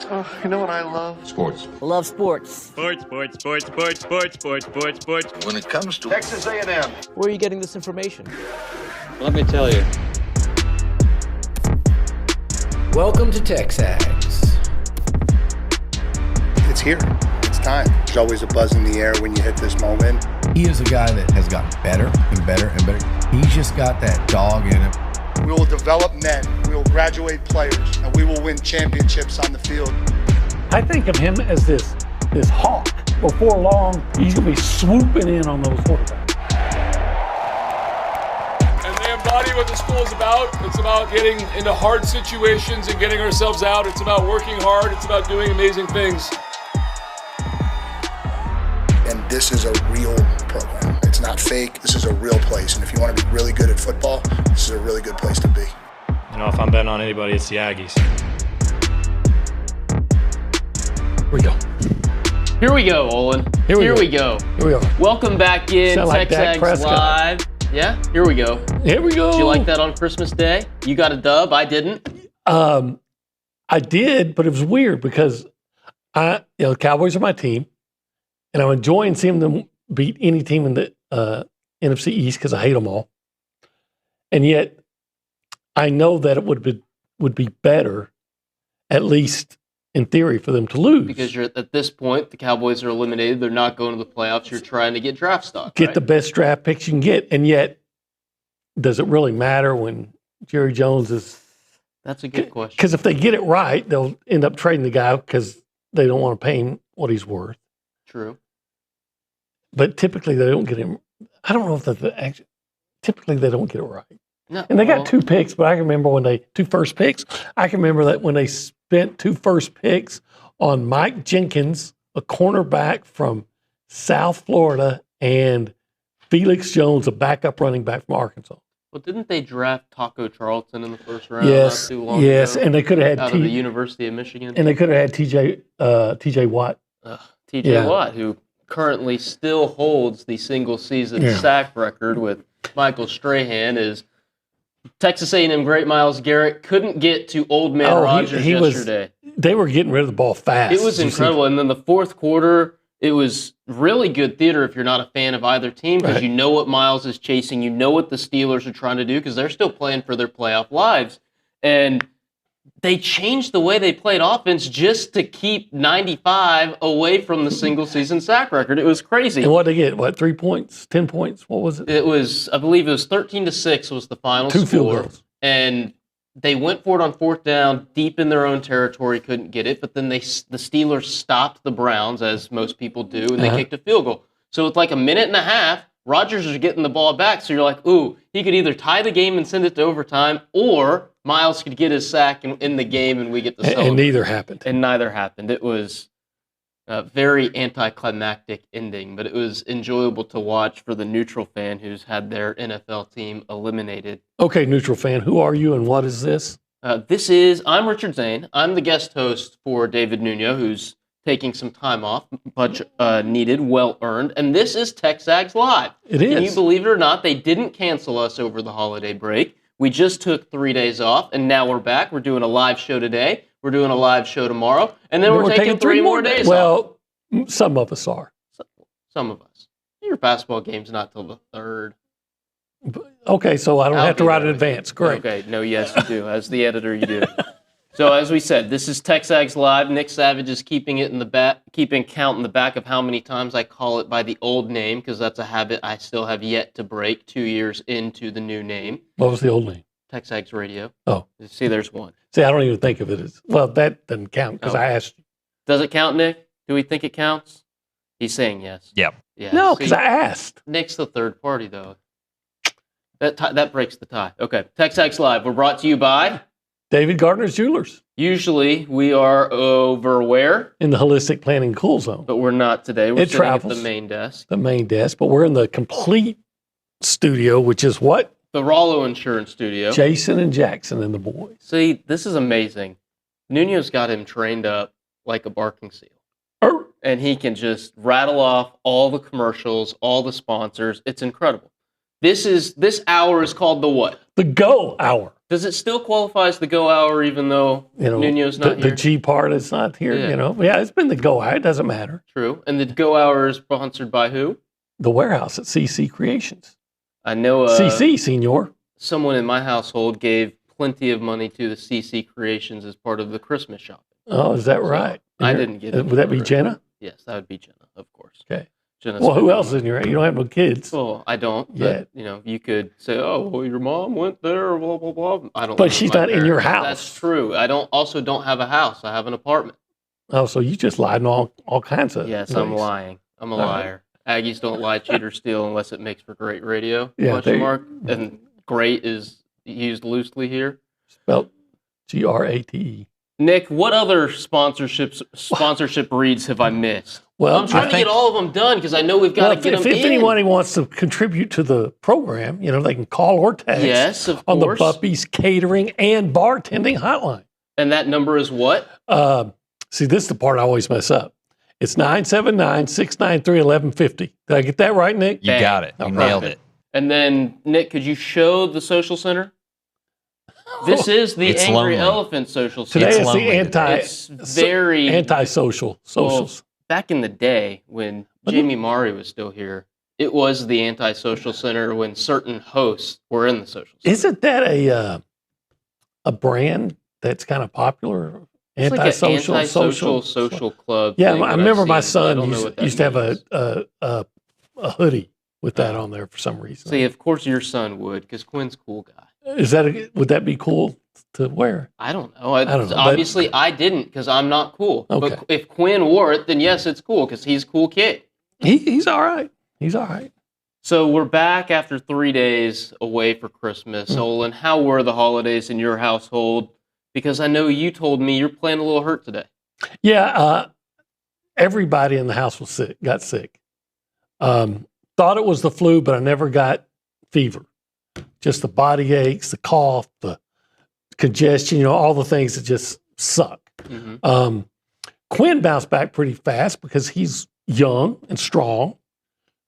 Oh, you know what I love? Sports. Love sports. Sports. When it comes to Texas A&M. Where are you getting this information? Let me tell you. Welcome to TexAgs. It's here. It's time. There's always a buzz in the air when you hit this moment. He is a guy that has gotten better and better and better. He's just got that dog in him. We will develop men. We will graduate players, and we will win championships on the field. I think of him as this hawk. Before long, he's going to be swooping in on those quarterbacks. And they embody what the school is about. It's about getting into hard situations and getting ourselves out. It's about working hard. It's about doing amazing things. And this is a real program. It's not fake. This is a real place. And if you want to be really good at football, this is a really good place to be. You know, if I'm betting on anybody, it's the Aggies. Here we go. Here we go, Olin. Here we go. Here we go. Welcome back in TexAgs Live. Yeah, here we go. Here we go. Did you like that on Christmas Day? You got a dub. I didn't. I did, but it was weird because the Cowboys are my team, and I'm enjoying seeing them beat any team in the NFC East because I hate them all. And yet, I know that it would be better, at least in theory, for them to lose. Because you're at this point, the Cowboys are eliminated. They're not going to the playoffs. You're trying to get draft stock. Get the best draft picks you can get. And yet, does it really matter when Jerry Jones is... That's a good question. Because if they get it right, they'll end up trading the guy because they don't want to pay him what he's worth. True. But typically, they don't get him... I don't know if that's actually... Typically, they don't get it right. No, and they got 2 picks, but I can remember 2 first picks. I can remember that when they spent 2 first picks on Mike Jenkins, a cornerback from South Florida, and Felix Jones, a backup running back from Arkansas. Well, didn't they draft Taco Charlton in the first round? Yes, not too long yes, ago, and they could have had out of the University of Michigan, and they could have had T.J. Watt. T.J. Watt, who currently still holds the single-season sack record with Michael Strahan, is Texas A&M great Miles Garrett couldn't get to Old Man Rogers yesterday. They were getting rid of the ball fast. It was incredible. And then the fourth quarter, it was really good theater if you're not a fan of either team because you know what Miles is chasing. You know what the Steelers are trying to do because they're still playing for their playoff lives. And they changed the way they played offense just to keep 95 away from the single-season sack record. It was crazy. And what did they get? 3 points? 10 points? What was it? It was, I believe it was 13-6 was the final score. 2 field goals. And they went for it on fourth down, deep in their own territory, couldn't get it. But then the Steelers stopped the Browns, as most people do, and they kicked a field goal. So with like a minute and a half, Rodgers is getting the ball back. So you're like, ooh, he could either tie the game and send it to overtime, or Miles could get his sack in the game and we get to celebrate. And neither happened. And neither happened. It was a very anticlimactic ending, but it was enjoyable to watch for the neutral fan who's had their NFL team eliminated. Okay, neutral fan, who are you and what is this? I'm Richard Zane. I'm the guest host for David Nuno, who's taking some time off, much needed, well-earned. And this is TexAgs Live. It is. Can you believe it or not, they didn't cancel us over the holiday break. We just took 3 days off, and now we're back. We're doing a live show today. We're doing a live show tomorrow. And then we're taking 3 more days off. Well, some of us are. Some of us. Your basketball game's not till the 3rd. Okay, so I don't have to write in advance. Great. Okay, no, yes, you do. As the editor, you do. So as we said, this is TexAgs Live. Nick Savage is keeping it in the back, keeping count in the back of how many times I call it by the old name, because that's a habit I still have yet to break 2 years into the new name. What was the old name? TexAgs Radio. Oh. See, there's one. See, I don't even think of it as, well, that doesn't count because I asked you. Does it count, Nick? Do we think it counts? He's saying yes. Yep. Yeah. No, because I asked. Nick's the third party, though. That breaks the tie. Okay. TexAgs Live. We're brought to you by David Gardner's Jewelers. Usually we are over where? In the Holistic Planning Cool Zone. But we're not today. We're sitting travels. at the main desk. The main desk. But we're in the complete studio, which is what? The Rollo Insurance Studio. Jason and Jackson and the boys. See, this is amazing. Nuno's got him trained up like a barking seal. And he can just rattle off all the commercials, all the sponsors. It's incredible. This hour is called the what? The Go Hour. Does it still qualify as the go hour even though Nuno's not the here? G part is not here, Yeah, it's been the go hour. It doesn't matter. True. And the go hour is sponsored by who? The warehouse at CC Creations. I know CC, senor. Someone in my household gave plenty of money to the CC Creations as part of the Christmas shopping. Oh, is that right? I didn't get it. Would that be Jenna? Yes, that would be Jenna, of course. Okay. Jenna's well, who else is in your? You don't have no kids. Well, I don't. Yet. But, you could say, "Oh, well, your mom went there." Blah blah blah. I don't. But she's not in your house. That's true. I don't have a house. I have an apartment. Oh, so you just lied and all kinds of. Yes, things. I'm lying. I'm a liar. Aggies don't lie, cheat, or steal unless it makes for great radio. Yeah, Mark. And great is used loosely here. Spelled Grate. Nick, what other sponsorship reads have I missed? Well, I'm trying to get all of them done because I know we've got to get them in. If anyone wants to contribute to the program, they can call or text. Yes, of on course. the Buffy's catering and bartending hotline. And that number is what? See, this is the part I always mess up. It's 979-693-1150. Did I get that right, Nick? You got it. You nailed it. And then, Nick, could you show the social center? This is the It's Angry lonely. Elephant social center. Today It's it's lonely. It's very antisocial. Socials. Well, back in the day when Jamie Morrison was still here, it was the antisocial center when certain hosts were in the social center. Isn't that a brand that's kind of popular? It's Antisocial, like an social club. Yeah, thing I that remember I've my seen, but I son don't know what that used to have means. a hoodie with that on there for some reason. See, of course your son would, because Quinn's a cool guy. Would that be cool to wear? I don't know. don't know, Obviously, I didn't because I'm not cool. Okay. But if Quinn wore it, then yes, it's cool because he's a cool kid. He's all right. He's all right. So we're back after 3 days away for Christmas. Olin, how were the holidays in your household? Because I know you told me you're playing a little hurt today. Yeah, everybody in the house got sick. Thought it was the flu, but I never got fever. Just the body aches, the cough, the congestion, all the things that just suck. Mm-hmm. Quinn bounced back pretty fast because he's young and strong,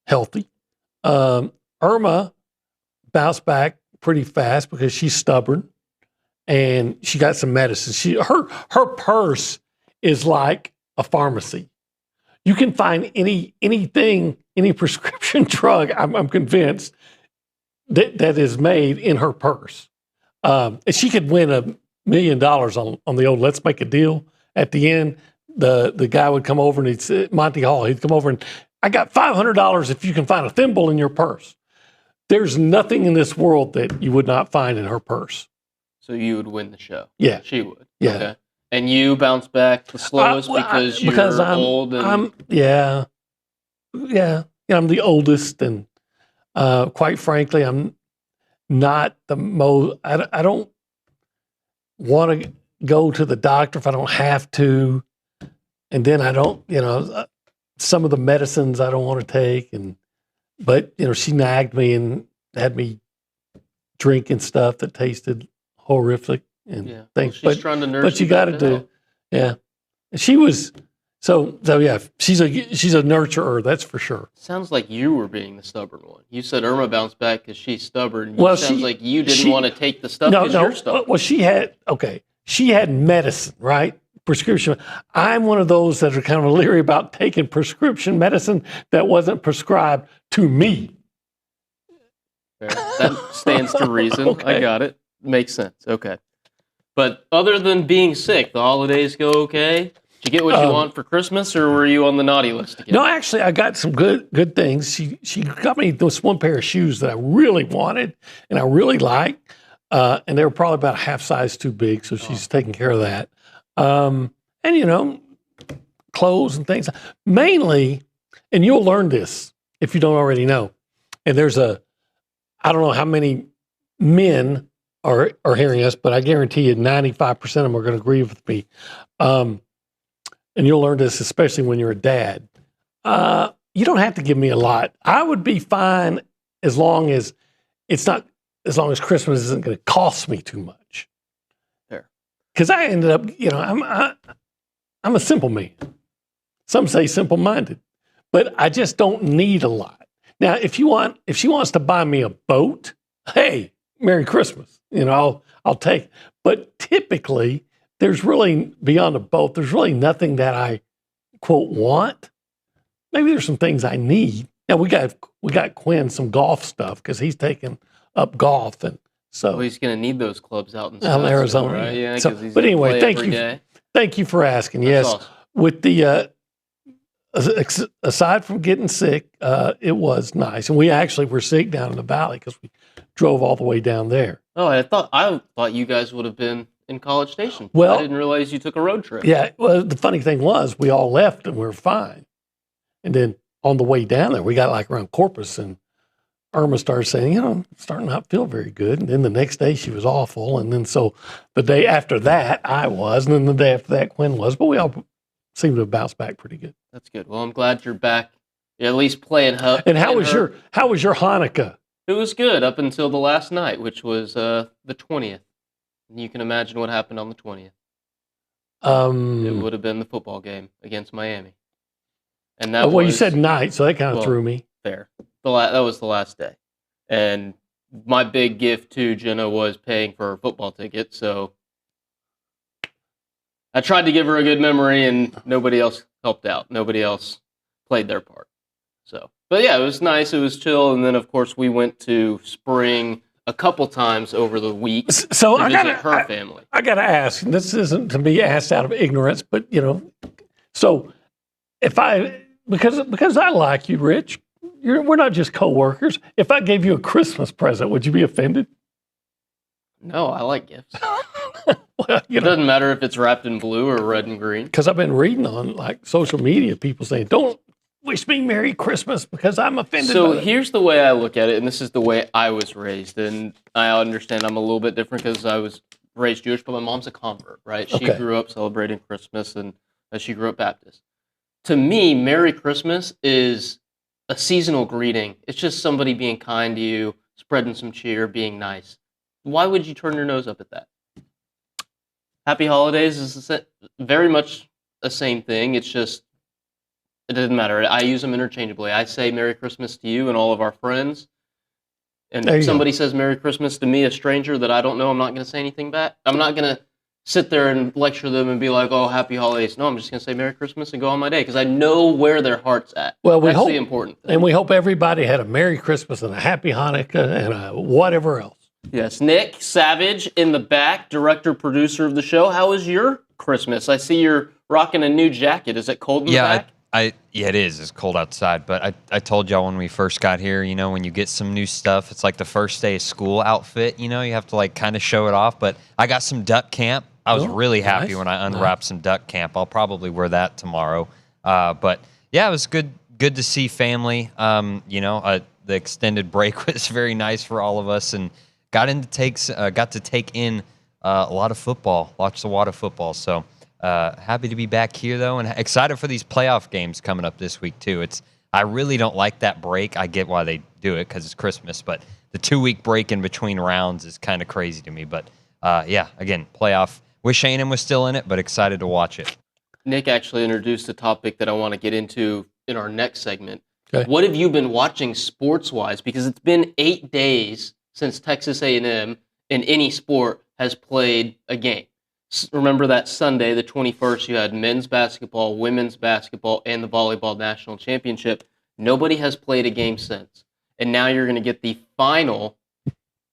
healthy. Irma bounced back pretty fast because she's stubborn and she got some medicine. Her purse is like a pharmacy. You can find any prescription drug, I'm convinced, that is made in her purse. And she could win $1 million on the old let's make a deal. At the end, the guy would come over and he'd say, Monty Hall, he'd come over and, I got $500 if you can find a thimble in your purse. There's nothing in this world that you would not find in her purse. So you would win the show. Yeah. She would. Yeah. Okay. And you bounce back the slowest because you're old and... Yeah. I'm the oldest, and quite frankly, I'm not the most... I don't want to go to the doctor if I don't have to. And then I don't, some of the medicines I don't want to take. But she nagged me and had me drinking stuff that tasted horrific and things. Well, she's trying to nurse but you got to do, yeah. She was so yeah. She's a nurturer, that's for sure. Sounds like you were being the stubborn one. You said Irma bounced back because she's stubborn. Well, sounds like you didn't want to take the stuff because you're stubborn. Well, she had medicine, right? Prescription. I'm one of those that are kind of leery about taking prescription medicine that wasn't prescribed to me. Fair. That stands to reason. Okay. I got it. Makes sense. Okay. But other than being sick, the holidays go okay? Did you get what you want for Christmas, or were you on the naughty list again? No, actually, I got some good things. She got me this one pair of shoes that I really wanted and I really liked, and they were probably about a half size too big, so she's taking care of that. And clothes and things. Mainly, and you'll learn this if you don't already know. And I don't know how many men are hearing us, but I guarantee you 95% of them are going to agree with me. And you'll learn this, especially when you're a dad. You don't have to give me a lot. I would be fine as long as Christmas isn't going to cost me too much. Fair. Because I ended up, I'm a simple man. Some say simple-minded, but I just don't need a lot. Now, if she wants to buy me a boat, hey, Merry Christmas. I'll take. But typically, there's really, beyond a boat, there's really nothing that I, quote, want. Maybe there's some things I need. Now, we got Quinn some golf stuff because he's taking up golf. And so Well, he's going to need those clubs out in Arizona. right? Yeah, So, he's but gonna anyway, play thank every you. day. Thank you for asking. That's Yes. awesome. With the, aside from getting sick, it was nice. And we actually were sick down in the valley because we drove all the way down there. Oh, I thought you guys would have been in College Station. Well- I didn't realize you took a road trip. Yeah. Well, the funny thing was we all left and we were fine. And then on the way down there, we got like around Corpus and Irma started saying, I'm starting to not feel very good. And then the next day she was awful. And then so the day after that, I was. And then the day after that, Quinn was. But we all seemed to have bounced back pretty good. That's good. Well, I'm glad you're back. You're at least playing. And how was your Hanukkah? It was good up until the last night, which was the 20th. And you can imagine what happened on the 20th. It would have been the football game against Miami. And that you said night, so that kind of threw me. Fair. That was the last day. And my big gift to Jenna was paying for her football ticket, so I tried to give her a good memory, and nobody else helped out. Nobody else played their part. So, but yeah, it was nice. It was chill. And then, of course, we went to Spring a couple times over the week So to I visit got her family. I got to ask. This isn't to be asked out of ignorance, but so if because I like you, Rich, we're not just coworkers. If I gave you a Christmas present, would you be offended? No, I like gifts. Well, It doesn't matter if it's wrapped in blue or red and green. because I've been reading on like social media, people saying, "Don't wish me Merry Christmas because I'm offended." So by it." here's the way I look at it, and this is the way I was raised. And I understand I'm a little bit different because I was raised Jewish, but my mom's a convert, right? She Okay. grew up celebrating Christmas, and she grew up Baptist. To me, Merry Christmas is a seasonal greeting. It's just somebody being kind to you, spreading some cheer, being nice. Why would you turn your nose up at that? Happy Holidays is very much the same thing. It's just, it doesn't matter. I use them interchangeably. I say Merry Christmas to you and all of our friends. And There you if somebody says Merry Christmas to me, a stranger that I don't know, I'm not going to say anything back. I'm not going to sit there and lecture them and be like, oh, Happy Holidays. No, I'm just going to say Merry Christmas and go on my day because I know where their heart's at. Well, That's the important thing. and we hope everybody had a Merry Christmas and a Happy Hanukkah and a whatever else. Yes, Nick Savage in the back, director, producer of the show. How was your Christmas? I see you're rocking a new jacket. Is it cold in the back? Yeah, it is. It's cold outside. But I told y'all when we first got here, when you get some new stuff, it's like the first day of school outfit. You have to like kind of show it off. But I got some duck camp. I was really happy nice. when I unwrapped some duck camp. I'll probably wear that tomorrow. But yeah, it was good to see family. The extended break was very nice for all of us, and got to take in a lot of football, watch a lot of football. So happy to be back here though, and excited for these playoff games coming up this week too. I really don't like that break. I get why they do it because it's Christmas, but the 2-week break in between rounds is kind of crazy to me. But yeah, again, playoff. Wish A&M was still in it, but excited to watch it. Nick actually introduced a topic that I want to get into in our next segment. Okay. What have you been watching sports-wise? Because it's been 8 days since Texas A&M in any sport has played a game. Remember that Sunday, the 21st, you had men's basketball, women's basketball, and the volleyball national championship. Nobody has played a game since. And now you're going to get the final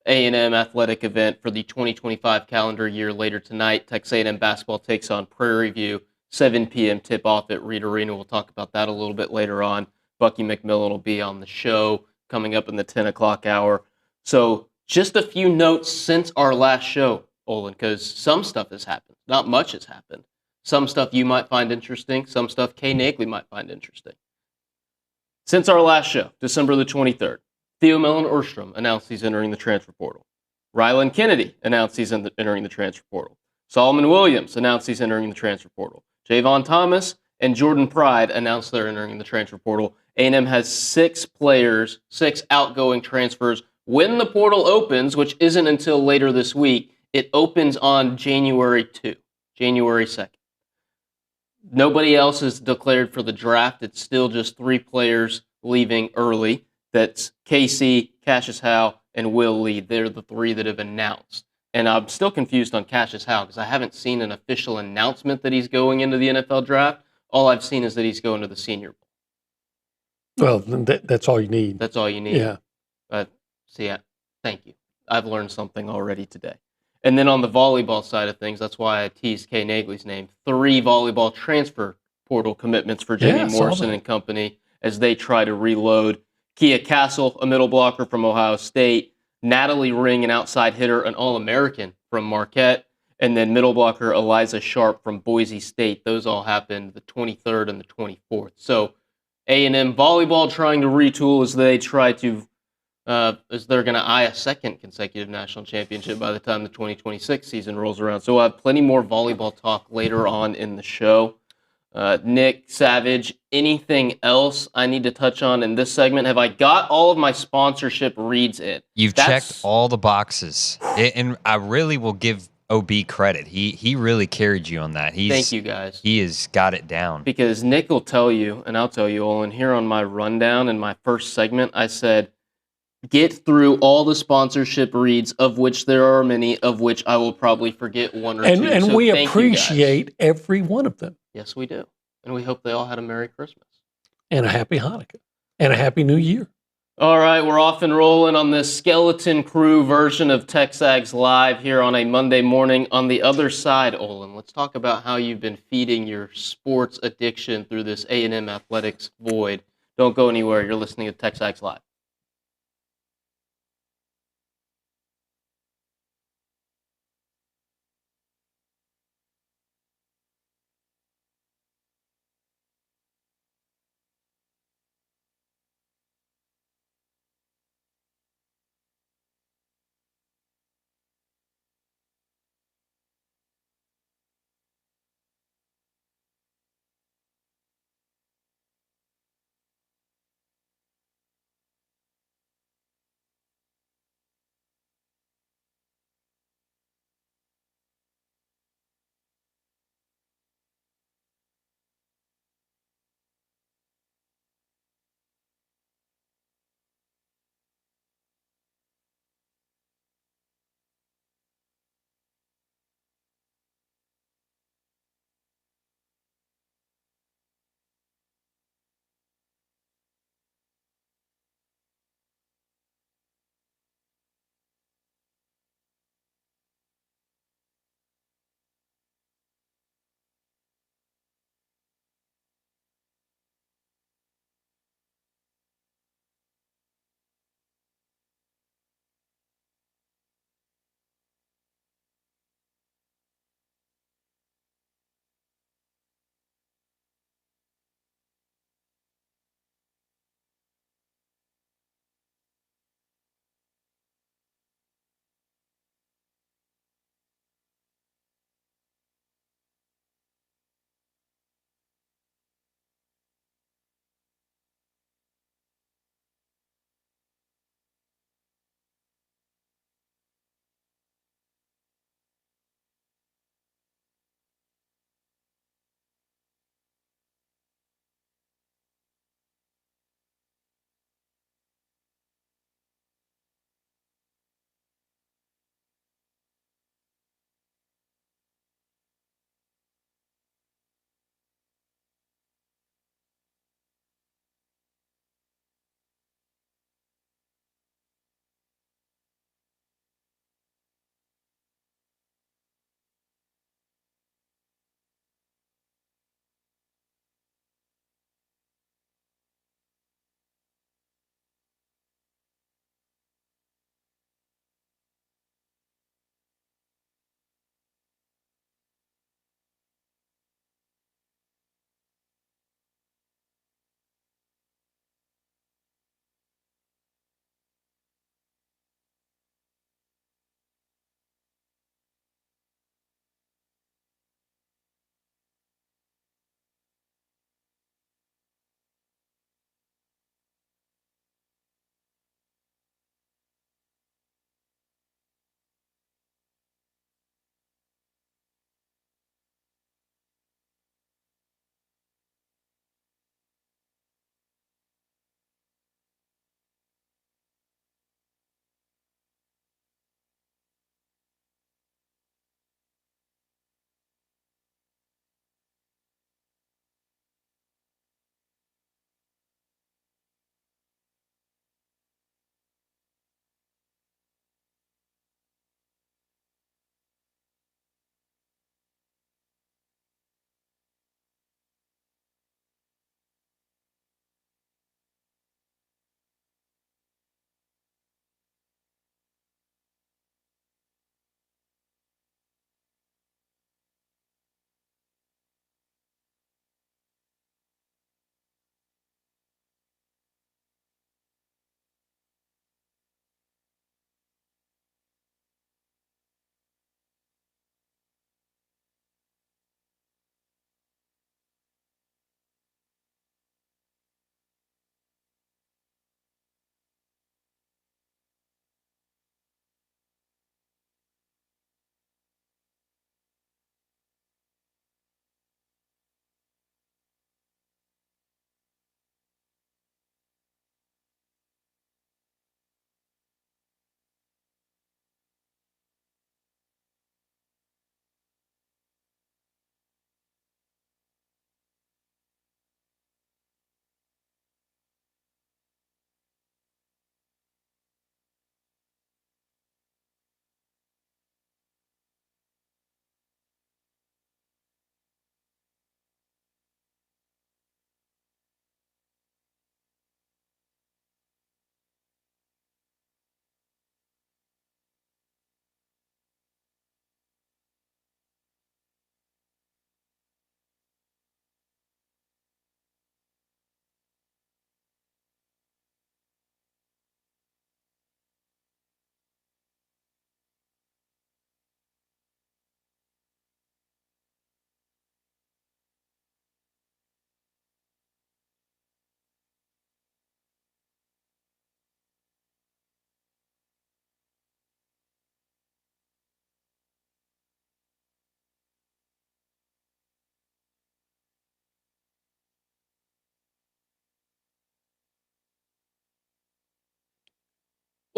A&M athletic event for the 2025 calendar year later tonight. Texas A&M basketball takes on Prairie View, 7 p.m. tip-off at Reed Arena. We'll talk about that a little bit later on. Bucky McMillan will be on the show coming up in the 10 o'clock hour. So just a few notes since our last show, Olin, because some stuff has happened. Not much has happened. Some stuff you might find interesting. Some stuff Kay Naegeli might find interesting. Since our last show, December the 23rd, Theo Mellon-Erstrom announced he's entering the transfer portal. Rylan Kennedy announced he's entering the transfer portal. Solomon Williams announced he's entering the transfer portal. Javon Thomas and Jordan Pride announced they're entering the transfer portal. A&M has 6 players, 6 outgoing transfers. When the portal opens, which isn't until later this week, it opens on January 2nd. Nobody else is declared for the draft. It's still just 3 players leaving early. That's Casey, Cassius Howe, and Will Lee. They're the 3 that have announced. And I'm still confused on Cassius Howe because I haven't seen an official announcement that he's going into the NFL draft. All I've seen is that he's going to the Senior Bowl. Well, that's all you need. That's all you need. Yeah. Thank you. I've learned something already today. And then on the volleyball side of things, that's why I teased Kay Naegeli's name. 3 volleyball transfer portal commitments for Jamie Morrison and company as they try to reload. Kia Castle, a middle blocker from Ohio State. Natalie Ring, an outside hitter, an All-American from Marquette. And then middle blocker Eliza Sharp from Boise State. Those all happened the 23rd and the 24th. So A&M volleyball trying to retool as they try to as they're going to eye a second consecutive national championship by the time the 2026 season rolls around. So we'll have plenty more volleyball talk later on in the show. Nick, Savage, anything else I need to touch on in this segment? Have I got all of my sponsorship reads in? You've checked all the boxes. And I really will give OB credit. He really carried you on that. Thank you, guys. He has got it down. Because Nick will tell you, and I'll tell you, Olin, here on my rundown in my first segment, I said, get through all the sponsorship reads, of which there are many, of which I will probably forget one or two. And so we thank appreciate every one of them. Yes, we do. And we hope they all had a Merry Christmas. And a Happy Hanukkah. And a Happy New Year. All right, we're off and rolling on this skeleton crew version of TexAgs Live here on a Monday morning. On the other side, Olin, let's talk about how you've been feeding your sports addiction through this A&M athletics void. Don't go anywhere. You're listening to TexAgs Live.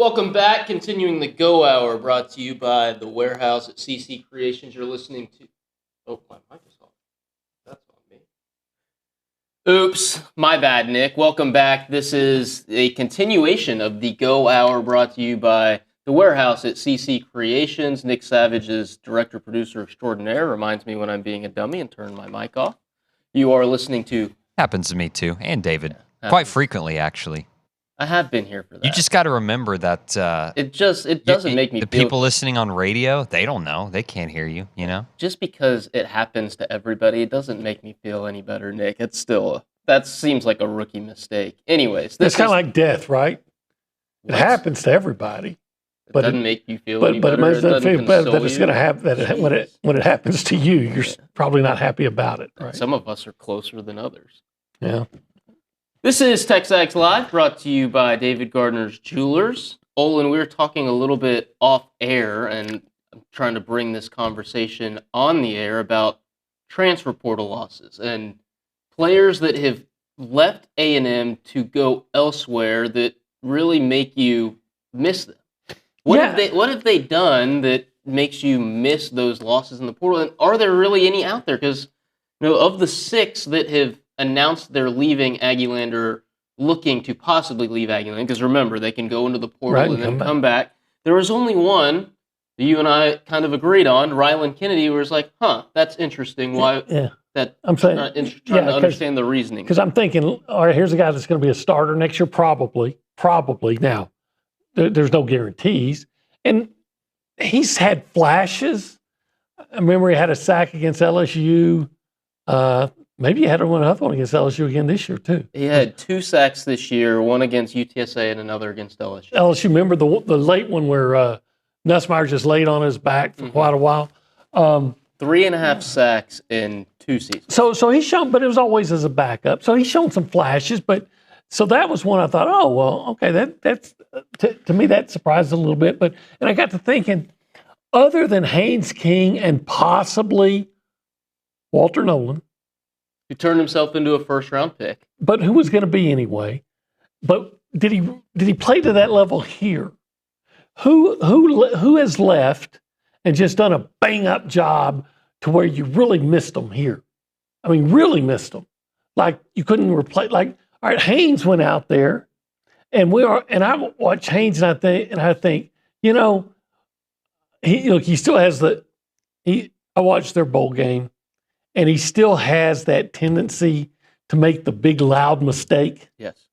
Welcome back. Continuing the Go Hour, brought to you by the Warehouse at CC Creations. You're listening to. Oh, my mic is off. That's on me. Oops, my bad, Nick. Welcome back. This is a continuation of the Go Hour, brought to you by the Warehouse at CC Creations. Nick Savage is director, producer extraordinaire. Reminds me when I'm being a dummy and turn my mic off. You are listening to. Happens to me too, and David. Quite frequently, actually. I have been here for that. You just got to remember that it doesn't make me the feel... people listening on radio, they don't know. They can't hear you, you know? Just because it happens to everybody, it doesn't make me feel any better, Nick. It's still, that seems like a rookie mistake. Anyways. It's kind of like death, right? It happens to everybody. It doesn't make you feel any better. But it doesn't feel better that it's going to happen. That when it happens to you, you're probably not happy about it, right? Some of us are closer than others. Yeah. This is TexAgs Live, brought to you by David Gardner's Jewelers. Olin, we were talking a little bit off air, and I'm trying to bring this conversation on the air about transfer portal losses and players that have left A&M to go elsewhere that really make you miss them. What have they done that makes you miss those losses in the portal? And are there really any out there? Because of the 6 that have announced they're leaving Aggieland or looking to possibly leave Aggieland, because remember, they can go into the portal and then come back. There was only one that you and I kind of agreed on, Rylan Kennedy, where it's like, that's interesting. Why? Yeah. That I'm saying, trying to understand the reasoning. Because I'm thinking, all right, here's a guy that's going to be a starter next year, probably. Now, there's no guarantees. And he's had flashes. I remember he had a sack against LSU. Maybe he had another one against LSU again this year, too. He had 2 sacks this year, one against UTSA and another against LSU. LSU, remember the late one where Nussmeier just laid on his back for quite a while? 3.5 sacks in 2 seasons. So he's shown, but it was always as a backup. So he's shown some flashes, but so that was one I thought, oh, well, okay, that's to me that surprised a little bit. And I got to thinking, other than Haynes King and possibly Walter Nolan, who turned himself into a first-round pick. But who was going to be anyway? But did he play to that level here? Who has left and just done a bang-up job to where you really missed them here? I mean, really missed them. Like you couldn't replace. Like, all right, Haynes went out there, and I watch Haynes, and I think, he still has I watched their bowl game. And he still has that tendency to make the big, loud mistake. Yes.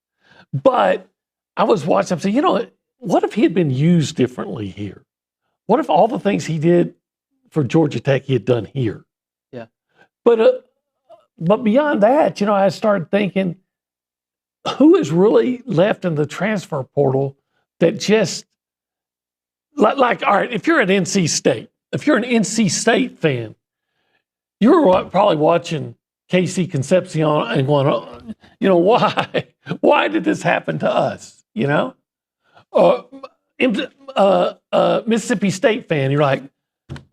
But I was watching, I'm saying, what if he had been used differently here? What if all the things he did for Georgia Tech he had done here? Yeah. But beyond that, I started thinking, who is really left in the transfer portal that just, like all right, if you're an NC State fan, you were probably watching Casey Concepcion and going, why? Why did this happen to us? Mississippi State fan, you're like,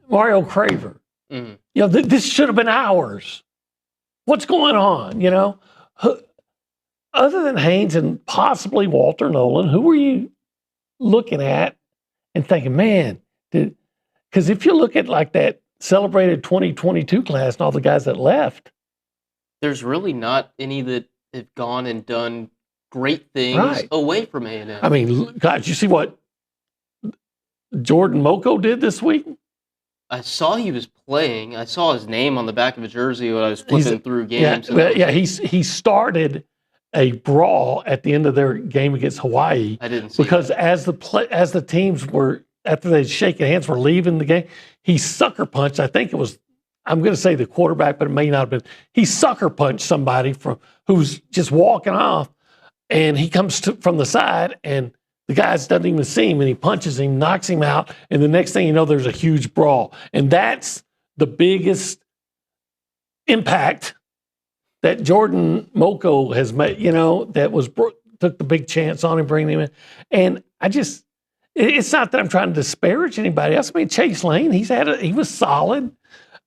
Mario Craver. Mm-hmm. This should have been ours. What's going on? Other than Haynes and possibly Walter Nolan, who were you looking at and thinking, man, because if you look at like that celebrated 2022 class and all the guys that left, there's really not any that have gone and done great things away from A&M. I mean, God, you see what Jordan Moko did this week? I saw he was playing. I saw his name on the back of a jersey when I was flipping through games. He started a brawl at the end of their game against Hawaii. I didn't see because that. as the teams were, after they'd shaken hands, were leaving the game, he sucker punched. I think it was, I'm going to say the quarterback, but it may not have been. He sucker punched somebody who's just walking off, and he comes from the side, and the guy doesn't even see him, and he punches him, knocks him out, and the next thing you know, there's a huge brawl. And that's the biggest impact that Jordan Moko has made, that took the big chance on him, bringing him in. And it's not that I'm trying to disparage anybody else. I mean, Chase Lane, he was solid.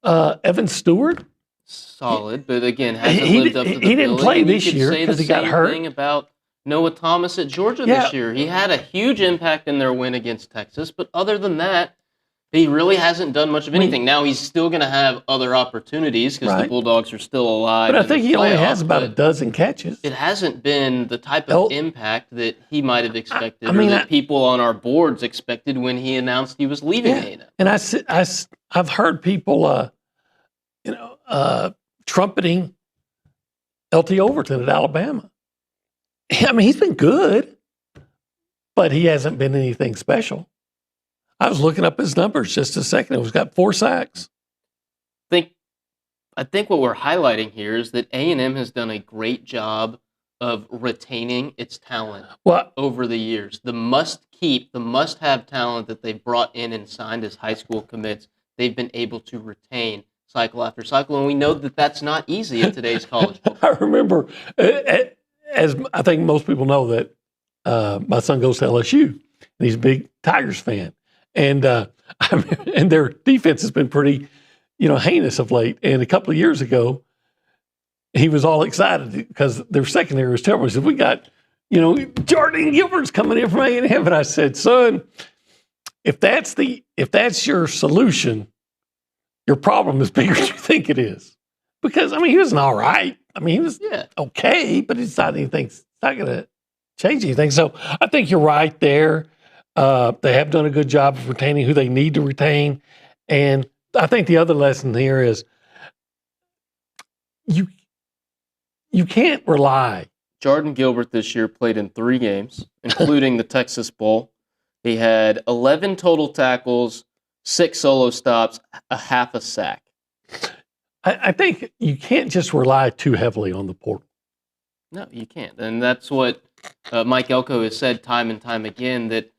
Evan Stewart, solid, but again, hasn't lived up to the he didn't play this year because he got hurt. Thing about Noah Thomas at Georgia this year. He had a huge impact in their win against Texas, but other than that, he really hasn't done much of anything. Now he's still going to have other opportunities because the Bulldogs are still alive. But I think he only has about a dozen catches. It hasn't been the type of impact that he might have expected, or that people on our boards expected when he announced he was leaving A&M. And I've heard people, trumpeting LT Overton at Alabama. I mean, he's been good, but he hasn't been anything special. I was looking up his numbers just a second. He's got 4 sacks. I think what we're highlighting here is that A&M has done a great job of retaining its talent over the years. The must-keep, the must-have talent that they've brought in and signed as high school commits, they've been able to retain cycle after cycle, and we know that that's not easy in today's college football. I remember, as I think most people know, that my son goes to LSU, and he's a big Tigers fan. And and their defense has been pretty, heinous of late. And a couple of years ago, he was all excited because their secondary was terrible. He said, "We got, Jordan Gilbert's coming in from A&M." And I said, "Son, if that's your solution, your problem is bigger than you think it is." Because he was all right. He was okay, but it's not going to change anything. So I think you're right there. They have done a good job of retaining who they need to retain. And I think the other lesson here is you can't rely. Jordan Gilbert this year played in 3 games, including the Texas Bowl. He had 11 total tackles, 6 solo stops, a half a sack. I think you can't just rely too heavily on the portal. No, you can't. And that's what Mike Elko has said time and time again, that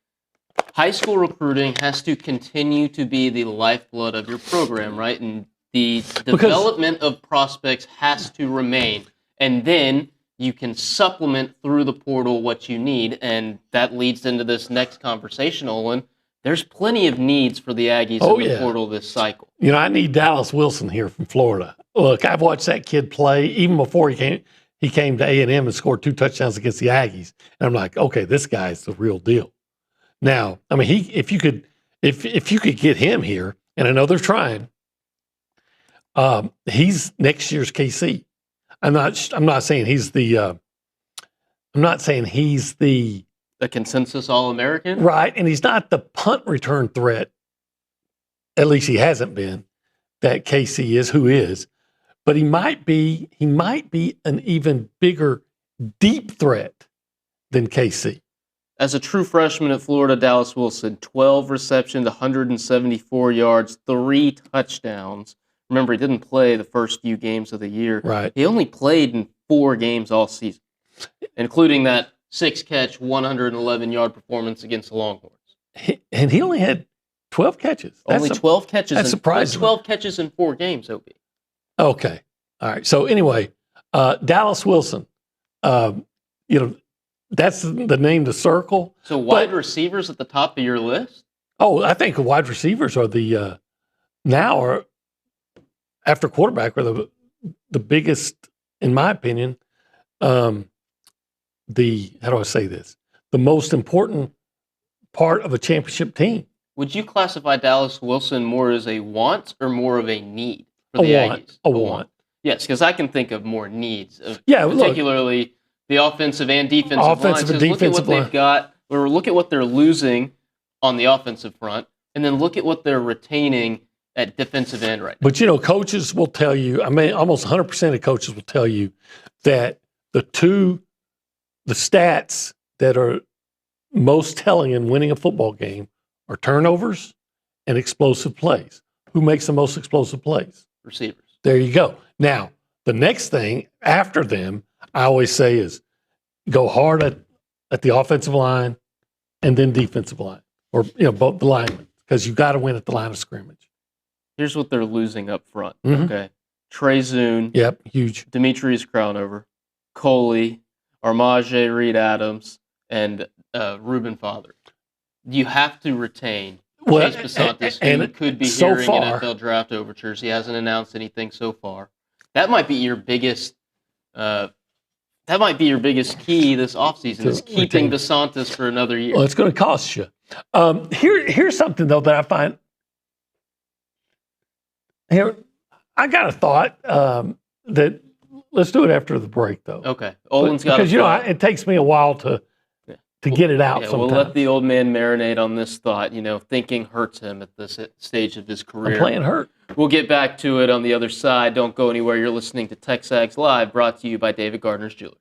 high school recruiting has to continue to be the lifeblood of your program, right? And the development of prospects has to remain. And then you can supplement through the portal what you need. And that leads into this next conversation, Olin. There's plenty of needs for the Aggies in the portal this cycle. I need Dallas Wilson here from Florida. Look, I've watched that kid play even before he came to A&M and scored 2 touchdowns against the Aggies. And I'm like, okay, this guy's the real deal. Now, if you could get him here, and I know they're trying, he's next year's KC. I'm not saying he's the consensus All-American, right? And he's not the punt return threat. At least he hasn't been that KC is, who is, but he might be an even bigger deep threat than KC. As a true freshman at Florida, Dallas Wilson, 12 receptions, 174 yards, 3 touchdowns. Remember, he didn't play the first few games of the year. Right. He only played in 4 games all season, including that 6-catch, 111-yard performance against the Longhorns. And he only had 12 catches. Only 12 catches. That's surprising. 12 catches in 4 games, OB. Okay. All right. So anyway, Dallas Wilson, that's the name to circle. So wide receivers at the top of your list? Oh, I think wide receivers are after quarterback are the biggest, in my opinion, how do I say this? The most important part of a championship team. Would you classify Dallas Wilson more as a want or more of a need for the Aggies? A want. Yes, because I can think of more needs. Look, particularly the offensive and defensive lines. Look at what they've got, or look at what they're losing on the offensive front, and then look at what they're retaining at defensive end right now. But, coaches will tell you, almost 100% of coaches will tell you that the stats that are most telling in winning a football game are turnovers and explosive plays. Who makes the most explosive plays? Receivers. There you go. Now, the next thing after them, I always say, is go hard at the offensive line and then defensive line, or both the linemen, because you got to win at the line of scrimmage. Here's what they're losing up front. Mm-hmm. Okay, Trey Zune. Yep, huge. Demetrius Crownover, Coley, Armage Reed-Adams, and Reuben Father. You have to retain Chase Basantis, who could be hearing NFL draft overtures. He hasn't announced anything so far. That might be your biggest that might be your biggest key this offseason is keeping retain. DeSantis for another year. Well, it's going to cost you. Here's something, though, that I find. Here, I got a thought that let's do it after the break, though. Okay. Olin's got because it takes me a while to get it out. Yeah, sometimes. we'll let the old man marinate on this thought. Thinking hurts him at this stage of his career. I'm playing hurt. We'll get back to it on the other side. Don't go anywhere. You're listening to TexAgs Live, brought to you by David Gardner's Jewelers.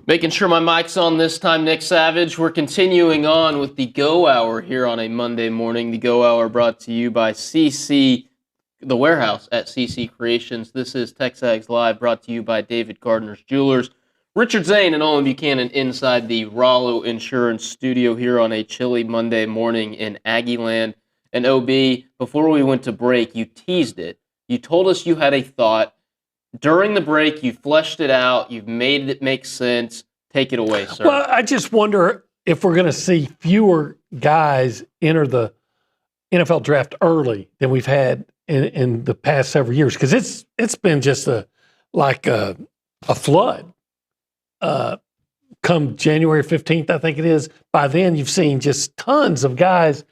Making sure my mic's on this time, Nick Savage. We're continuing on with the Go Hour here on a Monday morning. The Go Hour brought to you by CC, the warehouse at CC Creations. This is TexAgs Live, brought to you by David Gardner's Jewelers. Richard Zane and Olin Buchanan inside the Rollo Insurance Studio here on a chilly Monday morning in Aggie land. And OB, before we went to break, you teased it. You told us you had a thought. During the break, you fleshed it out. You've made it make sense. Take it away, sir. Well, I just wonder if we're going to see fewer guys enter the NFL draft early than we've had in the past several years, because it's been just a flood. Come January 15th, I think it is. By then, you've seen just tons of guys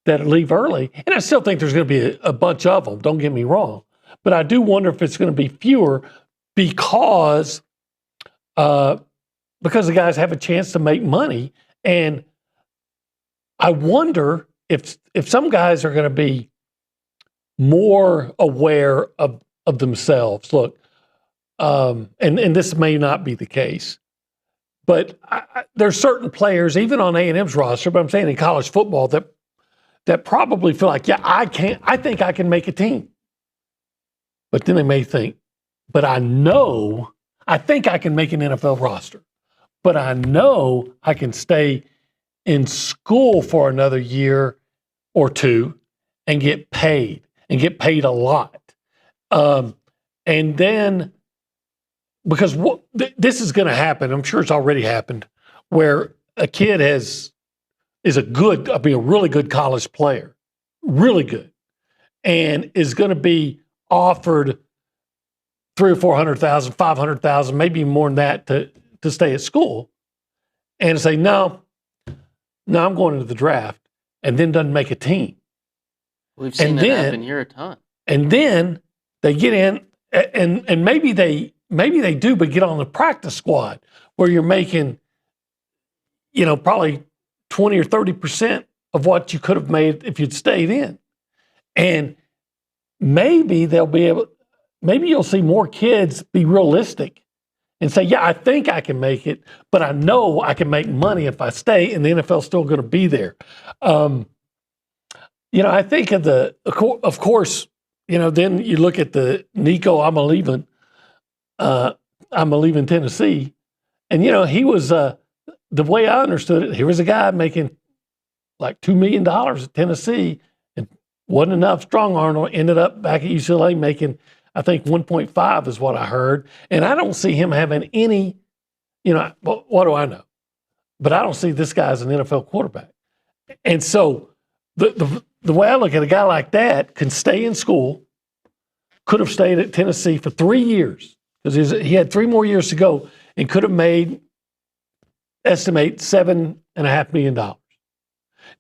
that leave early, and I still think there's going to be a bunch of them. Don't get me wrong. But I do wonder if it's going to be fewer because the guys have a chance to make money. And I wonder if some guys are going to be more aware of themselves. Look, and this may not be the case, but there's certain players, even on A&M's roster, but I'm saying in college football, that probably feel like, yeah, I think I can make a team. But then they may think, but I think I can make an NFL roster. But I know I can stay in school for another year or two and get paid a lot. And then, because this is going to happen, I'm sure it's already happened, where a kid is a really good college player, really good, and is going to be offered $300,000 or $400,000, $500,000, maybe more than that to stay at school, and say no, I'm going into the draft, and then doesn't make a team. We've seen that happen here a ton. And then they get in, and maybe they do, but get on the practice squad where you're making, probably 20 or 30% of what you could have made if you'd stayed in, and maybe you'll see more kids be realistic and say, yeah, I think I can make it, but I know I can make money if I stay, and the NFL's still going to be there. I think of course, then you look at the Nico, I'm leaving Tennessee. And, he was, the way I understood it, here was a guy making like $2 million at Tennessee, and wasn't enough. Strong Arnold ended up back at UCLA making, I think, 1.5 is what I heard. And I don't see him having any, what do I know? But I don't see this guy as an NFL quarterback. And so the way I look at a guy like that can stay in school, could have stayed at Tennessee for 3 years, because he had 3 more years to go, and could have estimate $7.5 million.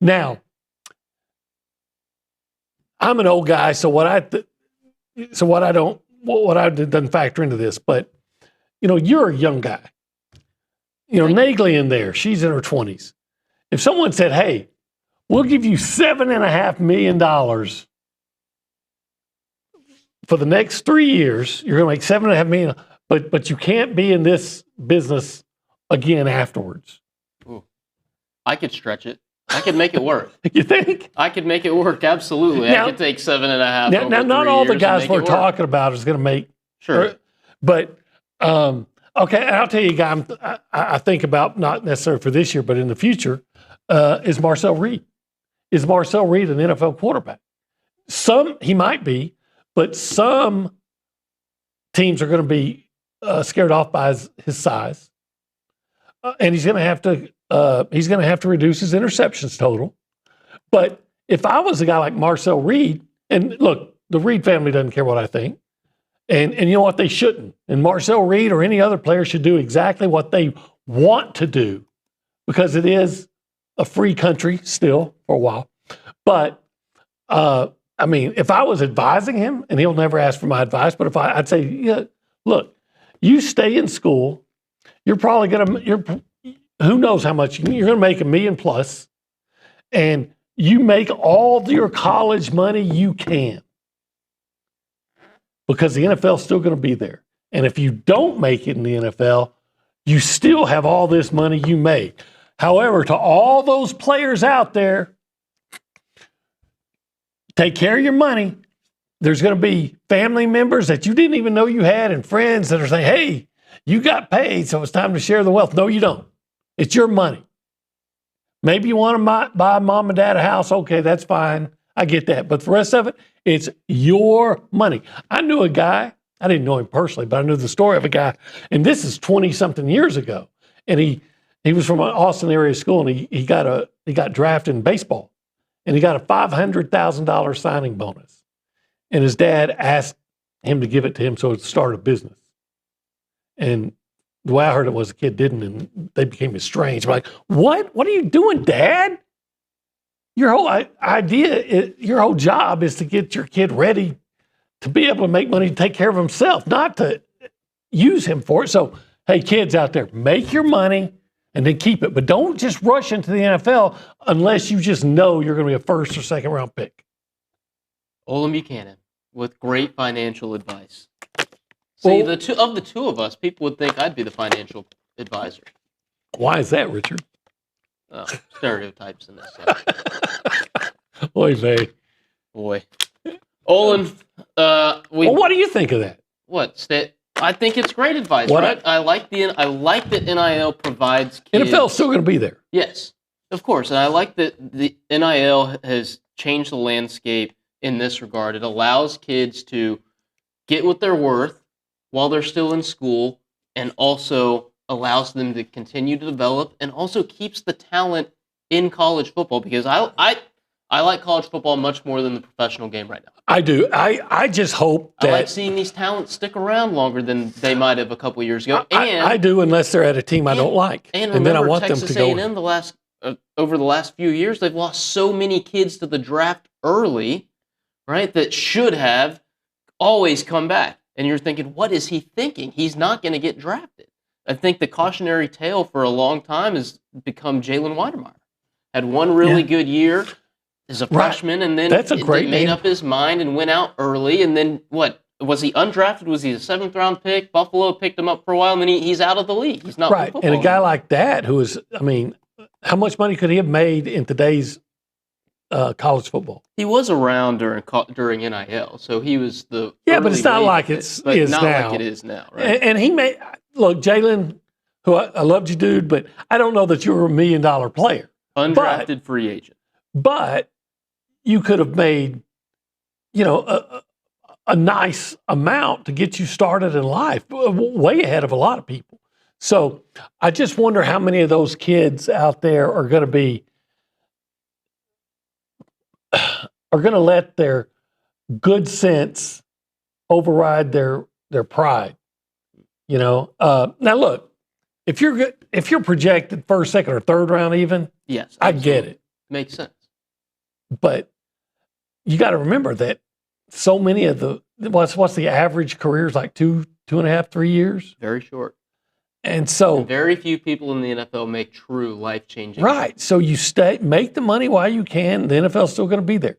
Now, I'm an old guy, so what doesn't factor into this, but you're a young guy. Naegeli in there, she's in her 20s. If someone said, hey, we'll give you $7.5 million for the next 3 years, you're going to make $7.5 million, but you can't be in this business again afterwards. Ooh. I could stretch it. I could make it work. You think? I could make it work, absolutely. Now, I could take 7.5. Now not all the guys we're talking about is going to make. Sure. But, okay, and I'll tell you a guy I think about, not necessarily for this year, but in the future, is Marcel Reed. Is Marcel Reed an NFL quarterback? He might be, but some teams are going to be scared off by his size. And he's going to have to reduce his interceptions total. But if I was a guy like Marcel Reed, and look, the Reed family doesn't care what I think, and you know what, they shouldn't. And Marcel Reed or any other player should do exactly what they want to do, because it is a free country still for a while. But if I was advising him, and he'll never ask for my advice, but I'd say, yeah, look, you stay in school. You're probably who knows how much, you're going to make $1 million plus, and you make all your college money you can, because the NFL is still going to be there. And if you don't make it in the NFL, you still have all this money you made. However, to all those players out there, take care of your money. There's going to be family members that you didn't even know you had and friends that are saying, hey, you got paid, so it's time to share the wealth. No, you don't. It's your money. Maybe you want to buy mom and dad a house. Okay, that's fine. I get that. But the rest of it, it's your money. I knew a guy. I didn't know him personally, but I knew the story of a guy. And this is 20-something years ago. And he was from an Austin area school, and he got drafted in baseball. And he got a $500,000 signing bonus. And his dad asked him to give it to him so he'd start a business. And the way I heard it was the kid didn't, and they became estranged. I'm like, what? What are you doing, Dad? Your whole your whole job is to get your kid ready to be able to make money to take care of himself, not to use him for it. So, hey, kids out there, make your money and then keep it. But don't just rush into the NFL unless you just know you're going to be a first or second round pick. Olin Buchanan with great financial advice. See, Well, the two of us, people would think I'd be the financial advisor. Why is that, Richard? Oh, stereotypes in this stuff. Oy vey. Boy. Olin, Well, what do you think of that? I think it's great advice, What right? I like that NIL provides kids. NFL's still going to be there. Yes, of course. And I like that the NIL has changed the landscape in this regard. It allows kids to get what they're worth while they're still in school, and also allows them to continue to develop, and also keeps the talent in college football, because I like college football much more than the professional game right now. I do. I just hope that I like seeing these talents stick around longer than they might have a couple years ago. And I do, unless they're at a team I don't like, and then I remember, want Texas them to A&M go. over the last few years, they've lost so many kids to the draft early, right? That should have always come back. And you're thinking, what is he thinking? He's not going to get drafted. I think the cautionary tale for a long time has become Jalen Weidemeyer. Had one really good year as a freshman, and then made up his mind and went out early. And then what? Was he undrafted? Was he a 7th-round pick? Buffalo picked him up for a while, and then he's out of the league. He's not right. And a guy like that, who is, I mean, how much money could he have made in today's college football? He was around during NIL, so he was the but it's not like it is now. Like it is now, right? And he may look, Jalen, who I loved you, dude, but I don't know that you're a $1 million player, undrafted free agent. But you could have made, a nice amount to get you started in life, way ahead of a lot of people. So I just wonder how many of those kids out there are going to let their good sense override their pride. Now look, if you're projected first, second, or third round, even, yes, I get it. Makes sense. But you got to remember that so many of what's the average career is like 2.5, 3 years. Very short. And so very few people in the NFL make true life-changing. Right. So you make the money while you can. The NFL's still going to be there.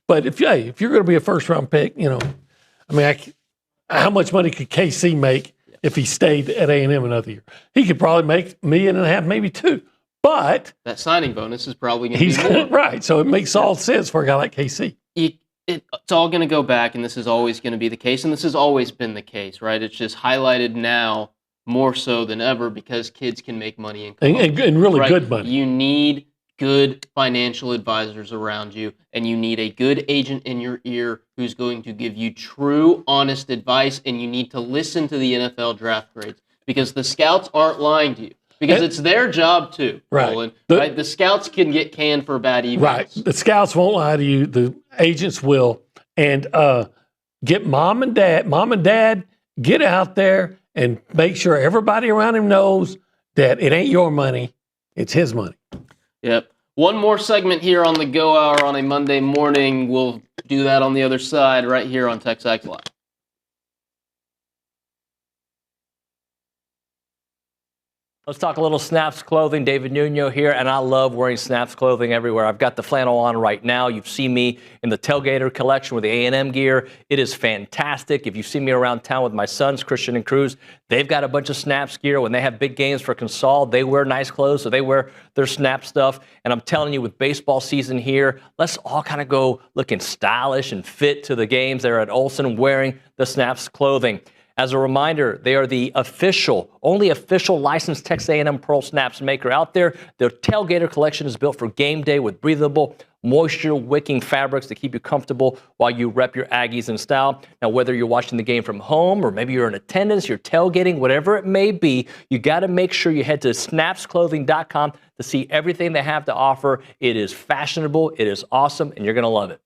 But if you're going to be a first-round pick, how much money could KC make if he stayed at A&M another year? He could probably make $1.5 million, maybe $2 million. But that signing bonus is probably going to be more. Right. So it makes all sense for a guy like KC. It's all going to go back, and this is always going to be the case, and this has always been the case, right? It's just highlighted now more so than ever because kids can make money and really good money. You need good financial advisors around you, and you need a good agent in your ear who's going to give you true, honest advice, and you need to listen to the NFL draft grades because the scouts aren't lying to you. Because it's their job too, right? Olin, right? The scouts can get canned for bad emails. Right. The scouts won't lie to you. The agents will. And get mom and dad, get out there and make sure everybody around him knows that it ain't your money, it's his money. Yep. One more segment here on the Go Hour on a Monday morning. We'll do that on the other side right here on TexAgs Live. Let's talk a little Snaps clothing. David Nuno here, and I love wearing Snaps clothing everywhere. I've got the flannel on right now. You've seen me in the Tailgater collection with the A&M gear. It is fantastic. If you see me around town with my sons, Christian and Cruz, they've got a bunch of Snaps gear. When they have big games for Consol, they wear nice clothes, so they wear their Snap stuff. And I'm telling you, with baseball season here, let's all kind of go looking stylish and fit to the games there at Olsen wearing the Snaps clothing. As a reminder, they are the only official licensed Texas A&M Pearl Snaps maker out there. Their Tailgater collection is built for game day with breathable, moisture-wicking fabrics to keep you comfortable while you rep your Aggies in style. Now, whether you're watching the game from home or maybe you're in attendance, you're tailgating, whatever it may be, you got to make sure you head to snapsclothing.com to see everything they have to offer. It is fashionable, it is awesome, and you're going to love it.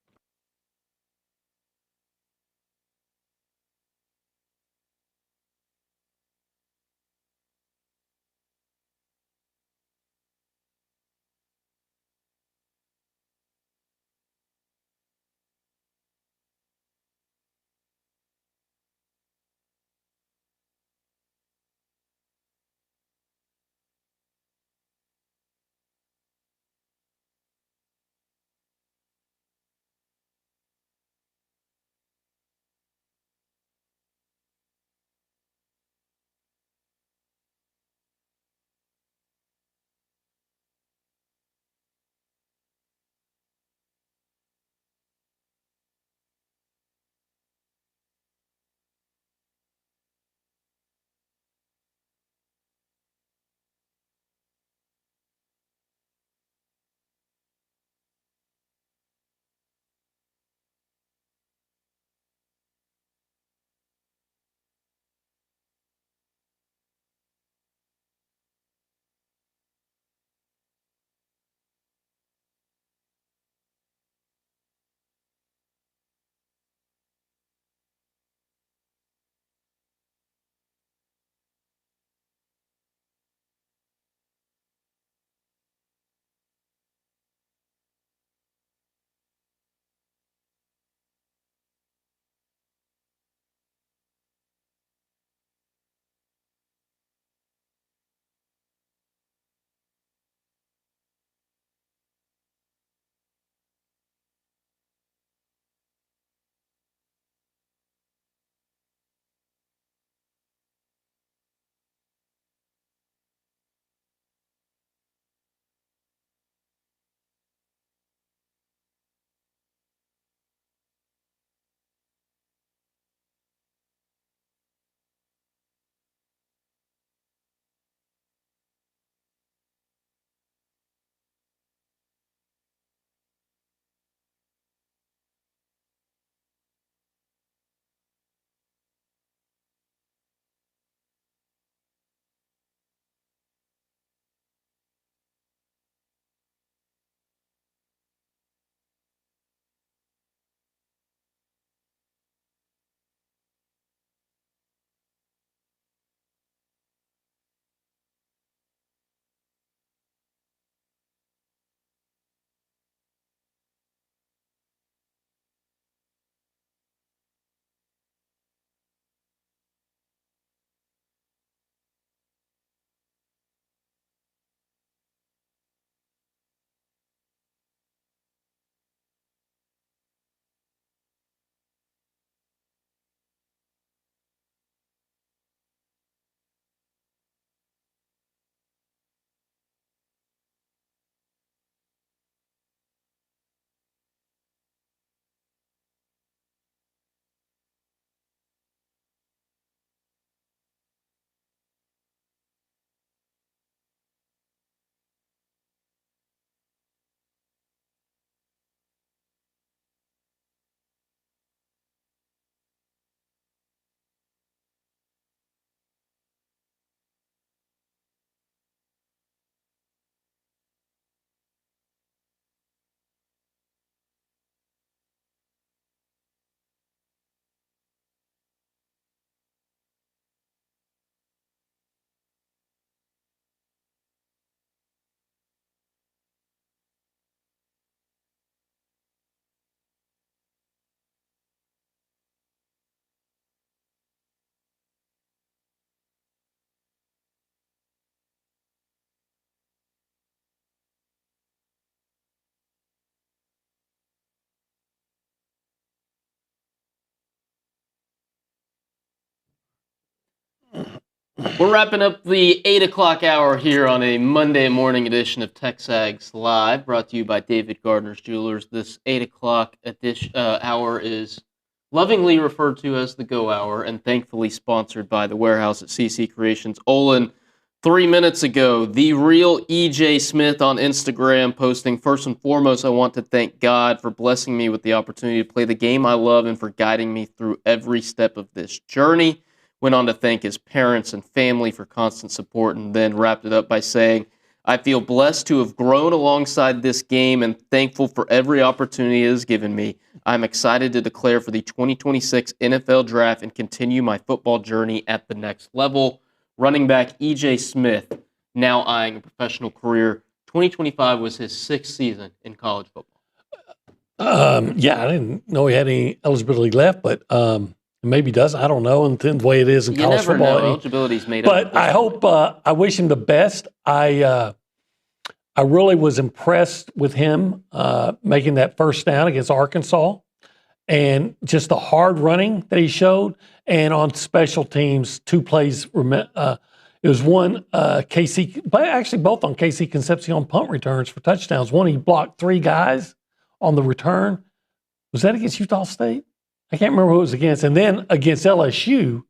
We're wrapping up the 8 o'clock hour here on a Monday morning edition of TexAgs Live, brought to you by David Gardner's Jewelers. This 8 o'clock hour is lovingly referred to as the Go Hour and thankfully sponsored by the warehouse at CC Creations. Olin, 3 minutes ago, the real EJ Smith on Instagram posting, first and foremost, I want to thank God for blessing me with the opportunity to play the game I love and for guiding me through every step of this journey. Went on to thank his parents and family for constant support, and then wrapped it up by saying, I feel blessed to have grown alongside this game and thankful for every opportunity it has given me. I'm excited to declare for the 2026 NFL Draft and continue my football journey at the next level. Running back E.J. Smith, now eyeing a professional career. 2025 was his 6th season in college football. Yeah, I didn't know he had any eligibility left, but maybe does. I don't know. And the way it is in college never football, know. Eligibility's made but up. I hope. I wish him the best. I really was impressed with him making that first down against Arkansas, and just the hard running that he showed. And on special teams, 2 plays. It was one KC, but actually both on KC Concepcion punt returns for touchdowns. One, he blocked 3 guys on the return. Was that against Utah State? I can't remember who it was against. And then against LSU,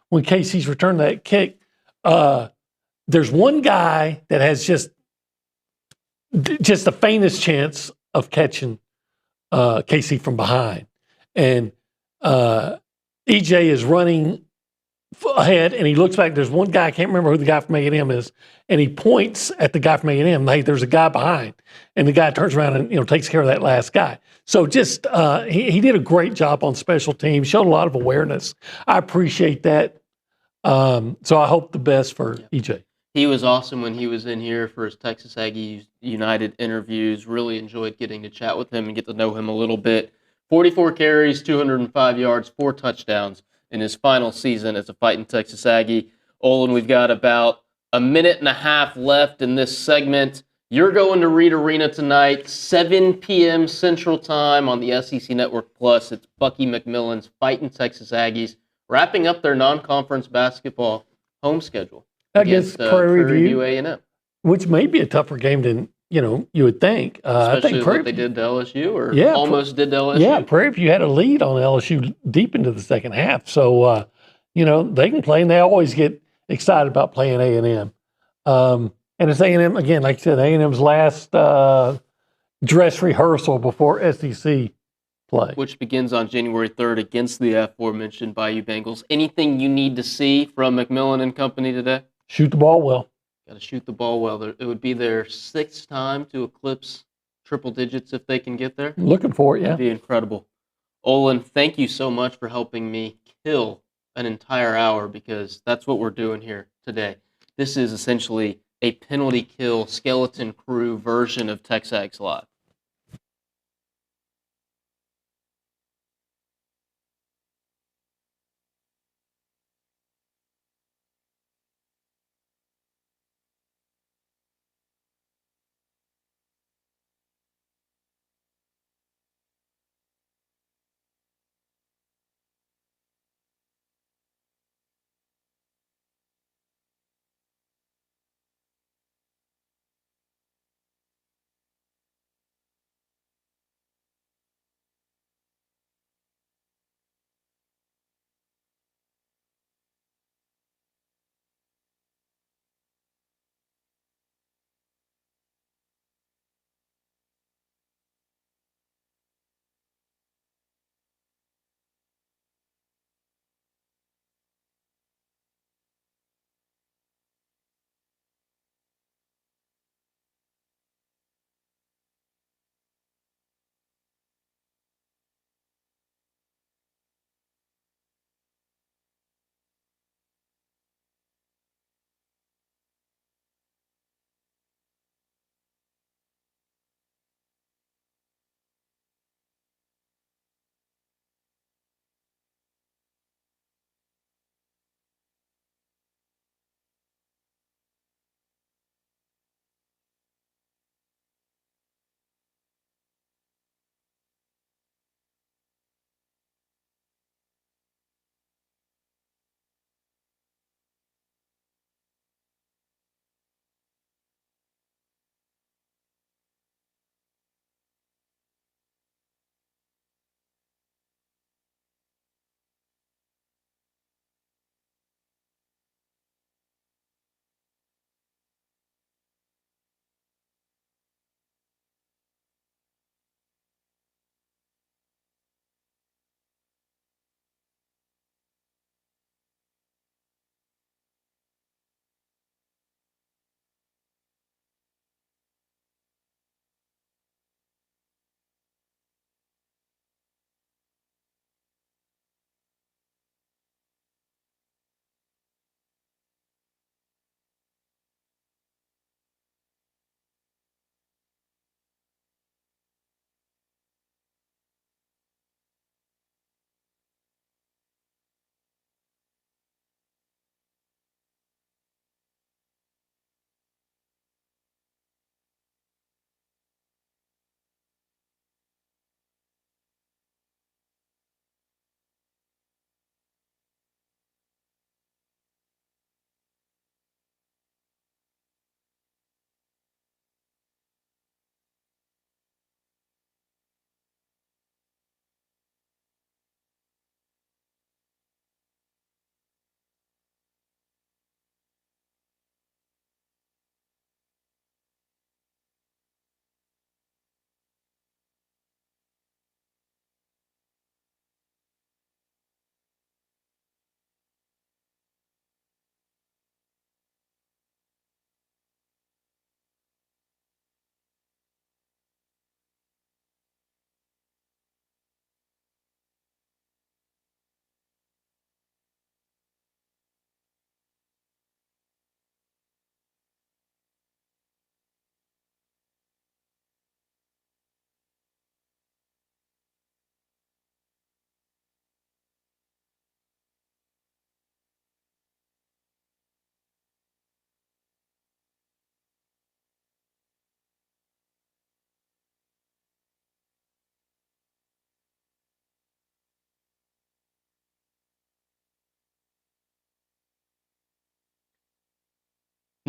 when KC's returned that kick, there's one guy that has just the faintest chance of catching KC from behind. And EJ is running ahead, and he looks back. There's one guy, I can't remember who the guy from A&M is, and he points at the guy from A&M. Hey, there's a guy behind. And the guy turns around and takes care of that last guy. So just he did a great job on special teams, showed a lot of awareness. I appreciate that. So I hope the best for EJ. He was awesome when he was in here for his Texas Aggie United interviews. Really enjoyed getting to chat with him and get to know him a little bit. 44 carries, 205 yards, 4 touchdowns in his final season as a Fighting Texas Aggie. Olin, we've got about a minute and a half left in this segment. You're going to Reed Arena tonight, 7 p.m. Central Time on the SEC Network Plus. It's Bucky McMillan's Fighting Texas Aggies wrapping up their non-conference basketball home schedule Against Prairie View A&M. Which may be a tougher game than you would think. Especially I think what they did to LSU, or almost did to LSU. Yeah, Prairie View had a lead on LSU deep into the second half. So, they can play, and they always get excited about playing A&M. And it's A&M, again, like I said, A&M's last dress rehearsal before SEC play. Which begins on January 3rd against the aforementioned Bayou Bengals. Anything you need to see from McMillan and company today? Shoot the ball well. Got to shoot the ball well. It would be their 6th time to eclipse triple digits if they can get there. Looking for it, yeah. That'd be incredible. Olin, thank you so much for helping me kill an entire hour, because that's what we're doing here today. This is essentially a penalty kill skeleton crew version of TexAgs Live.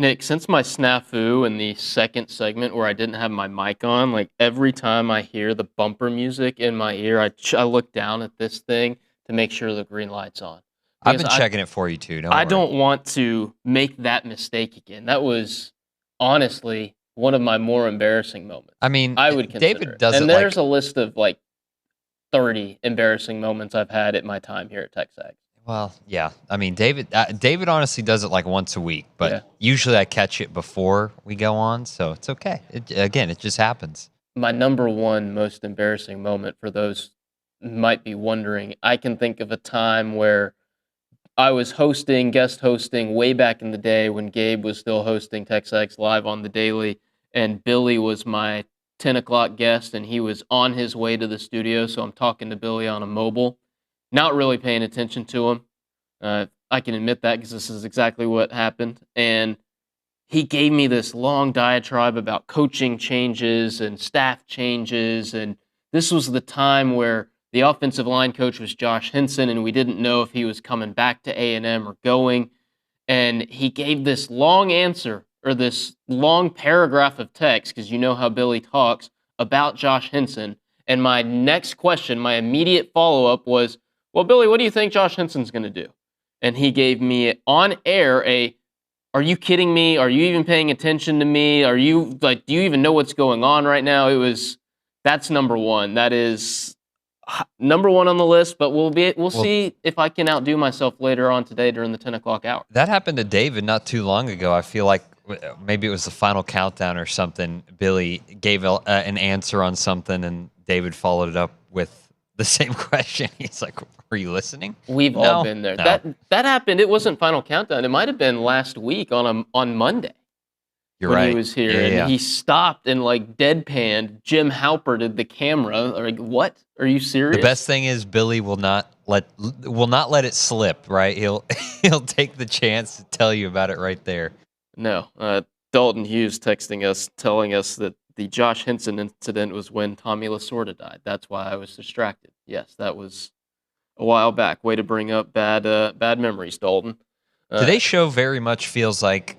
Nick, since my snafu in the second segment where I didn't have my mic on, like every time I hear the bumper music in my ear, I look down at this thing to make sure the green light's on. I've been Because checking it for you too. Don't I worry. don't want to make that mistake again. That was honestly one of my more embarrassing moments. I mean, I would consider David it. does and it there's like. a list of like 30 embarrassing moments I've had at my time here at TexAgs. Well, yeah. I mean, David honestly does it like once a week, but Yeah. usually I catch it before we go on, so it's okay. It just happens. My number one most embarrassing moment, for those who might be wondering, I can think of a time where I was guest hosting way back in the day when Gabe was still hosting TexAgs Live on the Daily, and Billy was my 10 o'clock guest, and he was on his way to the studio, so I'm talking to Billy on a mobile, not really paying attention to him. I can admit that because this is exactly what happened. And he gave me this long diatribe about coaching changes and staff changes. And this was the time where the offensive line coach was Josh Henson, and we didn't know if he was coming back to A&M or going. And he gave this long answer, or this long paragraph of text, because you know how Billy talks, about Josh Henson. And my next question, my immediate follow-up was, well, Billy, what do you think Josh Henson's going to do? And he gave me on air are you kidding me? Are you even paying attention to me? Are you do you even know what's going on right now? That's number one. That is number one on the list, but we'll see if I can outdo myself later on today during the 10 o'clock hour. That happened to David not too long ago. I feel like maybe it was the final countdown or something. Billy gave an answer on something, and David followed it up with the same question. He's like, "Are you listening?" We've all been there. No. That happened. It wasn't final countdown. It might have been last week on Monday. You're when right. he was here, and he stopped and like deadpanned. Jim Halpert the camera. Like, what? Are you serious? The best thing is Billy will not let it slip. Right? He'll take the chance to tell you about it right there. No. Dalton Hughes texting us, telling us that the Josh Henson incident was when Tommy Lasorda died. That's why I was distracted. Yes, that was a while back. Way to bring up bad memories, Dalton. Today's show very much feels like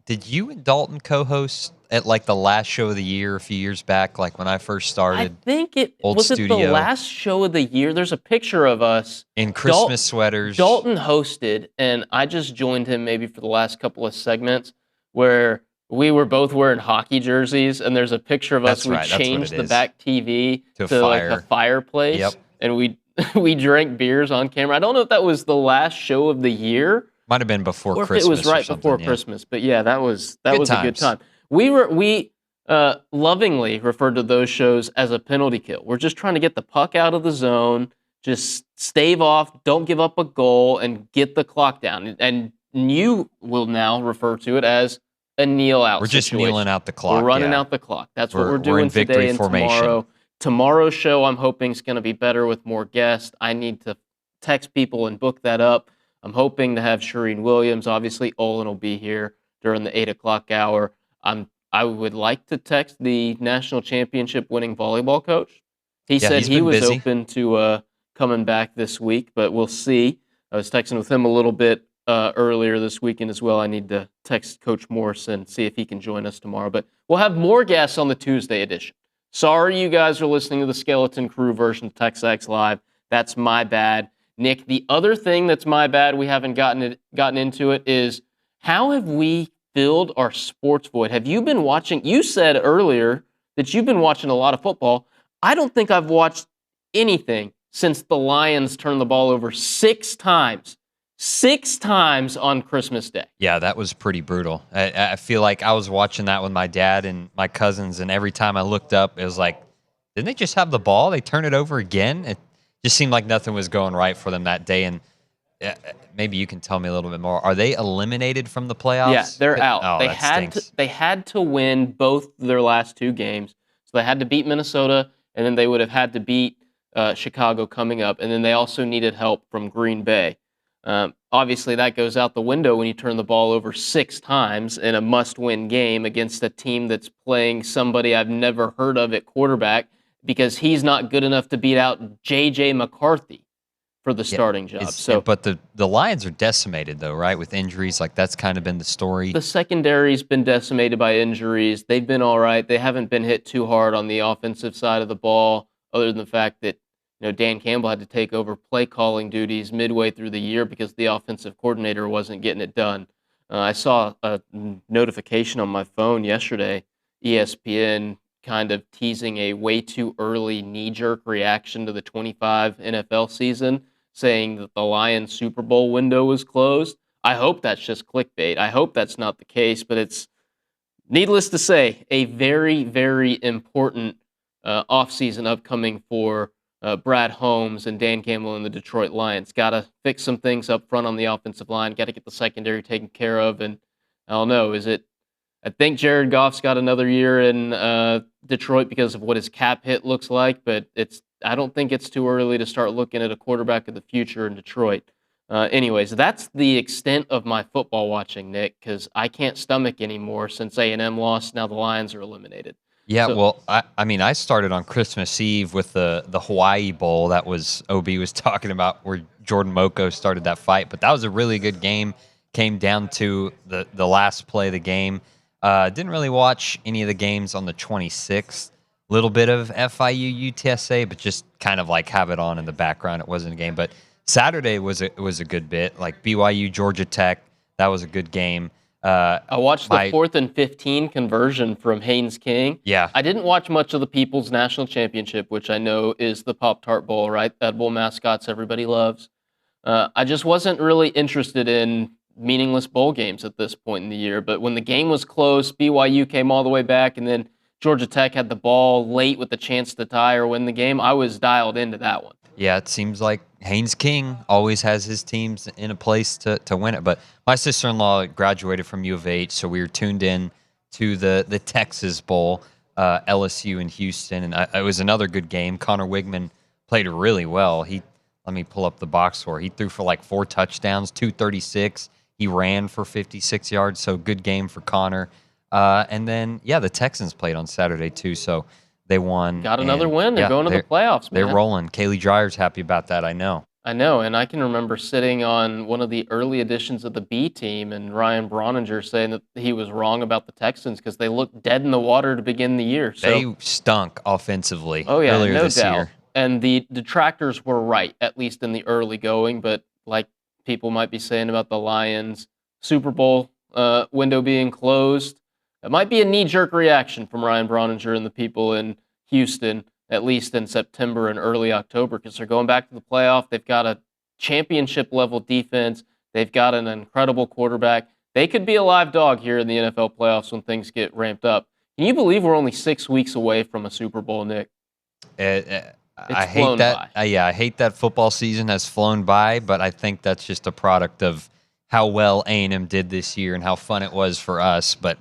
did you and Dalton co-host at like the last show of the year a few years back, like when I first started? I think it was the last show of the year. There's a picture of us in Christmas sweaters. Dalton hosted, and I just joined him maybe for the last couple of segments where we were both wearing hockey jerseys, and there's a picture of us. We changed the back TV to like a fireplace, Yep. and we drank beers on camera. I don't know if that was the last show of the year. Might have been before or Christmas. If it was right before yeah. Christmas, but yeah, that was a good time. We lovingly referred to those shows as a penalty kill. We're just trying to get the puck out of the zone, just stave off, don't give up a goal, and get the clock down. And you will now refer to it as a kneel out. We're just kneeling out the clock. We're running out the clock. That's what we're doing today and formation. tomorrow. Tomorrow's show, I'm hoping, is going to be better with more guests. I need to text people and book that up. I'm hoping to have Shireen Williams. Obviously, Olin will be here during the 8 o'clock hour. I would like to text the national championship winning volleyball coach. He said he was open to coming back this week, but we'll see. I was texting with him a little bit earlier this weekend as well. I need to text Coach Morrison, see if he can join us tomorrow. But we'll have more guests on the Tuesday edition. Sorry you guys are listening to the Skeleton Crew version of TexAgs Live. That's my bad. Nick, the other thing that's my bad, we haven't gotten into it, is how have we filled our sports void? Have you been watching? You said earlier that you've been watching a lot of football. I don't think I've watched anything since the Lions turned the ball over 6 times. 6 times on Christmas Day. Yeah, that was pretty brutal. I feel like I was watching that with my dad and my cousins, and every time I looked up, it was like, didn't they just have the ball? They turn it over again? It just seemed like nothing was going right for them that day, and maybe you can tell me a little bit more. Are they eliminated from the playoffs? Yeah, they're out. Oh, They had to win both their last 2 games. So they had to beat Minnesota, and then they would have had to beat Chicago coming up, and then they also needed help from Green Bay. Obviously, that goes out the window when you turn the ball over 6 times in a must-win game against a team that's playing somebody I've never heard of at quarterback because he's not good enough to beat out J.J. McCarthy. for the starting job. But the Lions are decimated, though, right? With injuries, like that's kind of been the story. The secondary's been decimated by injuries. They've been all right. They haven't been hit too hard on the offensive side of the ball, other than the fact that Dan Campbell had to take over play calling duties midway through the year because the offensive coordinator wasn't getting it done. I saw a notification on my phone yesterday, ESPN kind of teasing a way too early knee-jerk reaction to the 25 NFL season, saying that the Lions Super Bowl window was closed. I hope that's just clickbait. I hope that's not the case, but it's, needless to say, a very, very important offseason upcoming for Brad Holmes and Dan Campbell and the Detroit Lions. Got to fix some things up front on the offensive line. Got to get the secondary taken care of. And I don't know, I think Jared Goff's got another year in Detroit because of what his cap hit looks like, but I don't think it's too early to start looking at a quarterback of the future in Detroit. Anyways, that's the extent of my football watching, Nick, because I can't stomach anymore since A&M lost. Now the Lions are eliminated. Yeah, well, I started on Christmas Eve with the Hawaii Bowl that OB was talking about, where Jordan Moko started that fight. But that was a really good game. Came down to the last play of the game. Didn't really watch any of the games on the 26th. Little bit of FIU UTSA, but just kind of like have it on in the background. It wasn't a game, but Saturday was a good bit. Like BYU Georgia Tech, that was a good game. I watched the 4th and 15 conversion from Haynes King. Yeah. I didn't watch much of the People's National Championship, which I know is the Pop-Tart Bowl, right? That bowl mascots everybody loves. I just wasn't really interested in meaningless bowl games at this point in the year. But when the game was close, BYU came all the way back, and then Georgia Tech had the ball late with the chance to tie or win the game, I was dialed into that one. Yeah, it seems like Haynes King always has his teams in a place to win it. But my sister-in-law graduated from U of H, so we were tuned in to the Texas Bowl, LSU in Houston, and it was another good game. Connor Wigman played really well. Let me pull up the box score. He threw for like 4 touchdowns, 236. He ran for 56 yards, so good game for Connor. And then, the Texans played on Saturday too, so they won. Got another win. They're going to the playoffs, man. They're rolling. Kaylee Dreyer's happy about that, I know. I know, and I can remember sitting on one of the early editions of the B team and Ryan Broninger saying that he was wrong about the Texans because they looked dead in the water to begin the year. So, they stunk offensively earlier this doubt. Year. And the detractors were right, at least in the early going, but like people might be saying about the Lions Super Bowl window being closed, it might be a knee-jerk reaction from Ryan Broninger and the people in Houston, at least in September and early October, because they're going back to the playoff. They've got a championship-level defense. They've got an incredible quarterback. They could be a live dog here in the NFL playoffs when things get ramped up. Can you believe we're only 6 weeks away from a Super Bowl, Nick? I hate that. I hate that football season has flown by, but I think that's just a product of how well A&M did this year and how fun it was for us. But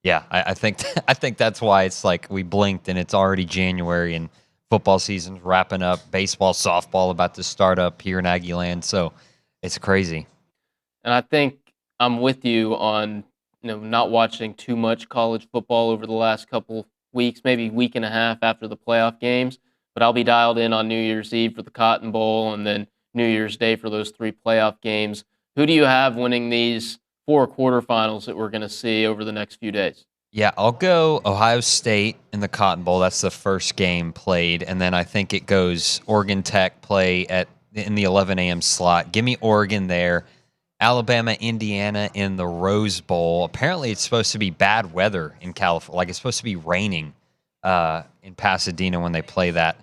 I think that's why it's like we blinked and it's already January and football season's wrapping up. Baseball, softball about to start up here in Aggie land, so it's crazy. And I think I'm with you on not watching too much college football over the last couple weeks, maybe week and a half after the playoff games. But I'll be dialed in on New Year's Eve for the Cotton Bowl and then New Year's Day for those 3 playoff games. Who do you have winning these 4 quarterfinals that we're going to see over the next few days? Yeah, I'll go Ohio State in the Cotton Bowl. That's the first game played. And then I think it goes Oregon Tech play in the 11 a.m. slot. Give me Oregon there. Alabama, Indiana in the Rose Bowl. Apparently it's supposed to be bad weather in California. Like it's supposed to be raining in Pasadena when they play that.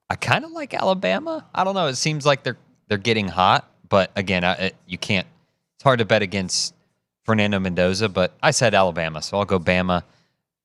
I kind of like Alabama. I don't know. It seems like they're getting hot. But again, you can't. It's hard to bet against Fernando Mendoza, but I said Alabama, so I'll go Bama,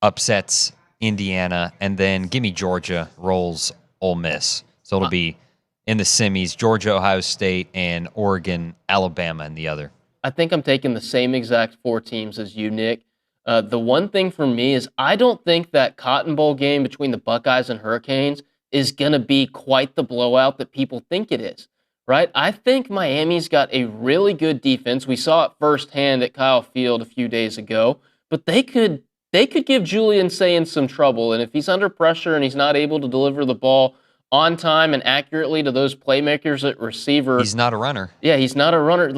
upsets Indiana, and then give me Georgia, rolls Ole Miss. So it'll be in the semis, Georgia, Ohio State, and Oregon, Alabama in the other. I think I'm taking the same exact 4 teams as you, Nick. The one thing for me is I don't think that Cotton Bowl game between the Buckeyes and Hurricanes is going to be quite the blowout that people think it is. Right? I think Miami's got a really good defense. We saw it firsthand at Kyle Field a few days ago, but they could give Julian Sayin some trouble. And if he's under pressure and he's not able to deliver the ball on time and accurately to those playmakers at receiver. He's not a runner. Yeah, he's not a runner.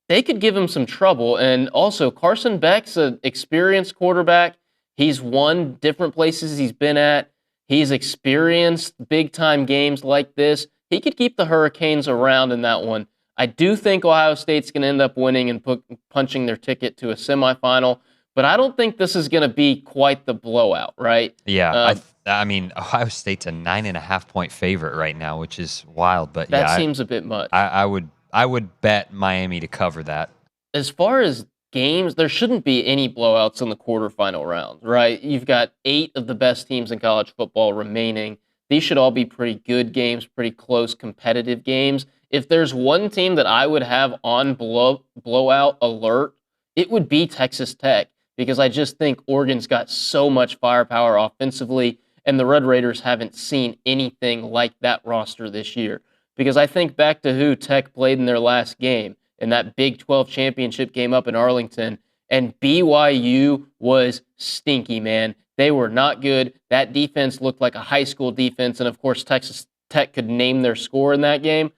They could give him some trouble. And also, Carson Beck's an experienced quarterback. He's won different places he's been at. He's experienced big-time games like this. He could keep the Hurricanes around in that one. I do think Ohio State's going to end up winning and punching their ticket to a semifinal, but I don't think this is going to be quite the blowout, right? Yeah, I mean, Ohio State's a 9.5-point favorite right now, which is wild. But that yeah, seems a bit much. I would bet Miami to cover that. As far as games, there shouldn't be any blowouts in the quarterfinal round, right? You've got 8 of the best teams in college football remaining. These should all be pretty good games, pretty close, competitive games. If there's one team that I would have on blowout alert, it would be Texas Tech, because I just think Oregon's got so much firepower offensively, and the Red Raiders haven't seen anything like that roster this year. Because I think back to who Tech played in their last game, in that Big 12 championship game up in Arlington, and BYU was stinky, man. They were not good. That defense looked like a high school defense, and of course Texas Tech could name their score in that game.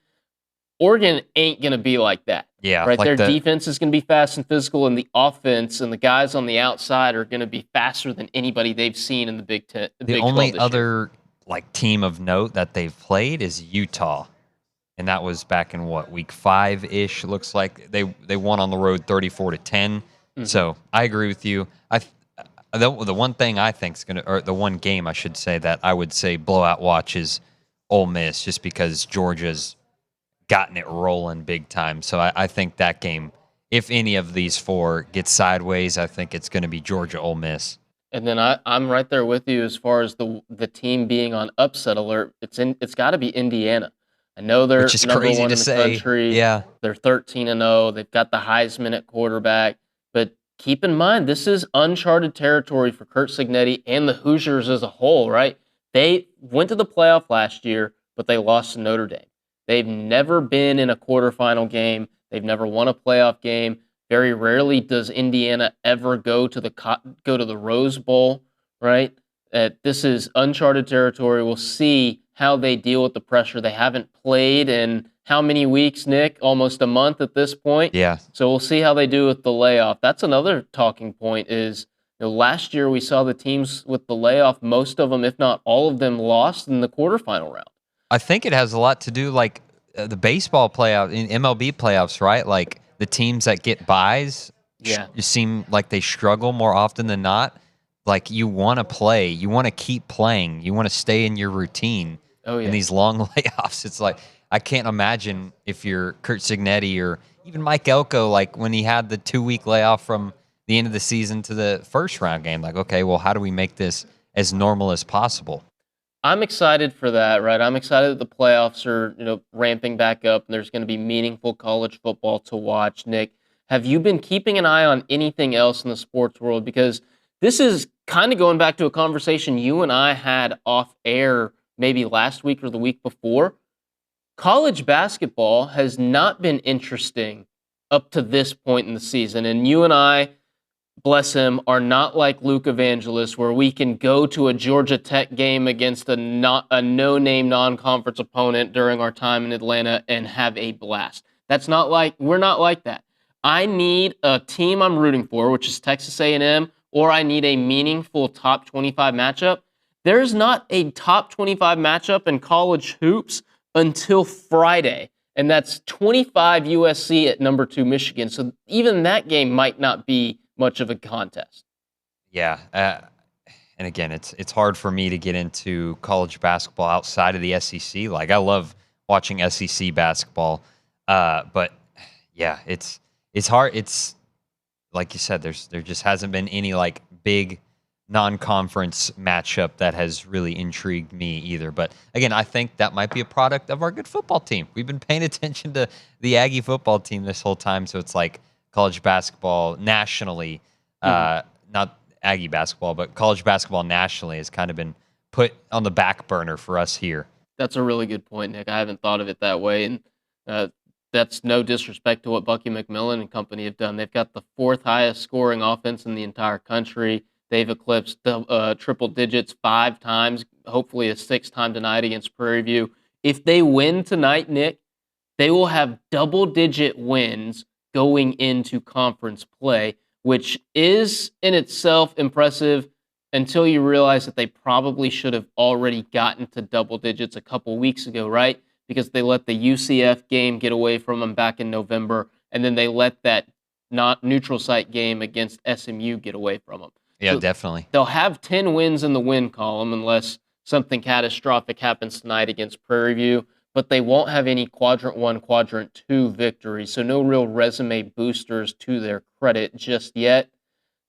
Oregon ain't going to be like that. Yeah, right. like Their defense is going to be fast and physical, and the offense and the guys on the outside are going to be faster than anybody they've seen in the Big 10. The only other team of note that they've played is Utah, and that was back in week 5-ish. Looks like they won on the road 34-10. Mm-hmm. So I agree with you. The one thing I think is or the one game I should say that I would say blowout watch is Ole Miss, just because Georgia's gotten it rolling big time. So I think that game, if any of these 4 get sideways, I think it's going to be Georgia Ole Miss. And then I'm right there with you as far as the team being on upset alert. It's got to be Indiana. I know they're Which is number crazy 1 to in the say. country. Yeah, they're 13-0. They've got the Heisman at quarterback. But keep in mind, this is uncharted territory for Curt Cignetti and the Hoosiers as a whole, right? They went to the playoff last year, but they lost to Notre Dame. They've never been in a quarterfinal game. They've never won a playoff game. Very rarely does Indiana ever go to the Rose Bowl, right? This is uncharted territory. We'll see how they deal with the pressure. They haven't played in how many weeks, Nick? Almost a month at this point. Yeah. So we'll see how they do with the layoff. That's another talking point is, last year we saw the teams with the layoff, most of them, if not all of them, lost in the quarterfinal round. I think it has a lot to do the baseball playoff in MLB playoffs, right? Like the teams that get byes, seem like they struggle more often than not. Like you want to play, you want to keep playing, you want to stay in your routine. Oh yeah. In these long layoffs, it's like I can't imagine if you're Curt Cignetti or even Mike Elko, like when he had the 2-week layoff from the end of the season to the first round game. Like, okay, well, how do we make this as normal as possible? I'm excited for that, right? I'm excited that the playoffs are, ramping back up and there's going to be meaningful college football to watch. Nick, have you been keeping an eye on anything else in the sports world? Because this is kind of going back to a conversation you and I had off air maybe last week or the week before. College basketball has not been interesting up to this point in the season. And you and I, bless him, are not like Luke Evangelist, where we can go to a Georgia Tech game against a no-name non-conference opponent during our time in Atlanta and have a blast. We're not like that. I need a team I'm rooting for, which is Texas A&M, or I need a meaningful top 25 matchup. There's not a top 25 matchup in college hoops until Friday, and that's 25 USC at number 2 Michigan. So even that game might not be much of a contest. Yeah, and again, it's hard for me to get into college basketball outside of the SEC. Like I love watching SEC basketball, but yeah, it's hard. It's like you said, there just hasn't been any big non-conference matchup that has really intrigued me either. But again, I think that might be a product of our good football team. We've been paying attention to the Aggie football team this whole time, so it's like college basketball nationally, not Aggie basketball, but college basketball nationally has kind of been put on the back burner for us here. That's a really good point, Nick. I haven't thought of it that way, and that's no disrespect to what Bucky McMillan and company have done. They've got the 4th highest scoring offense in the entire country. They've eclipsed triple digits 5 times, hopefully a 6th time tonight against Prairie View. If they win tonight, Nick, they will have double-digit wins going into conference play, which is in itself impressive until you realize that they probably should have already gotten to double digits a couple weeks ago, right? Because they let the UCF game get away from them back in November, and then they let that not neutral site game against SMU get away from them. Yeah, So definitely. they'll have 10 wins in the win column unless something catastrophic happens tonight against Prairie View, but they won't have any quadrant 1, quadrant 2 victories, so no real resume boosters to their credit just yet.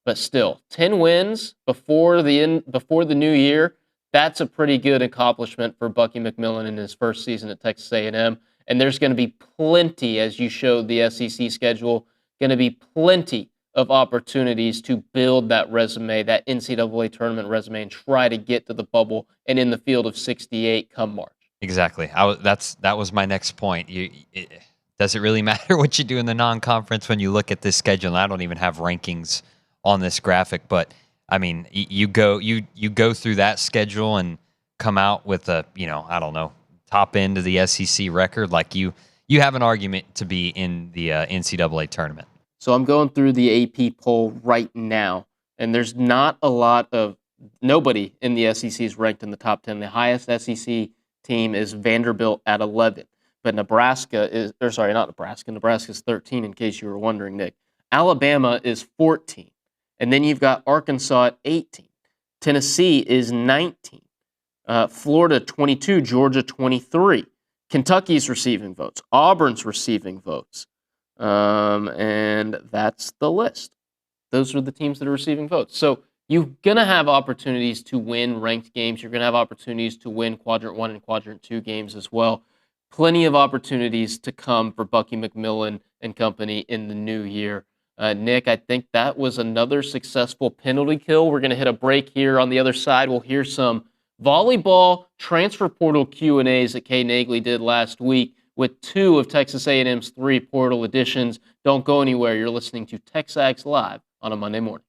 But still, 10 wins before the new year, that's a pretty good accomplishment for Bucky McMillan in his first season at Texas A&M. And there's going to be plenty, as you showed the SEC schedule, going to be plenty of opportunities to build that resume, that NCAA tournament resume, and try to get to the bubble and in the field of 68 come March. Exactly. That was my next point. Does it really matter what you do in the non-conference when you look at this schedule? And I don't even have rankings on this graphic, but I mean, you go through that schedule and come out with a, I don't know, top end of the SEC record. Like you have an argument to be in the NCAA tournament. So I'm going through the AP poll right now, and there's not a lot of nobody in the SEC is ranked in the top 10. The highest SEC team is Vanderbilt at 11, but Nebraska's 13 in case you were wondering, Nick. Alabama is 14. And then you've got Arkansas at 18. Tennessee is 19. Florida 22. Georgia 23. Kentucky's receiving votes. Auburn's receiving votes. And that's the list. Those are the teams that are receiving votes. So you're going to have opportunities to win ranked games. You're going to have opportunities to win quadrant 1 and quadrant 2 games as well. Plenty of opportunities to come for Bucky McMillan and company in the new year. Nick, I think that was another successful penalty kill. We're going to hit a break here. On the other side, we'll hear some volleyball transfer portal Q&As that Kay Naegeli did last week with 2 of Texas A&M's 3 portal additions. Don't go anywhere. You're listening to TexAgs Live on a Monday morning.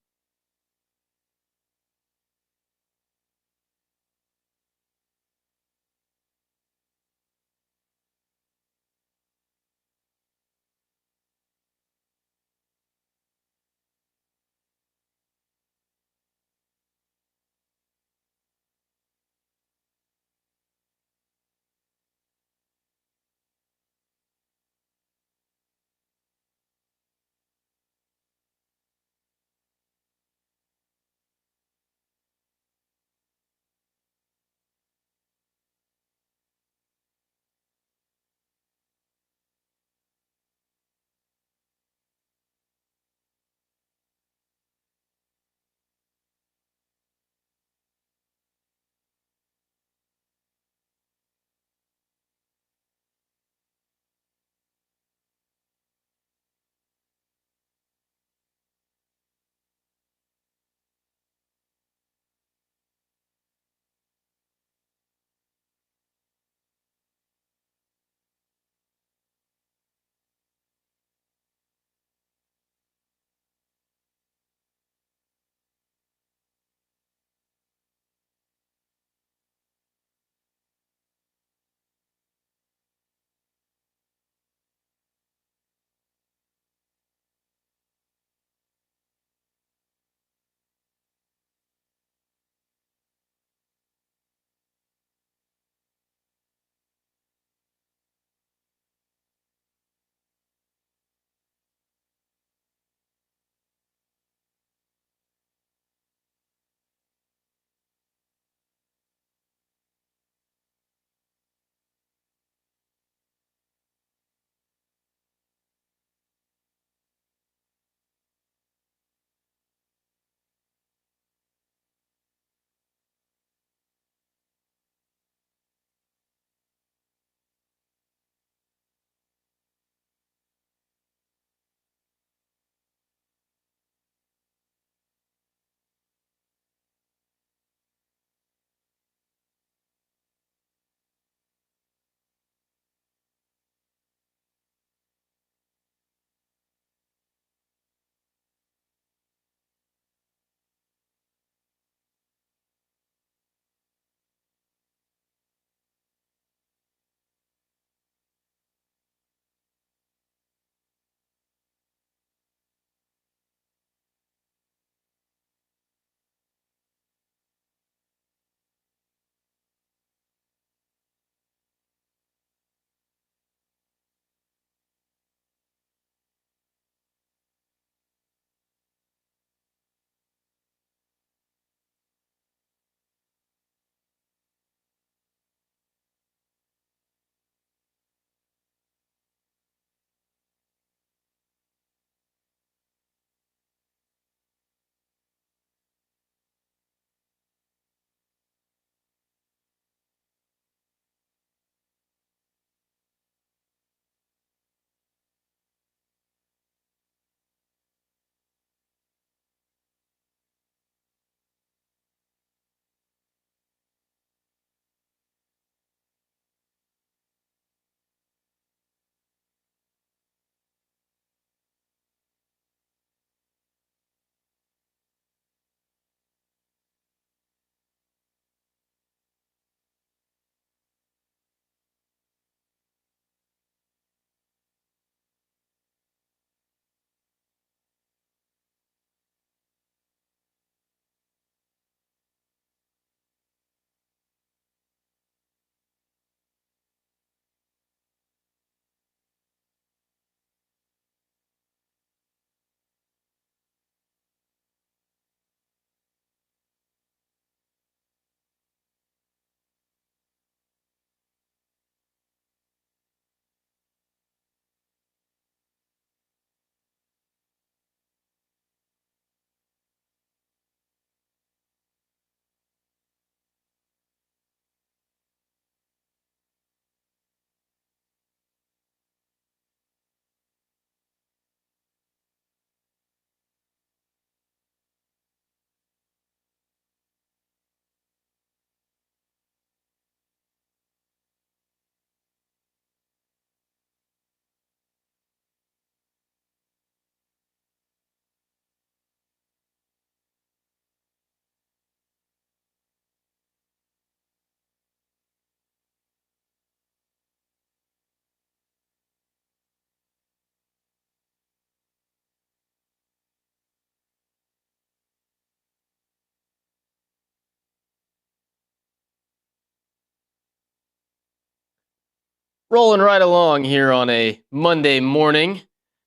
Rolling right along here on a Monday morning,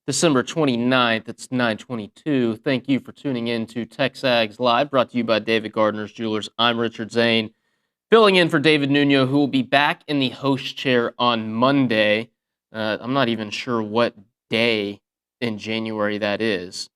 December 29th. It's 9:22. Thank you for tuning in to TexAgs Live, brought to you by David Gardner's Jewelers. I'm Richard Zane, filling in for David Nuno, who will be back in the host chair on Monday. I'm not even sure what day in January that is.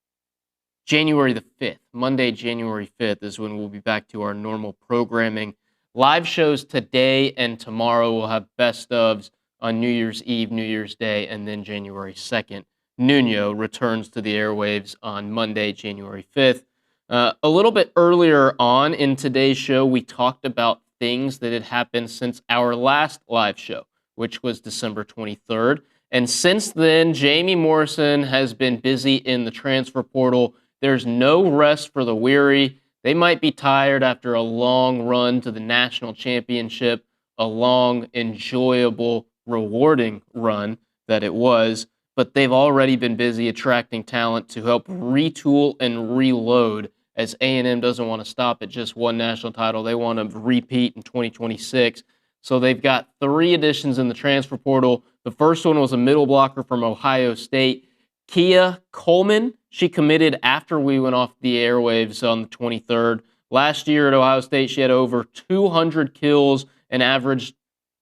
January the 5th. Monday, January 5th is when we'll be back to our normal programming. Live shows today and tomorrow. We'll have best ofs on New Year's Eve, New Year's Day, and then January 2nd. Nuno returns to the airwaves on Monday, January 5th. A little bit earlier on in today's show, we talked about things that had happened since our last live show, which was December 23rd. And since then, Jamie Morrison has been busy in the transfer portal. There's no rest for the weary. They might be tired after a long run to the national championship, a long, enjoyable, rewarding run that it was, but they've already been busy attracting talent to help retool and reload, as A&M doesn't want to stop at just one national title. They want to repeat in 2026. So they've got 3 additions in the transfer portal. The first one was a middle blocker from Ohio State, Kay Coleman. She committed after we went off the airwaves on the 23rd. Last year at Ohio State, she had over 200 kills and averaged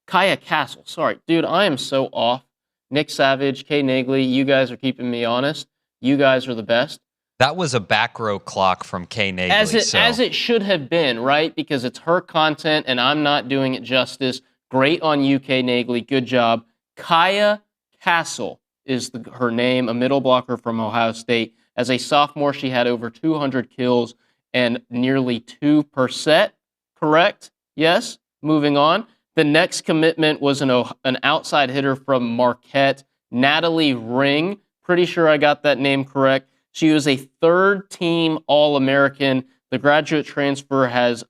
Kaya Castle. Sorry, dude, I am so off. Nick Savage, Kay Naegeli, you guys are keeping me honest. You guys are the best. That was a back row clock from Kay Naegeli. As it should have been, right? Because it's her content and I'm not doing it justice. Great on you, Kay Naegeli. Good job. Kaya Castle is her name, a middle blocker from Ohio State. As a sophomore, she had over 200 kills and nearly 2%. Correct? Yes? Moving on. The next commitment was an outside hitter from Marquette, Natalie Ring. Pretty sure I got that name correct. She was a third-team All-American. The graduate transfer has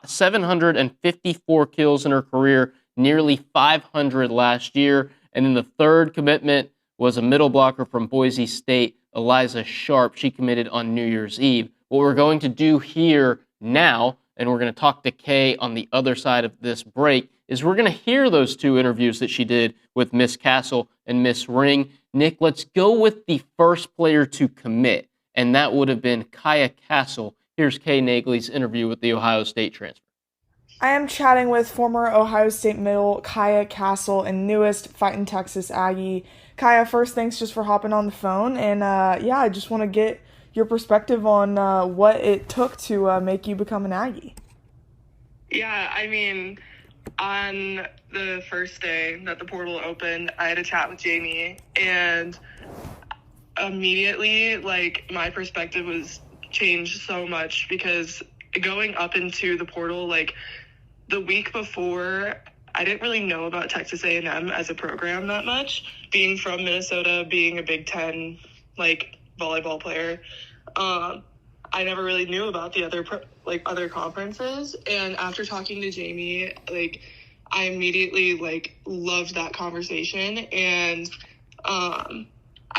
754 kills in her career, nearly 500 last year. And then the third commitment was a middle blocker from Boise State, Eliza Sharp. She committed on New Year's Eve. What we're going to do here now, and we're going to talk to Kay on the other side of this break, is we're going to hear those 2 interviews that she did with Miss Castle and Miss Ring. Nick, let's go with the first player to commit, and that would have been Kaya Castle. Here's Kay Naegeli's interview with the Ohio State transfer. I am chatting with former Ohio State middle Kaya Castle and newest Fightin' Texas Aggie. Kaya, first, thanks just for hopping on the phone, and I just want to get your perspective on what it took to make you become an Aggie. Yeah, I mean, on the first day that the portal opened, I had a chat with Jamie, and immediately, my perspective was changed so much, because going up into the portal, the week before, I didn't really know about Texas A&M as a program that much. Being from Minnesota, being a Big Ten, volleyball player, I never really knew about the other conferences. And after talking to Jamie, I immediately loved that conversation, and I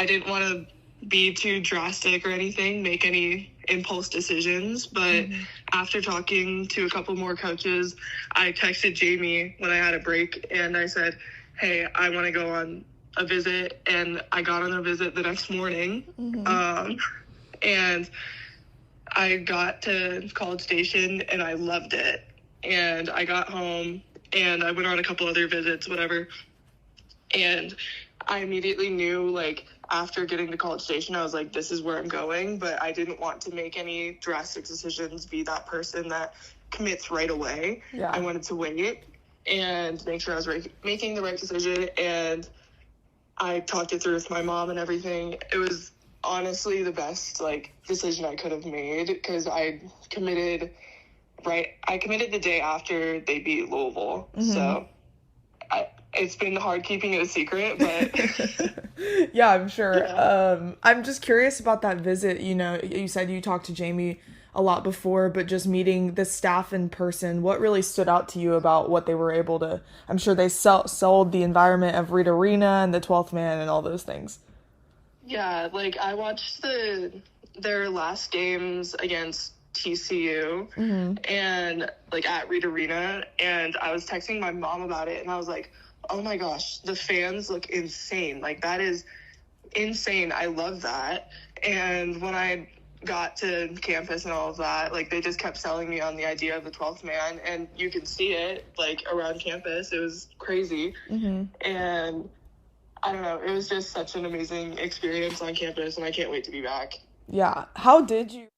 didn't want to be too drastic or anything, make any impulse decisions, but after talking to a couple more coaches, I texted Jamie when I had a break, and I said, hey, I want to go on a visit, and I got on a visit the next morning, and I got to College Station, and I loved it, and I got home, and I went on a couple other visits, whatever, and I immediately knew, after getting to College Station, I was like, this is where I'm going, but I didn't want to make any drastic decisions, be that person that commits right away. Yeah. I wanted to wait and make sure I was making the right decision, and I talked it through with my mom and everything. It was honestly the best, decision I could have made, because I committed the day after they beat Louisville, so it's been hard keeping it a secret, but yeah, I'm sure. Yeah. I'm just curious about that visit. You said you talked to Jamie a lot before, but just meeting the staff in person, what really stood out to you about what they were able to? I'm sure they sold the environment of Reed Arena and the 12th Man and all those things. Yeah, I watched their last games against TCU and at Reed Arena, and I was texting my mom about it, and I was like, oh my gosh, the fans look insane. Like, that is insane. I love that. And when I got to campus and all of that, like, they just kept selling me on the idea of the 12th man, and you could see it, like, around campus. It was crazy. And I don't know, it was just such an amazing experience on campus, and I can't wait to be back. Yeah. How did you?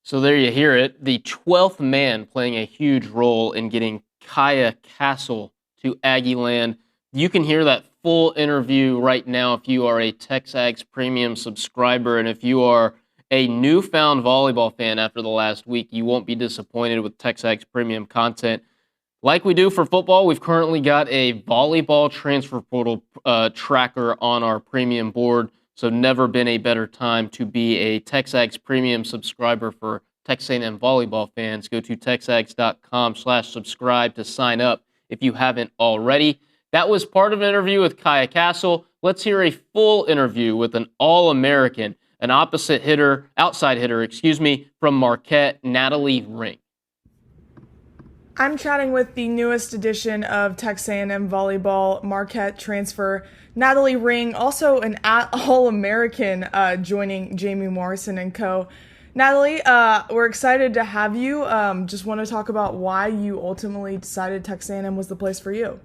So there you hear it. The 12th man playing a huge role in getting Kaya Castle to Aggie Land. You can hear that full interview right now if you are a TexAgs Premium subscriber. And if you are a newfound volleyball fan after the last week, you won't be disappointed with TexAgs Premium content. Like we do for football, we've currently got a volleyball transfer portal tracker on our premium board. So never been a better time to be a TexAgs Premium subscriber for Texas A&M volleyball fans. Go to texags.com/subscribe to sign up if you haven't already. That was part of an interview with Kaya Castle. Let's hear a full interview with an All-American, an outside hitter, from Marquette, Natalie Ring. I'm chatting with the newest edition of Texas A&M volleyball Marquette transfer, Natalie Ring, also an All-American, joining Jamie Morrison and co. Natalie, we're excited to have you. Just want to talk about why you ultimately decided Texas A&M was the place for you.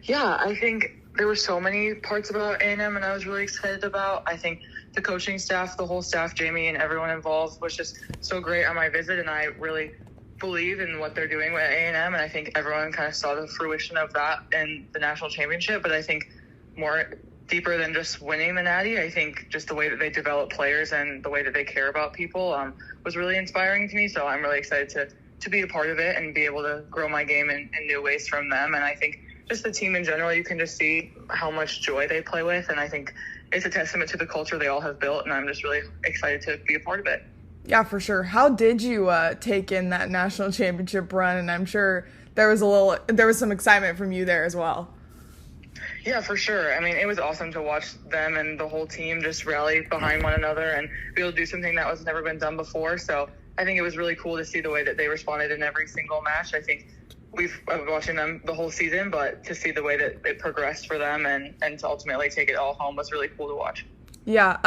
Yeah, I think there were so many parts about A&M and I was really excited about. I think the coaching staff, the whole staff, Jamie and everyone involved was just so great on my visit, and I really believe in what they're doing with A&M, and I think everyone kind of saw the fruition of that in the national championship. But I think more deeper than just winning the Natty, I think just the way that they develop players and the way that they care about people was really inspiring to me. So I'm really excited to be a part of it and be able to grow my game in new ways from them. And I think just the team in general, you can just see how much joy they play with, and I think it's a testament to the culture they all have built, and I'm just really excited to be a part of it. Yeah, for sure. How did you take in that national championship run? And I'm sure there was some excitement from you there as well. Yeah, for sure. I mean, it was awesome to watch them and the whole team just rally behind one another and be able to do something that was never been done before. So I think it was really cool to see the way that they responded in every single match. I think I've been watching them the whole season, but to see the way that it progressed for them and to ultimately take it all home was really cool to watch. Yeah,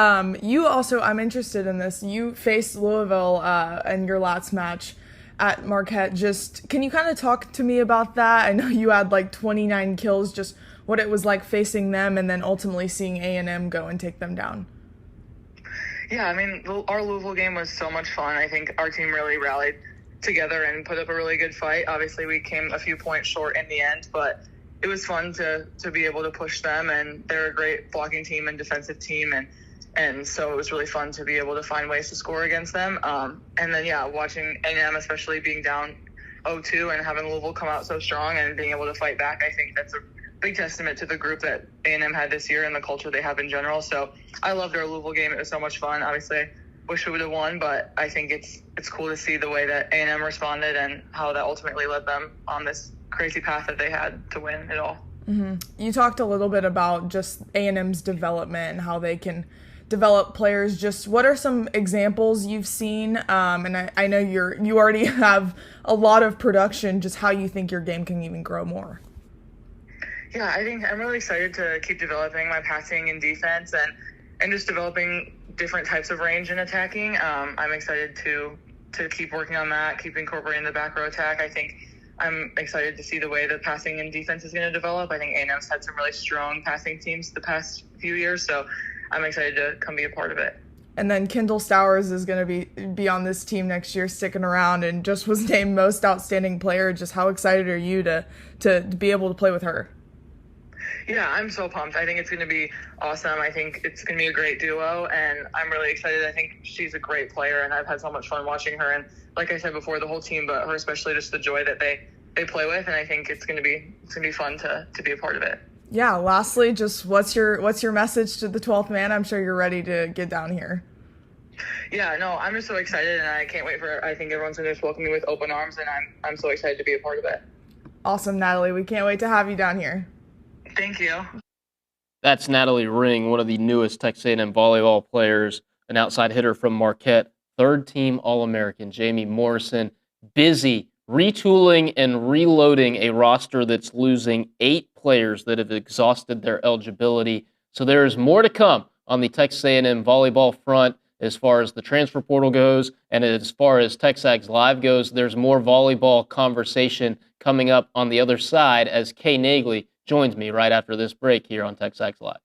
you also, I'm interested in this. You faced Louisville in your last match at Marquette. Just, can you kind of talk to me about that? I know you had like 29 kills, just what it was like facing them and then ultimately seeing A&M go and take them down. Yeah, I mean, our Louisville game was so much fun. I think our team really rallied together and put up a really good fight. Obviously, we came a few points short in the end, but it was fun to be able to push them, and they're a great blocking team and defensive team, and so it was really fun to be able to find ways to score against them. And then, yeah, watching A&M, especially being down 0-2 and having Louisville come out so strong and being able to fight back, I think that's a big testament to the group that A&M had this year and the culture they have in general. So I loved our Louisville game. It was so much fun. Obviously, I wish we would have won, but I think it's cool to see the way that A&M responded and how that ultimately led them on this crazy path that they had to win it all. Mm-hmm. You talked a little bit about just A&M's development and how they can develop players. Just what are some examples you've seen? And I know you already have a lot of production, just how you think your game can even grow more. Yeah, I think I'm really excited to keep developing my passing and defense and just developing different types of range and attacking. I'm excited to keep working on that, keep incorporating the back row attack. I think I'm excited to see the way the passing and defense is going to develop. I think A&M's had some really strong passing teams the past few years, so I'm excited to come be a part of it. And then Kendall Stowers is going to be on this team next year, sticking around, and just was named most outstanding player. Just how excited are you to be able to play with her? Yeah, I'm so pumped. I think it's going to be awesome. I think it's going to be a great duo, and I'm really excited. I think she's a great player, and I've had so much fun watching her. And like I said before, the whole team, but her especially, just the joy that they play with, and I think it's going to be fun to be a part of it. Yeah. Lastly, just what's your message to the 12th man? I'm sure you're ready to get down here. Yeah, no, I'm just so excited, and I can't wait I think everyone's going to just welcome me with open arms, and I'm so excited to be a part of it. Awesome, Natalie. We can't wait to have you down here. Thank you. That's Natalie Ring, one of the newest Texas A&M volleyball players, an outside hitter from Marquette, third-team All-American Jamie Morrison, busy retooling and reloading a roster that's losing 8 players that have exhausted their eligibility. So there is more to come on the Texas A&M volleyball front as far as the transfer portal goes, and as far as TexAgs Live goes. There's more volleyball conversation coming up on the other side as Kay Naegeli joins me right after this break here on TexAgs Live.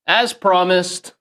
as promised,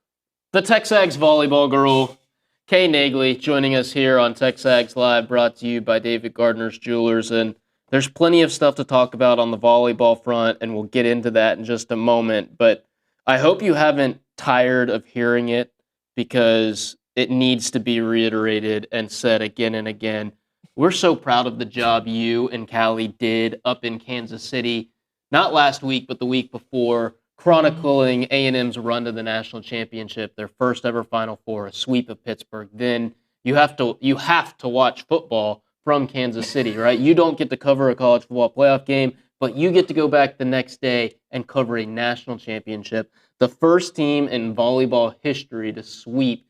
the TexAgs volleyball girl, Kay Naegeli, joining us here on TexAgs Live, brought to you by David Gardner's Jewelers. And there's plenty of stuff to talk about on the volleyball front, and we'll get into that in just a moment. But I hope you haven't tired of hearing it, because it needs to be reiterated and said again and again. We're so proud of the job you and Callie did up in Kansas City, not last week, but the week before, chronicling A&M's run to the national championship, their first ever Final Four, a sweep of Pittsburgh. Then you have to watch football from Kansas City, right? You don't get to cover a college football playoff game, but you get to go back the next day and cover a national championship. The first team in volleyball history to sweep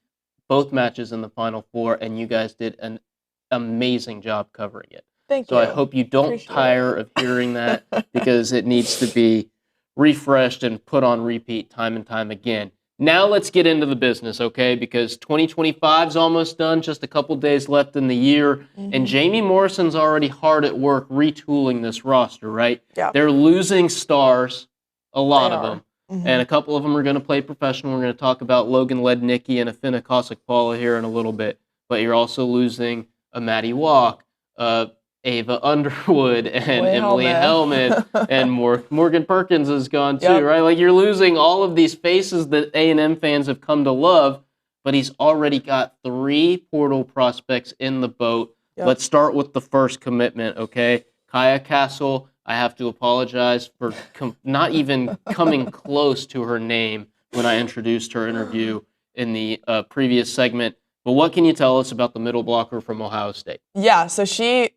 both matches in the Final Four, and you guys did an amazing job covering it. Thank you. So I hope you don't tire of hearing that, because it needs to be refreshed and put on repeat time and time again. Now let's get into the business, okay? Because 2025 is almost done, just a couple days left in the year, and Jamie Morrison's already hard at work retooling this roster, right? Yeah. They're losing stars, a lot of them, and a couple of them are going to play professional. We're going to talk about Logan Lednicki and Afina Kosik-Paula here in a little bit, but you're also losing a Maddie Walk, Ava Underwood, and Emily Hellman, and Morgan Perkins is gone too, right? Like, you're losing all of these faces that A&M fans have come to love, but he's already got 3 portal prospects in the boat. Let's start with the first commitment, okay? Kaya Castle, I have to apologize for not even coming close to her name when I introduced her interview in the previous segment. But what can you tell us about the middle blocker from Ohio State? Yeah, so Jamie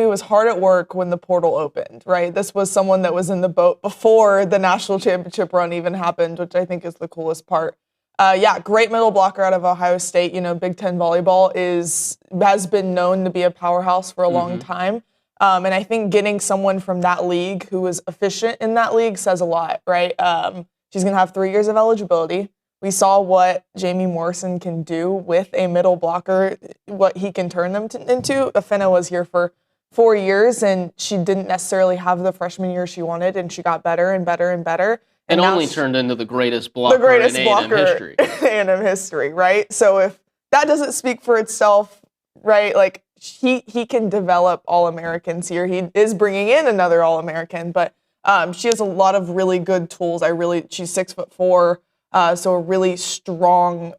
was hard at work when the portal opened, right? This was someone that was in the boat before the national championship run even happened, which I think is the coolest part. Great middle blocker out of Ohio State. You know, Big Ten volleyball has been known to be a powerhouse for a long time. And I think getting someone from that league who is efficient in that league says a lot, right? She's going to have 3 years of eligibility. We saw what Jamie Morrison can do with a middle blocker, what he can turn them into. Afina was here for 4 years, and she didn't necessarily have the freshman year she wanted, and she got better and better and better. And only turned into the greatest blocker in A&M history. A&M history, right? So if that doesn't speak for itself, right, like he can develop All-Americans here. He is bringing in another All-American, but she has a lot of really good tools. She's 6'4". So a really strong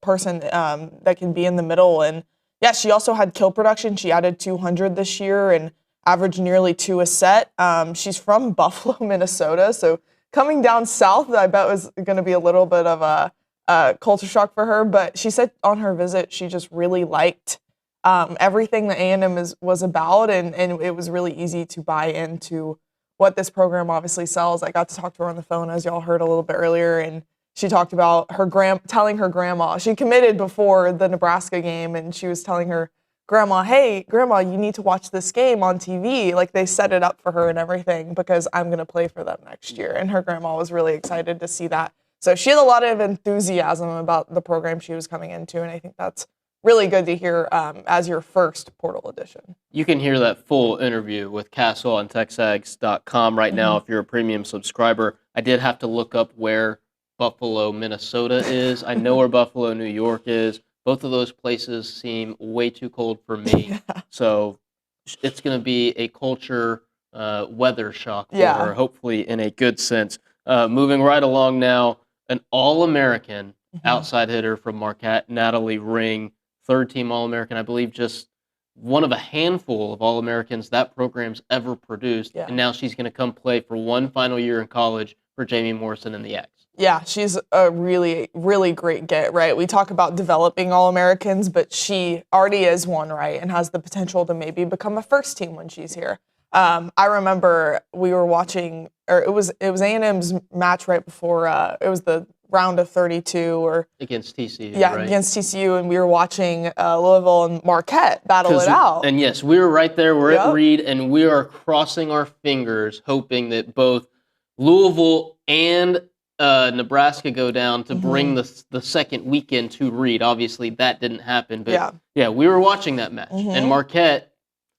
person that can be in the middle. And yeah, she also had kill production. She added 200 this year and averaged nearly 2 a set. She's from Buffalo, Minnesota. So coming down south, I bet was going to be a little bit of a culture shock for her. But she said on her visit, she just really liked everything that A&M was about. And it was really easy to buy into what this program obviously sells. I got to talk to her on the phone, as y'all heard a little bit earlier, and she talked about her telling her grandma. She committed before the Nebraska game, and she was telling her grandma, "Hey, grandma, you need to watch this game on TV. Like, they set it up for her and everything because I'm going to play for them next year." And her grandma was really excited to see that. So she had a lot of enthusiasm about the program she was coming into, and I think that's really good to hear as your first portal edition. You can hear that full interview with Castle on TexAgs.com right now if you're a premium subscriber. I did have to look up where Buffalo, Minnesota is. I know where Buffalo, New York is. Both of those places seem way too cold for me. So it's going to be a culture weather shock for her, hopefully in a good sense. Moving right along now, an All-American outside hitter from Marquette, Natalie Ring, third-team All-American, I believe just one of a handful of All-Americans that program's ever produced. And now she's going to come play for one final year in college for Jamie Morrison and the Aggies. Yeah, she's a really, really great get, right? We talk about developing All-Americans, but she already is one, right, and has the potential to maybe become a first team when she's here. I remember we were watching, or it was A&M's match right before, it was the round of 32 or against TCU. Yeah, right? Against TCU, and we were watching Louisville and Marquette battle it out. And yes, we were right there. We're at Reed, and we are crossing our fingers, hoping that both Louisville and Nebraska go down to bring the second weekend to Reed. Obviously, that didn't happen, but yeah, we were watching that match, and Marquette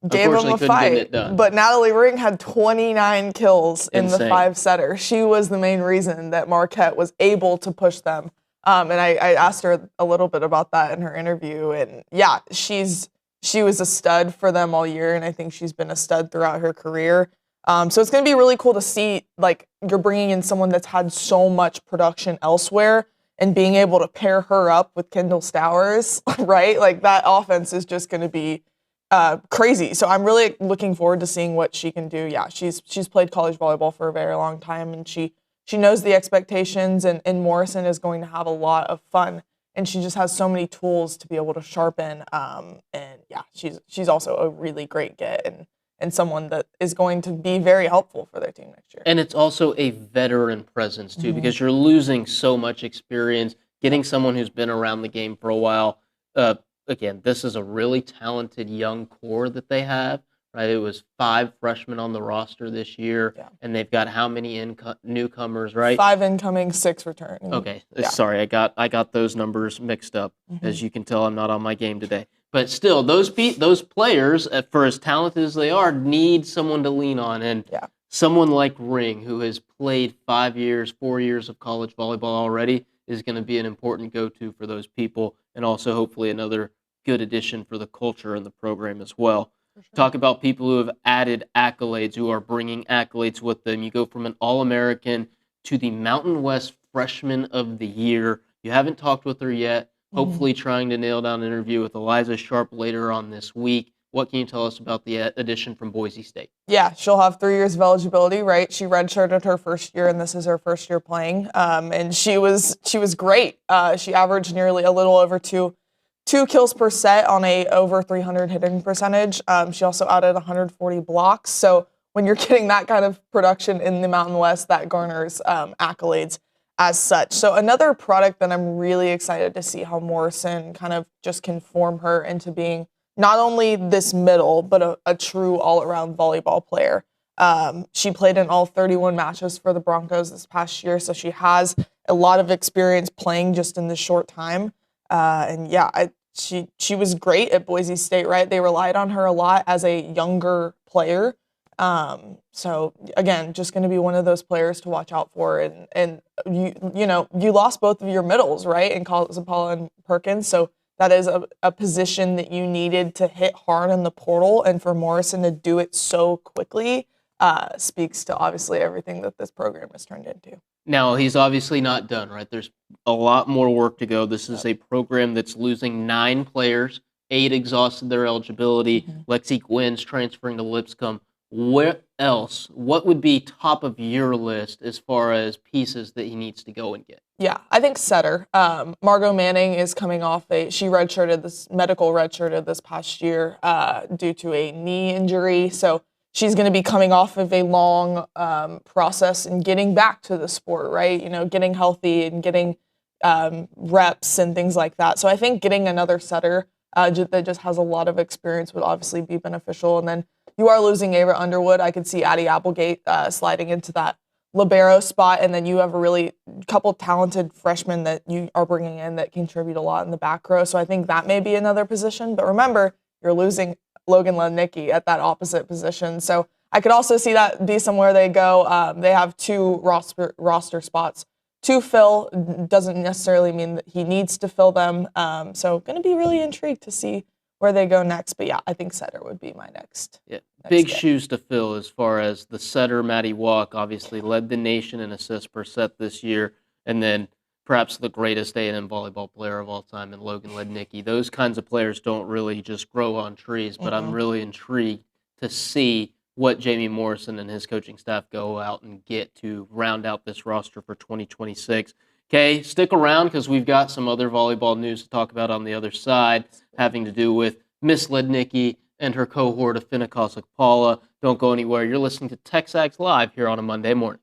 gave him Unfortunately, a couldn't get fight. it done. But Natalie Ring had 29 kills in the Insane. 5-setter. She was the main reason that Marquette was able to push them. And I asked her a little bit about that in her interview. And yeah, she was a stud for them all year, and I think she's been a stud throughout her career. So it's going to be really cool to see, like, you're bringing in someone that's had so much production elsewhere and being able to pair her up with Kendall Stowers, right? Like, that offense is just going to be crazy. So I'm really looking forward to seeing what she can do. Yeah, she's played college volleyball for a very long time, and she knows the expectations, and Morrison is going to have a lot of fun, and she just has so many tools to be able to sharpen. And yeah, she's also a really great get, and someone that is going to be very helpful for their team next year. And it's also a veteran presence, too, because you're losing so much experience. Getting someone who's been around the game for a while. Again, this is a really talented young core that they have. Right, it was 5 freshmen on the roster this year, and they've got how many newcomers? Right, 5 incoming, 6 returning. Okay, sorry, I got those numbers mixed up. As you can tell, I'm not on my game today. But still, those players, for as talented as they are, need someone to lean on, and someone like Ring, who has played 4 years of college volleyball already, is going to be an important go-to for those people, and also hopefully another good addition for the culture and the program as well. Sure. Talk about people who have added accolades, who are bringing accolades with them. You go from an All-American to the Mountain West Freshman of the Year. You haven't talked with her yet. Hopefully trying to nail down an interview with Eliza Sharp later on this week. What can you tell us about the addition from Boise State? Yeah, she'll have 3 years of eligibility, right? She redshirted her first year, and this is her first year playing. And she was great. She averaged nearly a little over two kills per set on a over 300 hitting percentage. She also added 140 blocks. So when you're getting that kind of production in the Mountain West, that garners accolades as such. So another product that I'm really excited to see how Morrison kind of just can form her into being not only this middle, but a true all-around volleyball player. She played in all 31 matches for the Broncos this past year, so she has a lot of experience playing just in this short time. And yeah, she was great at Boise State, right? They relied on her a lot as a younger player. So again, just going to be one of those players to watch out for. And you lost both of your middles, right? In Zapala and Perkins. So that is a position that you needed to hit hard in the portal. And for Morrison to do it so quickly speaks to obviously everything that this program has turned into. Now, he's obviously not done, right? There's a lot more work to go. This is a program that's losing 9 players. 8 exhausted their eligibility. Lexi Gwynn's transferring to Lipscomb. Where else? What would be top of your list as far as pieces that he needs to go and get? Yeah, I think setter. Margot Manning is coming off medical redshirted this past year due to a knee injury. So she's going to be coming off of a long process and getting back to the sport, right? Getting healthy and getting reps and things like that. So I think getting another setter that just has a lot of experience would obviously be beneficial. And then you are losing Ava Underwood. I could see Addie Applegate sliding into that libero spot, and then you have a really couple talented freshmen that you are bringing in that contribute a lot in the back row. So I think that may be another position. But remember, you're losing Logan Lednicki at that opposite position. So I could also see that be somewhere they go. They have 2 roster spots to fill. Doesn't necessarily mean that he needs to fill them. So going to be really intrigued to see where they go next. But yeah, I think setter would be my next. Yeah, big shoes to fill as far as the setter. Maddie Walk obviously led the nation in assists per set this year, and then perhaps the greatest A&M volleyball player of all time in Logan Lednicki. Those kinds of players don't really just grow on trees, but I'm really intrigued to see what Jamie Morrison and his coaching staff go out and get to round out this roster for 2026. Okay, stick around because we've got some other volleyball news to talk about on the other side, having to do with Miss Lednicki and her cohort of Finnecausa Paula. Don't go anywhere. You're listening to TexAgs Live here on a Monday morning.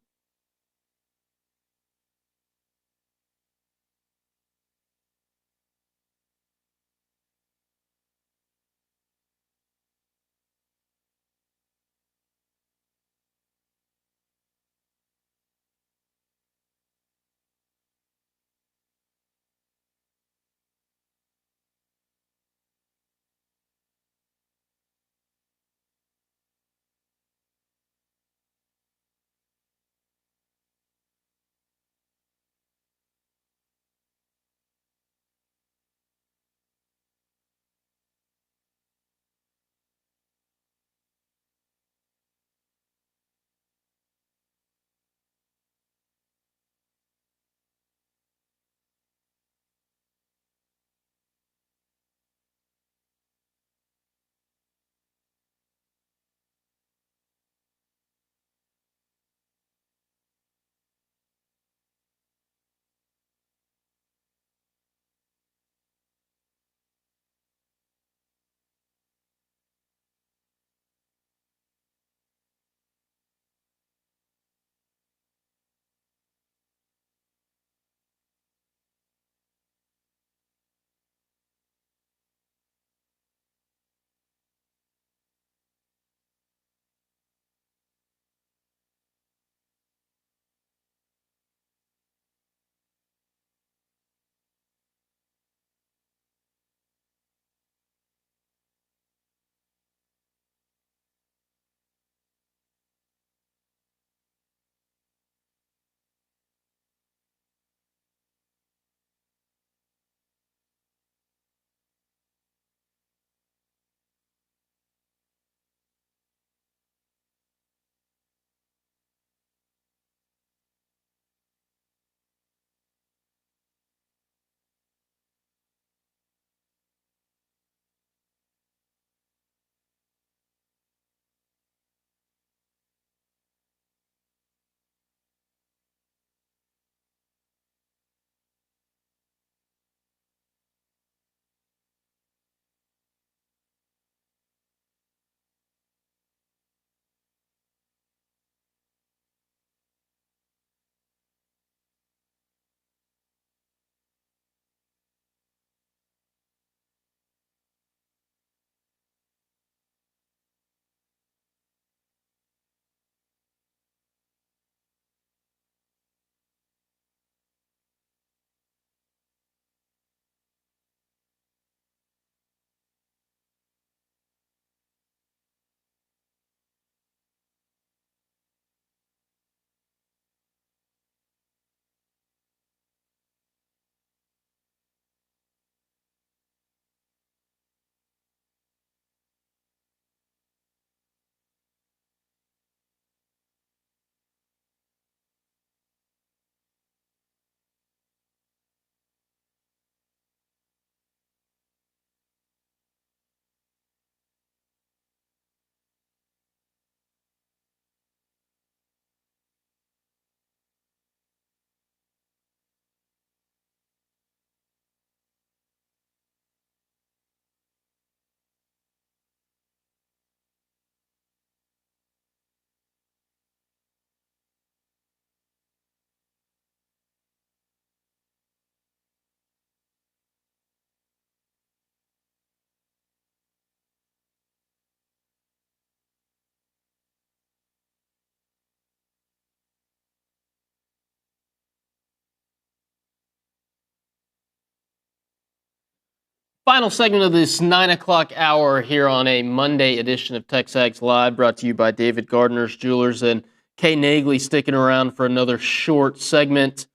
Final segment of this 9 o'clock hour here on a Monday edition of TexAgs Live, brought to you by David Gardner's Jewelers and Kay Naegeli sticking around for another short segment.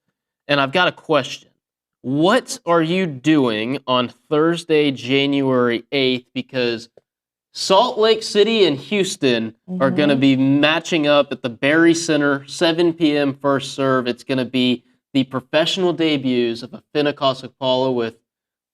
And I've got a question. What are you doing on Thursday, January 8th? Because Salt Lake City and Houston are going to be matching up at the Barry Center, 7 p.m. first serve. It's going to be the professional debuts of Afena Kosakpala with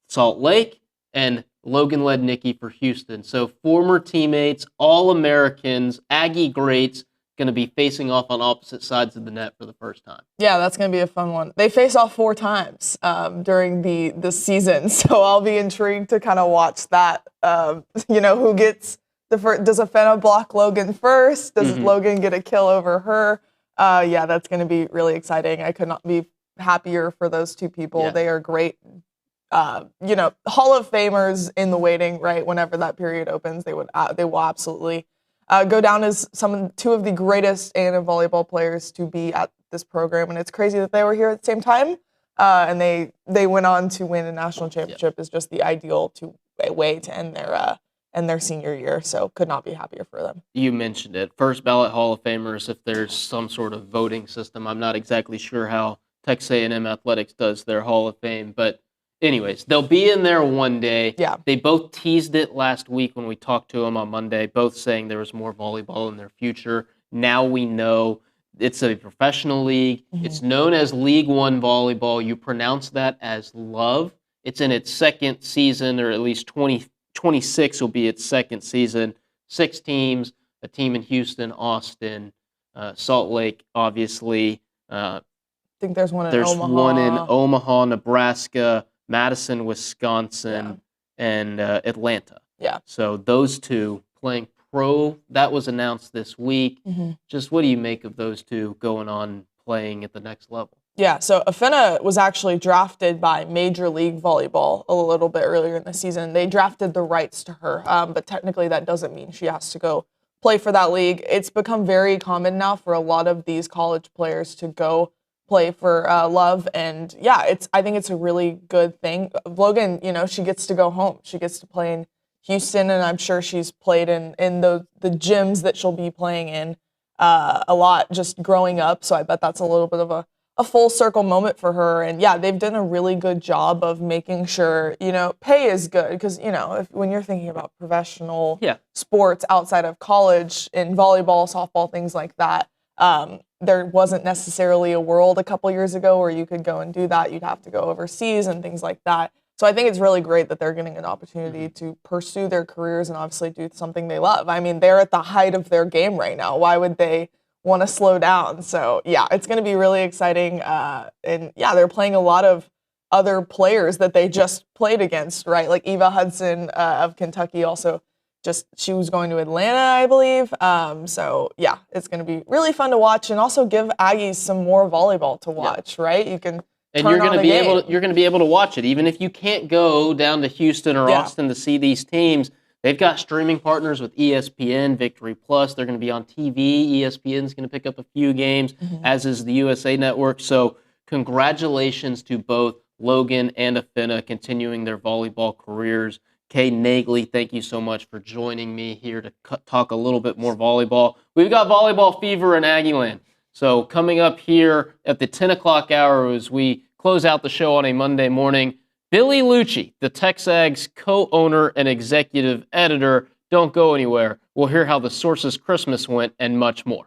Salt Lake and Logan Lednicki for Houston. So former teammates, All-Americans, Aggie greats, going to be facing off on opposite sides of the net for the first time. Yeah, that's going to be a fun one. They face off 4 times during the season, so I'll be intrigued to kind of watch that. Who gets the first? Does Afena block Logan first? Does Logan get a kill over her? Yeah, that's going to be really exciting. I could not be happier for those two people. Yeah. They are great. Hall of Famers in the waiting, right? Whenever that period opens, they will absolutely go down as two of the greatest A&M volleyball players to be at this program. And it's crazy that they were here at the same time. And they went on to win a national championship. Is just the ideal way to end their senior year. So could not be happier for them. You mentioned it. First ballot Hall of Famers, if there's some sort of voting system. I'm not exactly sure how Texas A&M Athletics does their Hall of Fame, but anyways, they'll be in there one day. Yeah. They both teased it last week when we talked to them on Monday, both saying there was more volleyball in their future. Now we know it's a professional league. It's known as League One volleyball. You pronounce that as love. It's in its second season, or at least 2026 will be its second season. 6 teams, a team in Houston, Austin, Salt Lake, obviously. I think there's one in There's Omaha. one in Omaha, Nebraska, Madison, Wisconsin, and Atlanta. Yeah. So those 2 playing pro, that was announced this week. Just what do you make of those 2 going on playing at the next level? Yeah, so Afena was actually drafted by Major League Volleyball a little bit earlier in the season. They drafted the rights to her, but technically that doesn't mean she has to go play for that league. It's become very common now for a lot of these college players to go play for Love, and yeah, I think it's a really good thing. Logan, she gets to go home. She gets to play in Houston, and I'm sure she's played in the gyms that she'll be playing in a lot just growing up. So I bet that's a little bit of a full circle moment for her. And yeah, they've done a really good job of making sure pay is good, because when you're thinking about professional sports outside of college in volleyball, softball, things like that. There wasn't necessarily a world a couple years ago where you could go and do that. You'd have to go overseas and things like that. So I think it's really great that they're getting an opportunity to pursue their careers and obviously do something they love. I mean, they're at the height of their game right now. Why would they want to slow down? So yeah, it's going to be really exciting. And yeah, they're playing a lot of other players that they just played against, right? Like Eva Hudson of Kentucky also. She was going to Atlanta, I believe. So yeah, it's going to be really fun to watch, and also give Aggies some more volleyball to watch, right? You can you're going to be able to watch it, even if you can't go down to Houston or Austin to see these teams. They've got streaming partners with ESPN, Victory Plus. They're going to be on TV. ESPN's going to pick up a few games, as is the USA Network. So congratulations to both Logan and Afena continuing their volleyball careers. Kay Naegeli, thank you so much for joining me here to talk a little bit more volleyball. We've got volleyball fever in Aggieland. So coming up here at the 10 o'clock hour as we close out the show on a Monday morning, Billy Liucci, the TexAgs co-owner and executive editor. Don't go anywhere. We'll hear how the Sources Christmas went and much more.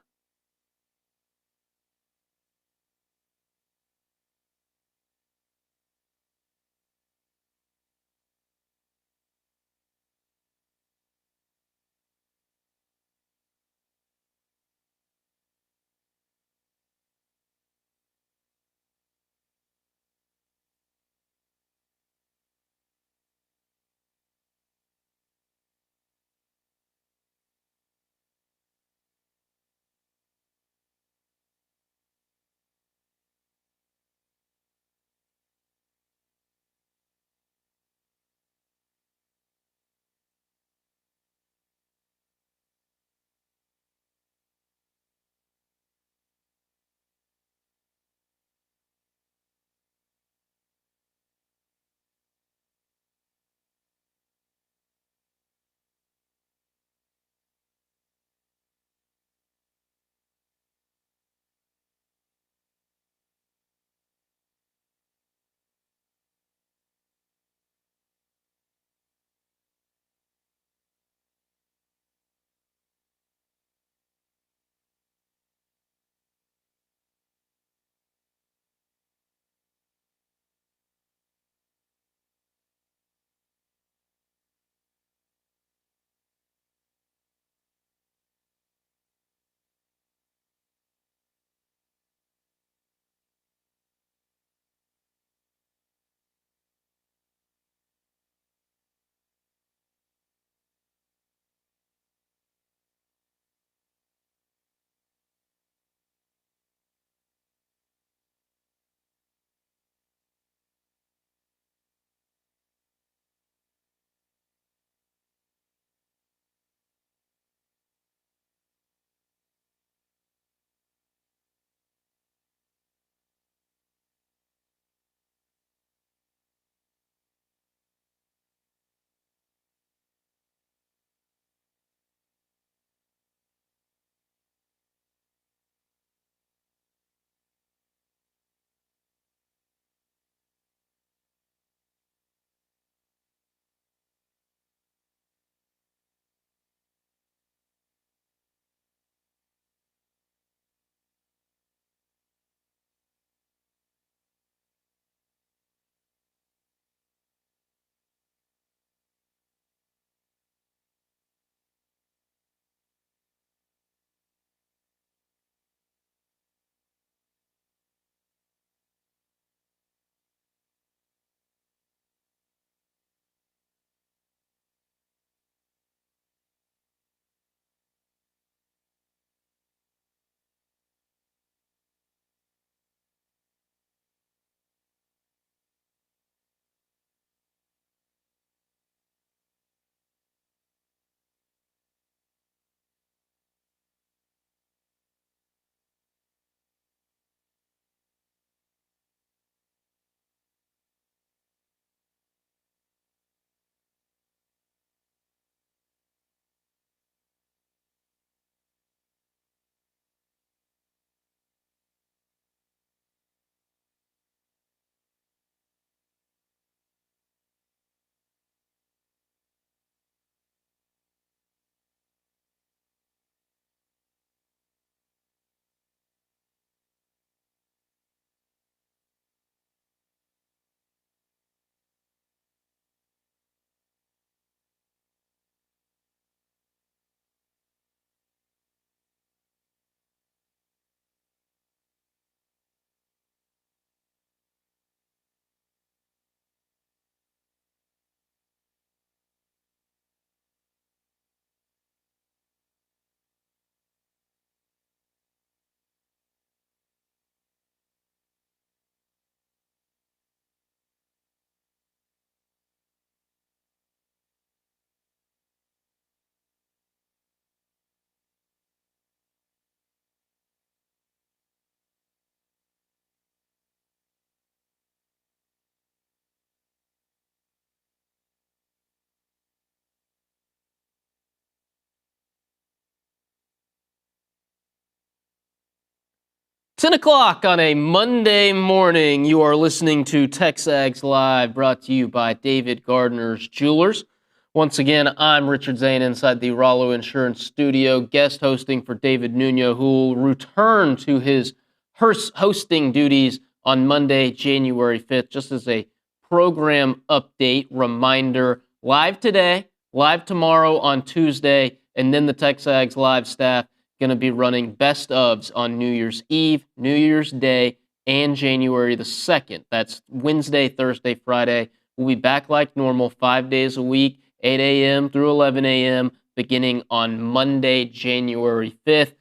10 o'clock on a Monday morning. You are listening to TexAgs Live, brought to you by David Gardner's Jewelers. Once again, I'm Richard Zane inside the Rollo Insurance Studio, guest hosting for David Nuno, who will return to his hosting duties on Monday, January 5th. Just as a program update reminder, live today, live tomorrow on Tuesday, and then the TexAgs Live staff going to be running best ofs on New Year's Eve, New Year's Day, and January the 2nd. That's Wednesday, Thursday, Friday. We'll be back like normal 5 days a week, 8 a.m. through 11 a.m., beginning on Monday, January 5th.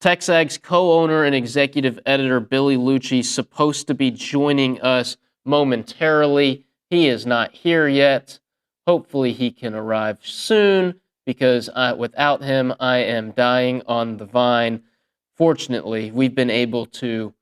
TexAgs co-owner and executive editor Billy Liucci supposed to be joining us momentarily. He is not here yet. Hopefully he can arrive soon, because without him, I am dying on the vine. Fortunately, we've been able to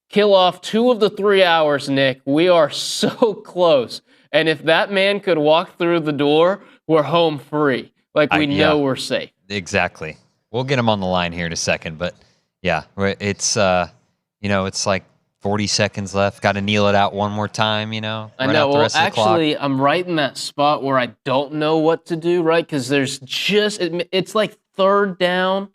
kill off 2 of the 3 hours, Nick. We are so close. And if that man could walk through the door, we're home free. Like, we know we're safe. Exactly. We'll get him on the line here in a second. But, yeah, it's, it's like 40 seconds left. Got to kneel it out one more time, I know. Out the Well, rest of the clock. actually, I'm right in that spot where I don't know what to do, right? Because there's it's like third down,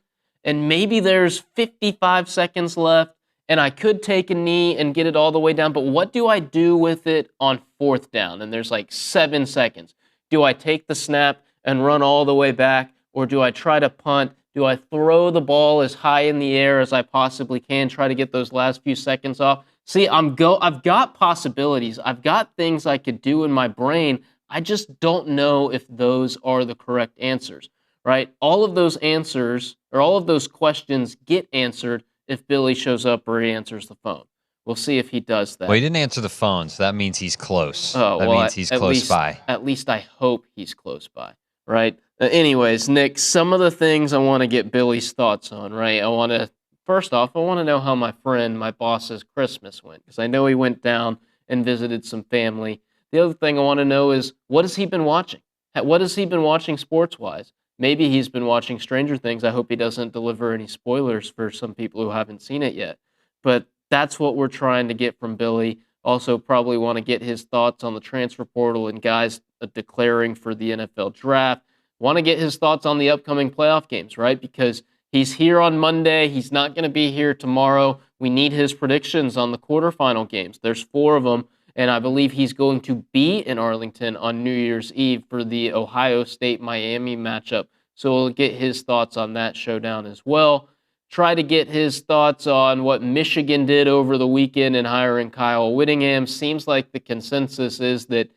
and maybe there's 55 seconds left, and I could take a knee and get it all the way down. But what do I do with it on fourth down? And there's like 7 seconds. Do I take the snap and run all the way back, or do I try to punt? Do I throw the ball as high in the air as I possibly can, try to get those last few seconds off? See, I've got possibilities. I've got things I could do in my brain. I just don't know if those are the correct answers, right? All of those answers, or all of those questions, get answered if Billy shows up or he answers the phone. We'll see if he does that. Well, he didn't answer the phone, so that means he's close. Oh, that means he's close by. At least I hope he's close by, right? Anyways, Nick, some of the things I want to get Billy's thoughts on, right? First off, I want to know how my boss's Christmas went, because I know he went down and visited some family. The other thing I want to know is, what has he been watching? What has he been watching sports-wise? Maybe he's been watching Stranger Things. I hope he doesn't deliver any spoilers for some people who haven't seen it yet. But that's what we're trying to get from Billy. Also, probably want to get his thoughts on the transfer portal and guys declaring for the NFL draft. Want to get his thoughts on the upcoming playoff games, right? Because he's here on Monday. He's not going to be here tomorrow. We need his predictions on the quarterfinal games. There's 4 of them, and I believe he's going to be in Arlington on New Year's Eve for the Ohio State-Miami matchup. So we'll get his thoughts on that showdown as well. Try to get his thoughts on what Michigan did over the weekend in hiring Kyle Whittingham. Seems like the consensus is that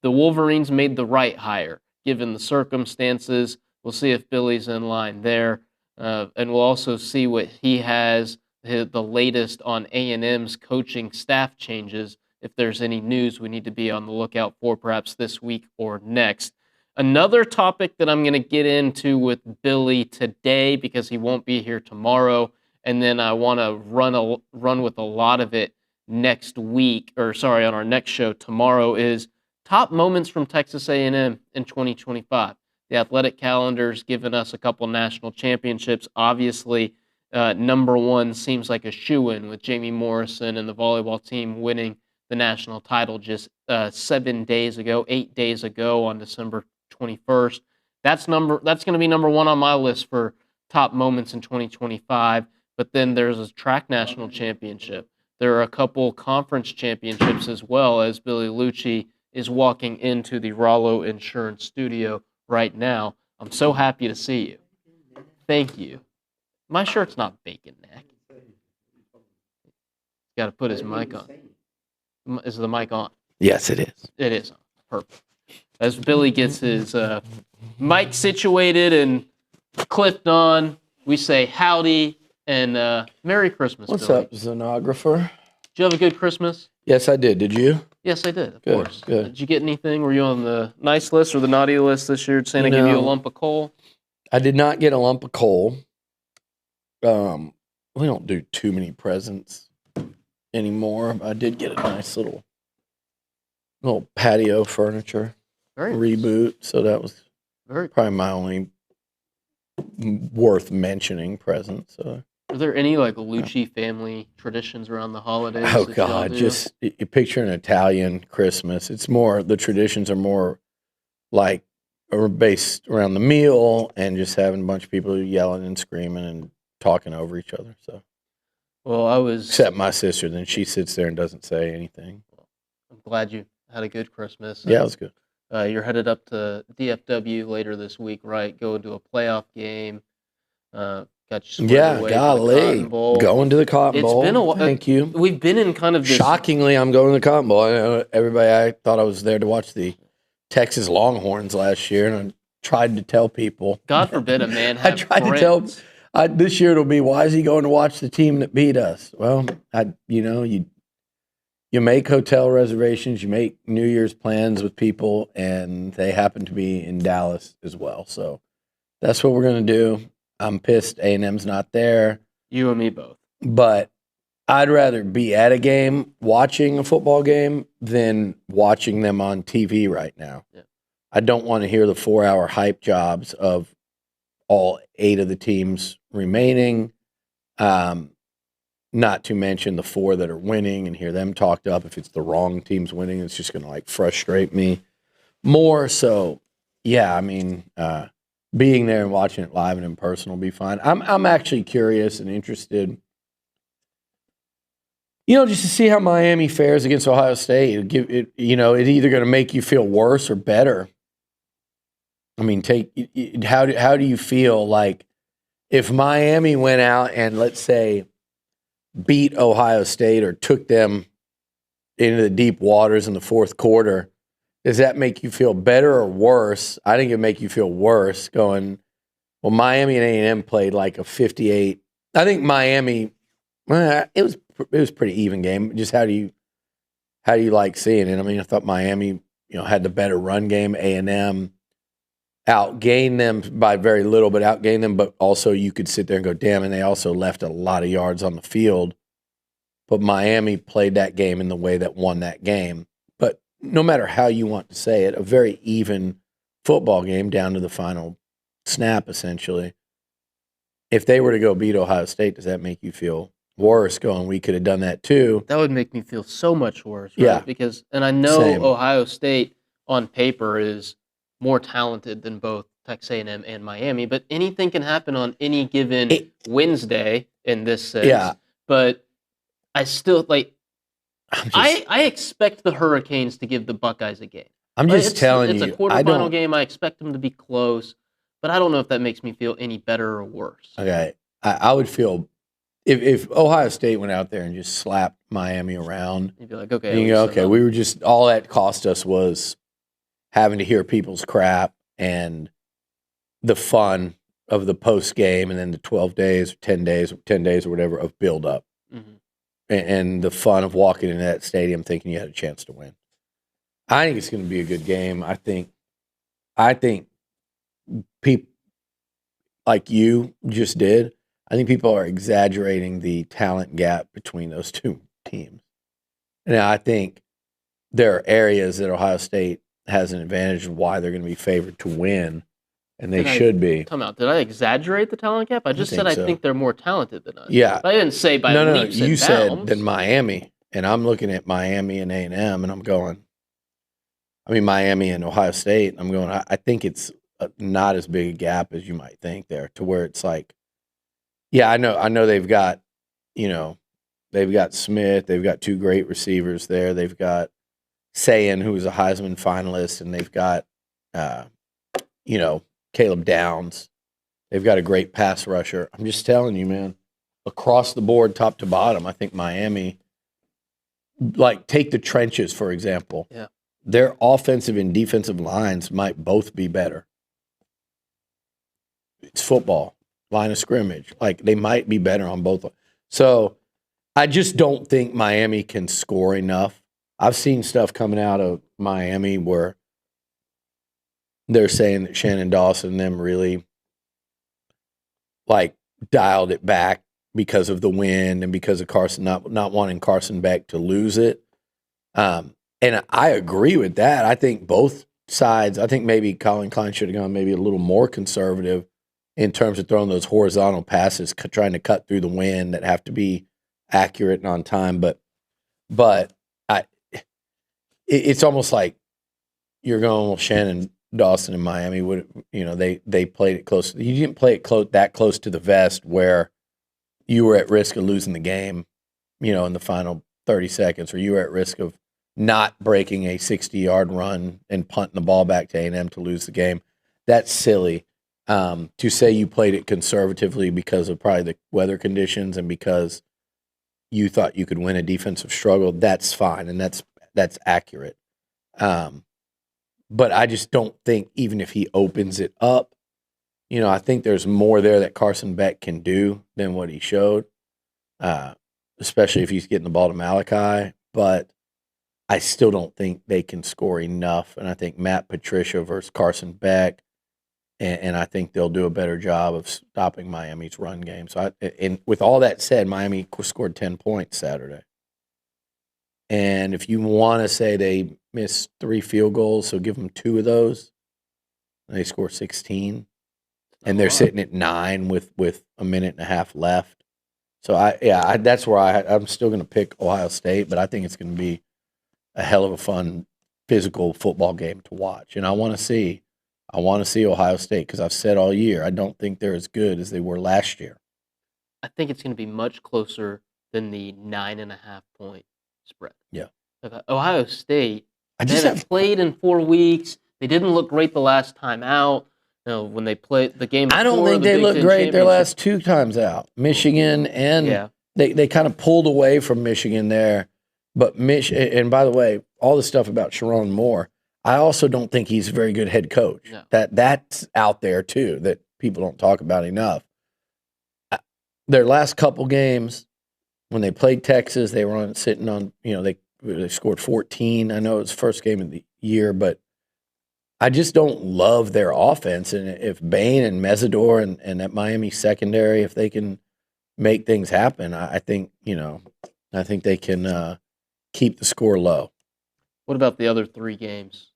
the Wolverines made the right hire, given the circumstances. We'll see if Billy's in line there. And we'll also see what he has, the latest on A&M's coaching staff changes. If there's any news we need to be on the lookout for, perhaps this week or next. Another topic that I'm going to get into with Billy today, because he won't be here tomorrow, and then I want to run with a lot of it next week, on our next show tomorrow, is top moments from Texas A&M in 2025. The athletic calendar's given us a couple national championships. Obviously, number 1 seems like a shoo-in, with Jamie Morrison and the volleyball team winning the national title just 8 days ago on December 21st. That's going to be number 1 on my list for top moments in 2025. But then there's a track national championship. There are a couple conference championships as well, as Billy Liucci is walking into the Rollo Insurance Studio right now. I'm so happy to see you. Thank you. My shirt's not bacon neck. Got to put his mic on. Is the mic on? Yes, it is. It is on. Perfect. As Billy gets his mic situated and clipped on, we say howdy and Merry Christmas, What's Billy. up, Xenographer? Did you have a good Christmas? Yes, I did. Did you? Yes, I did, of Good, course. good. Did you get anything? Were you on the nice list or the naughty list this year? Did Santa give you a lump of coal? I did not get a lump of coal. We don't do too many presents anymore. I did get a nice little patio furniture reboot, so that was probably my only worth mentioning present. So Are there any like Liucci family traditions around the holidays? Oh that y'all God, do? just you picture an Italian Christmas. It's more, the traditions are more like are based around the meal and just having a bunch of people yelling and screaming and talking over each other. So, Well, I was except my sister, then she sits there and doesn't say anything. I'm glad you had a good Christmas. Yeah, it was good. You're headed up to DFW later this week, right? Going to a playoff game. Got you squared Yeah, away for the golly, Cotton Bowl. going to the Cotton It's Bowl. been a while. Thank you. We've been in kind of this. Shockingly, I'm going to the Cotton Bowl. I know everybody, I thought I was there to watch the Texas Longhorns last year, and I tried to tell people. God forbid a man I have tried friends. to tell. This year it'll be, why is he going to watch the team that beat us? Well, you make hotel reservations, you make New Year's plans with people, and they happen to be in Dallas as well. So that's what we're going to do. I'm pissed A&M's not there. You and me both. But I'd rather be at a game, watching a football game, than watching them on TV right now. Yeah. I don't want to hear the 4-hour hype jobs of all 8 of the teams remaining. Not to mention the 4 that are winning and hear them talked up. If it's the wrong teams winning, it's just going to like frustrate me more. So, yeah, I mean, being there and watching it live and in person will be fine. I'm actually curious and interested, just to see how Miami fares against Ohio State. It's either going to make you feel worse or better. I mean, how do you feel like if Miami went out and, let's say, beat Ohio State or took them into the deep waters in the fourth quarter? Does that make you feel better or worse? I think it'd make you feel worse going, well, Miami and A&M played like a 58. I think Miami, it was a pretty even game. Just how do you like seeing it? I mean, I thought Miami, had the better run game. A&M outgained them by very little, but outgained them. But also you could sit there and go, damn, and they also left a lot of yards on the field. But Miami played that game in the way that won that game. But no matter how you want to say it, a very even football game down to the final snap, essentially. If they were to go beat Ohio State, does that make you feel worse going, we could have done that too? That would make me feel so much worse, right? Yeah. Because, and I know Same. Ohio State on paper is more talented than both Texas A&M and Miami, but anything can happen on any given Wednesday in this sense. Yeah. But I still, I expect the Hurricanes to give the Buckeyes a game. I'm just telling it's you. It's a quarterfinal game. I expect them to be close, but I don't know if that makes me feel any better or worse. Okay. I would feel, if Ohio State went out there and just slapped Miami around, You'd be like, okay. you go, okay, we were just, all that cost us was having to hear people's crap and the fun of the post game, and then the 12 days, 10 days or whatever of build up, and the fun of walking into that stadium thinking you had a chance to win. I think it's going to be a good game. I think people like you just did. I think people are exaggerating the talent gap between those two teams. And I think there are areas that Ohio State has an advantage of why they're going to be favored to win, and they should be. Come out. Did I exaggerate the talent gap? I just said I think they're more talented than us. Yeah. But I didn't say by leaps and you bounds. said than Miami, and I'm looking at Miami and A&M, and I'm going, Miami and Ohio State, I'm going, I think it's not as big a gap as you might think there, to where it's like, yeah, I know they've got, they've got Smith, they've got 2 great receivers there, they've got Sayin, who was a Heisman finalist, and they've got, Caleb Downs. They've got a great pass rusher. I'm just telling you, man, across the board, top to bottom, I think Miami, take the trenches, for example. Yeah. Their offensive and defensive lines might both be better. It's football, line of scrimmage. They might be better on both. So I just don't think Miami can score enough. I've seen stuff coming out of Miami where they're saying that Shannon Dawson and them really dialed it back because of the wind and because of Carson not wanting Carson Beck to lose it. And I agree with that. I think both sides, I think maybe Colin Klein should have gone maybe a little more conservative in terms of throwing those horizontal passes, trying to cut through the wind that have to be accurate and on time. But it's almost like you're going, well, Shannon Dawson in Miami would, they played it close. You didn't play it that close to the vest where you were at risk of losing the game, in the final 30 seconds, or you were at risk of not breaking a 60-yard run and punting the ball back to A&M to lose the game. That's silly. To say you played it conservatively because of probably the weather conditions and because you thought you could win a defensive struggle, that's fine, and that's accurate. But I just don't think, even if he opens it up, I think there's more there that Carson Beck can do than what he showed, especially if he's getting the ball to Malachi. But I still don't think they can score enough. And I think Matt Patricia versus Carson Beck, and I think they'll do a better job of stopping Miami's run game. So, and with all that said, Miami scored 10 points Saturday. And if you want to say they missed 3 field goals, so give them 2 of those, and they score 16. And they're sitting at 9 with a minute and a half left. So, that's where I'm still going to pick Ohio State, but I think it's going to be a hell of a fun, physical football game to watch. And I want to see Ohio State because I've said all year I don't think they're as good as they were last year. I think it's going to be much closer than the 9.5 point spread. Yeah. Ohio State, they haven't played in 4 weeks. They didn't look great the last time out. When they played the game before, I don't think they looked great their last 2 times out. Michigan and they kind of pulled away from Michigan there. But and by the way, all the stuff about Sharon Moore, I also don't think he's a very good head coach. No. That's out there too that people don't talk about enough. Their last couple games, when they played Texas, they were sitting on, they scored 14. I know it was the first game of the year, but I just don't love their offense. And if Bain and Mesidor and that Miami secondary, if they can make things happen, I think they can keep the score low. What about the other 3 games?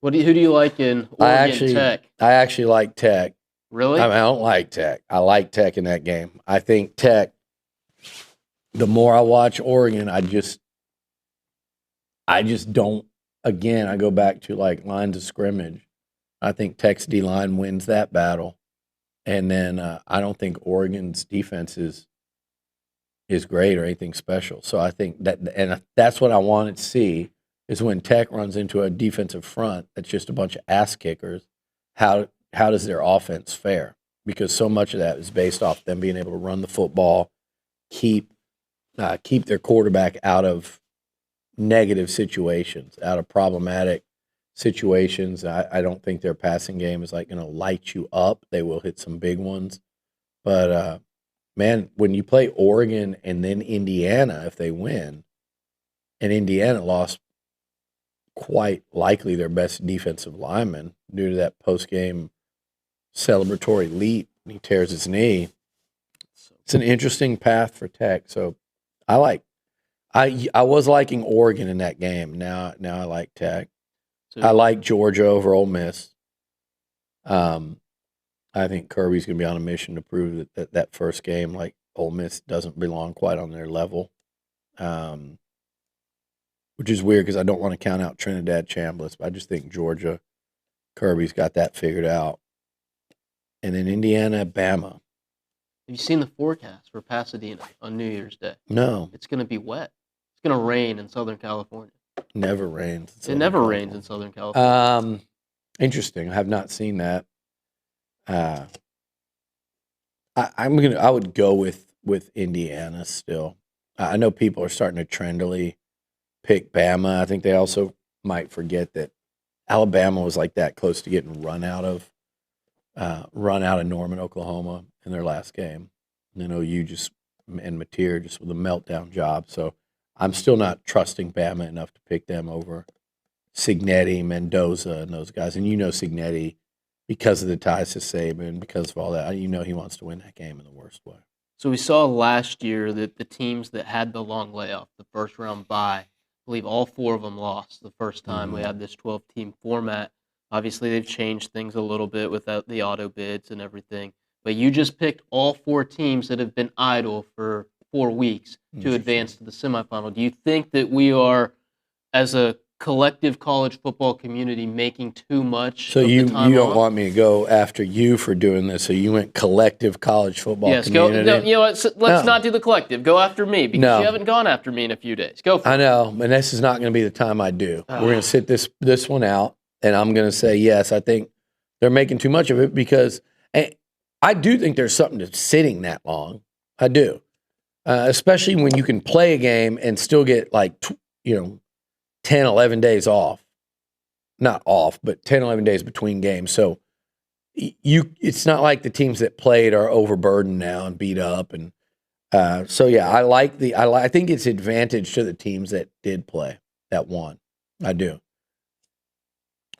Who do you like in Oregon Tech? I actually like Tech. Really? I don't like Tech. I like Tech in that game. I think Tech, the more I watch Oregon, I just don't. Again, I go back to like lines of scrimmage. I think Tech's D-line wins that battle. And then I don't think Oregon's defense is great or anything special. So I think that's what I wanted to see is when Tech runs into a defensive front that's just a bunch of ass kickers, how does their offense fare? Because so much of that is based off them being able to run the football, keep their quarterback out of negative situations, out of problematic situations. I don't think their passing game is like going to light you up. They will hit some big ones. But, man, when you play Oregon and then Indiana, if they win, and Indiana lost quite likely their best defensive lineman due to that post-game celebratory leap, and he tears his knee. It's an interesting path for Tech. So I was liking Oregon in that game. Now I like Tech. I like Georgia over Ole Miss. I think Kirby's going to be on a mission to prove that first game, like Ole Miss, doesn't belong quite on their level, which is weird because I don't want to count out Trinidad Chambliss, but I just think Georgia, Kirby's got that figured out. And then Indiana, Bama. Have you seen the forecast for Pasadena on New Year's Day? No. It's going to be wet. It's going to rain in Southern California. Never rains. It never rains in Southern California. Interesting. I have not seen that. I would go with Indiana still. I know people are starting to trendily pick Bama. I think they also might forget that Alabama was like that close to getting run out of Norman, Oklahoma in their last game. And then OU and Mateer just with a meltdown job. So I'm still not trusting Bama enough to pick them over Cignetti, Mendoza, and those guys. And Cignetti, because of the ties to Saban, because of all that, he wants to win that game in the worst way. So we saw last year that the teams that had the long layoff, the first round bye, I believe all 4 of them lost the first time we had this 12-team format. Obviously, they've changed things a little bit without the auto bids and everything. But you just picked all 4 teams that have been idle for 4 weeks to advance to the semifinal. Do you think that we are, as a collective college football community, making too much So of you the time don't off? want me to go after you for doing this. So you went collective college football Yes, community. go. No, you know what? Let's not do the collective. Go after me because you haven't gone after me in a few days. Go for it. I know, and this is not going to be the time I do. We're going to sit this one out, and I'm going to say yes. I think they're making too much of it because I do think there's something to sitting that long. I do, especially when you can play a game and still get like 10, 11 days off. Not off, but 10, 11 days between games. So it's not like the teams that played are overburdened now and beat up. And so, yeah, I think it's advantage to the teams that did play, that won. I do.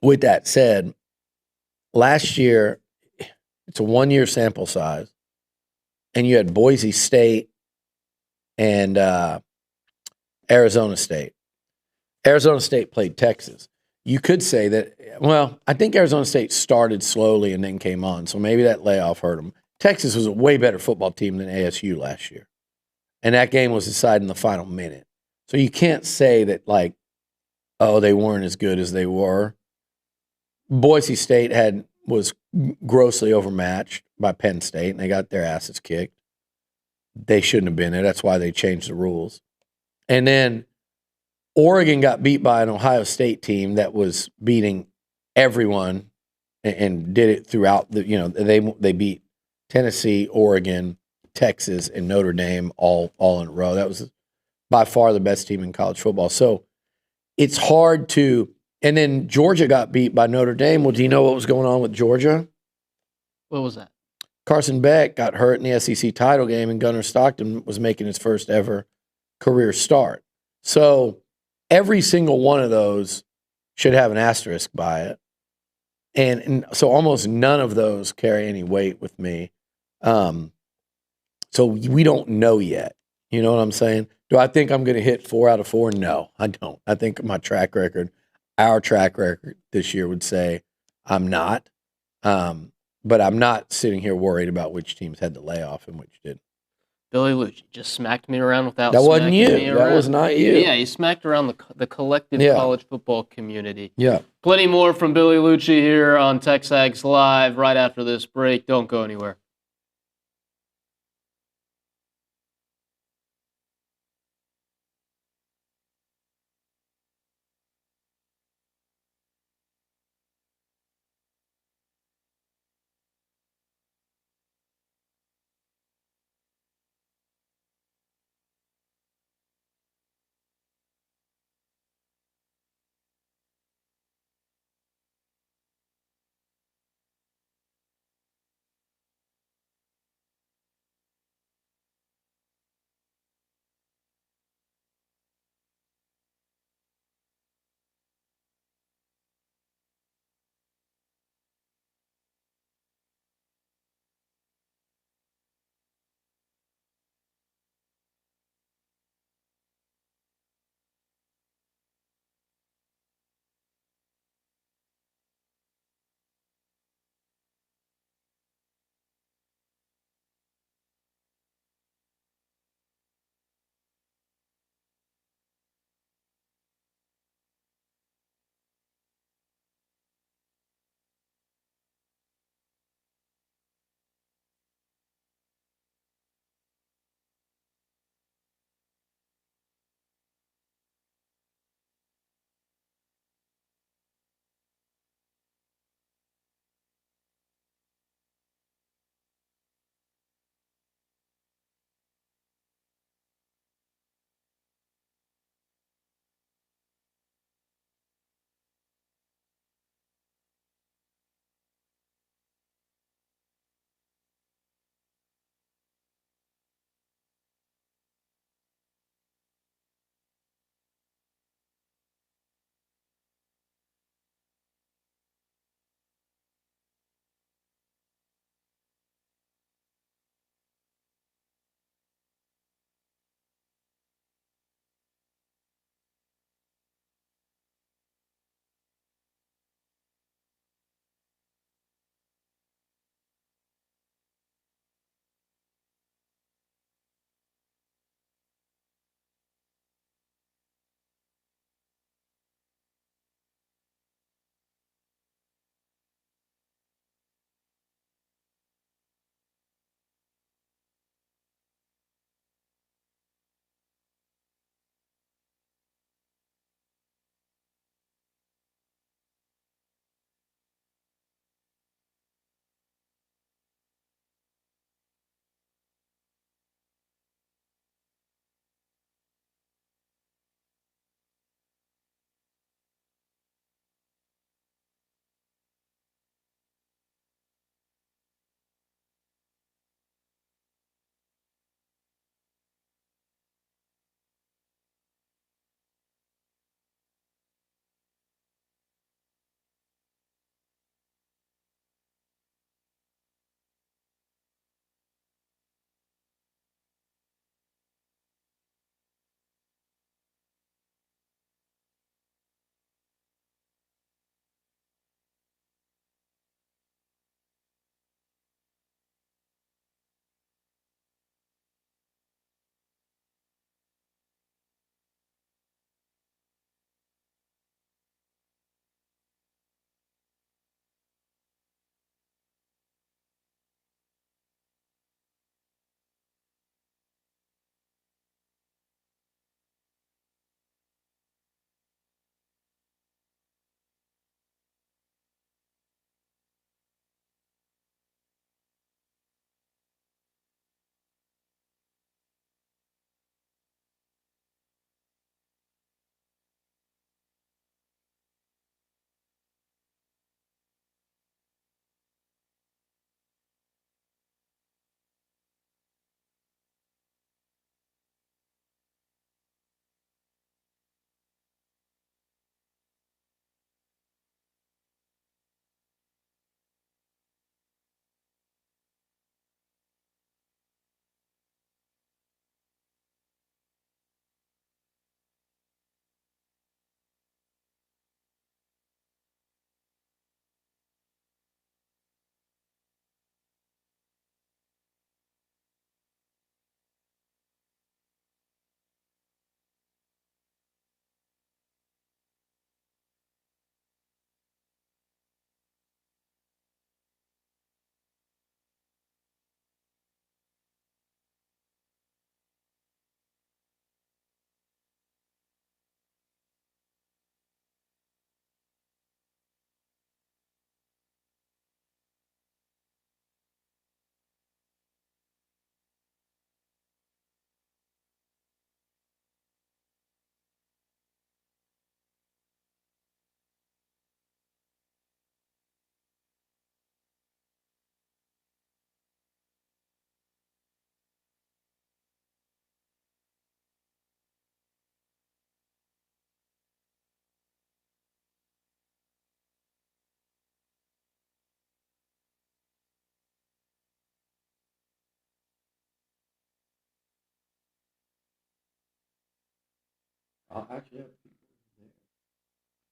With that said, last year, it's a 1-year sample size, and you had Boise State and Arizona State. Arizona State played Texas. You could say that, well, I think Arizona State started slowly and then came on, so maybe that layoff hurt them. Texas was a way better football team than ASU last year, and that game was decided in the final minute. So you can't say that, like, oh, they weren't as good as they were. Boise State was grossly overmatched by Penn State, and they got their asses kicked. They shouldn't have been there. That's why they changed the rules. And then Oregon got beat by an Ohio State team that was beating everyone and did it throughout they beat Tennessee, Oregon, Texas, and Notre Dame all in a row. That was by far the best team in college football. So it's hard to – and then Georgia got beat by Notre Dame. Well, do you know what was going on with Georgia? What was that? Carson Beck got hurt in the SEC title game, and Gunnar Stockton was making his first ever career start. So every single one of those should have an asterisk by it. And so almost none of those carry any weight with me. So we don't know yet. You know what I'm saying? Do I think I'm going to hit 4 out of 4? No, I don't. I think our track record this year would say I'm not. But I'm not sitting here worried about which teams had the layoff and which didn't. Billy Liucci just smacked me around without That wasn't you. smacking me around. That was not you. Yeah, he smacked around the collective college football community. Yeah. Plenty more from Billy Liucci here on TexAgs Live right after this break. Don't go anywhere.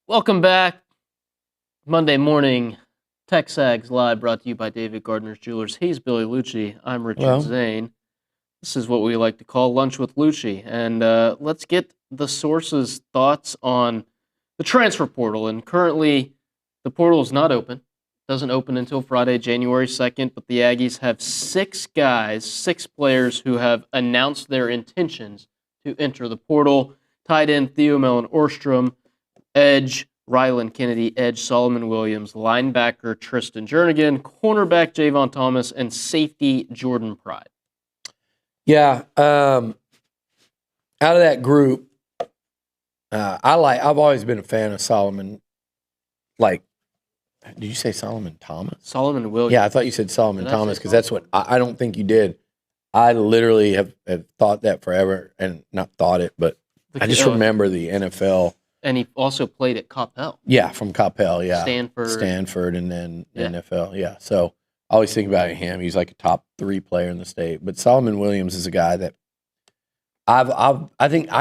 Welcome back. Monday morning, TexAgs Live, brought to you by David Gardner's Jewelers. He's Billy Liucci. I'm Richard Zane. This is what we like to call Lunch with Liucci. And let's get the sources' thoughts on the transfer portal. And currently, the portal is not open. Doesn't open until Friday, January 2nd. But the Aggies have 6 players who have announced their intentions to enter the portal. Tight end Theo Mellon-Orstrom, edge Rylan Kennedy, edge Solomon Williams, linebacker Tristan Jernigan, cornerback Javon Thomas, and safety Jordan Pride. Yeah, out of that group, I've always been a fan of Solomon. Like, did you say Solomon Thomas? Solomon Williams. Yeah, I thought you said Solomon Thomas because that's what I don't think you did. I literally have thought that forever, and not thought it, but I just remember the NFL. And he also played at Coppell. Yeah, from Coppell, yeah. Stanford, and then NFL, yeah. So I always think about him. He's like a top 3 player in the state. But Solomon Williams is a guy that I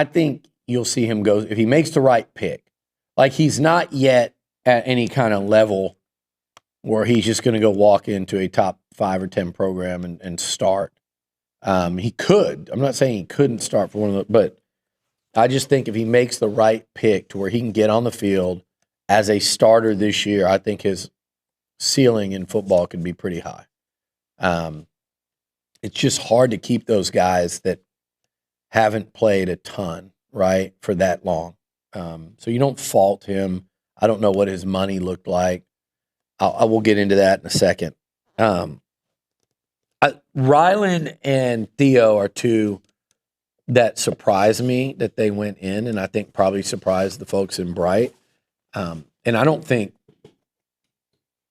think you'll see him go if he makes the right pick. Like, he's not yet at any kind of level where he's just going to go walk into a top 5 or 10 program and start. He could. I'm not saying he couldn't start for one of the, but I just think if he makes the right pick to where he can get on the field as a starter this year, I think his ceiling in football could be pretty high. It's just hard to keep those guys that haven't played a ton, right, for that long. So you don't fault him. I don't know what his money looked like. I will get into that in a second. Rylan and Theo are 2 that surprised me that they went in, and I think probably surprised the folks in Bright. And I don't think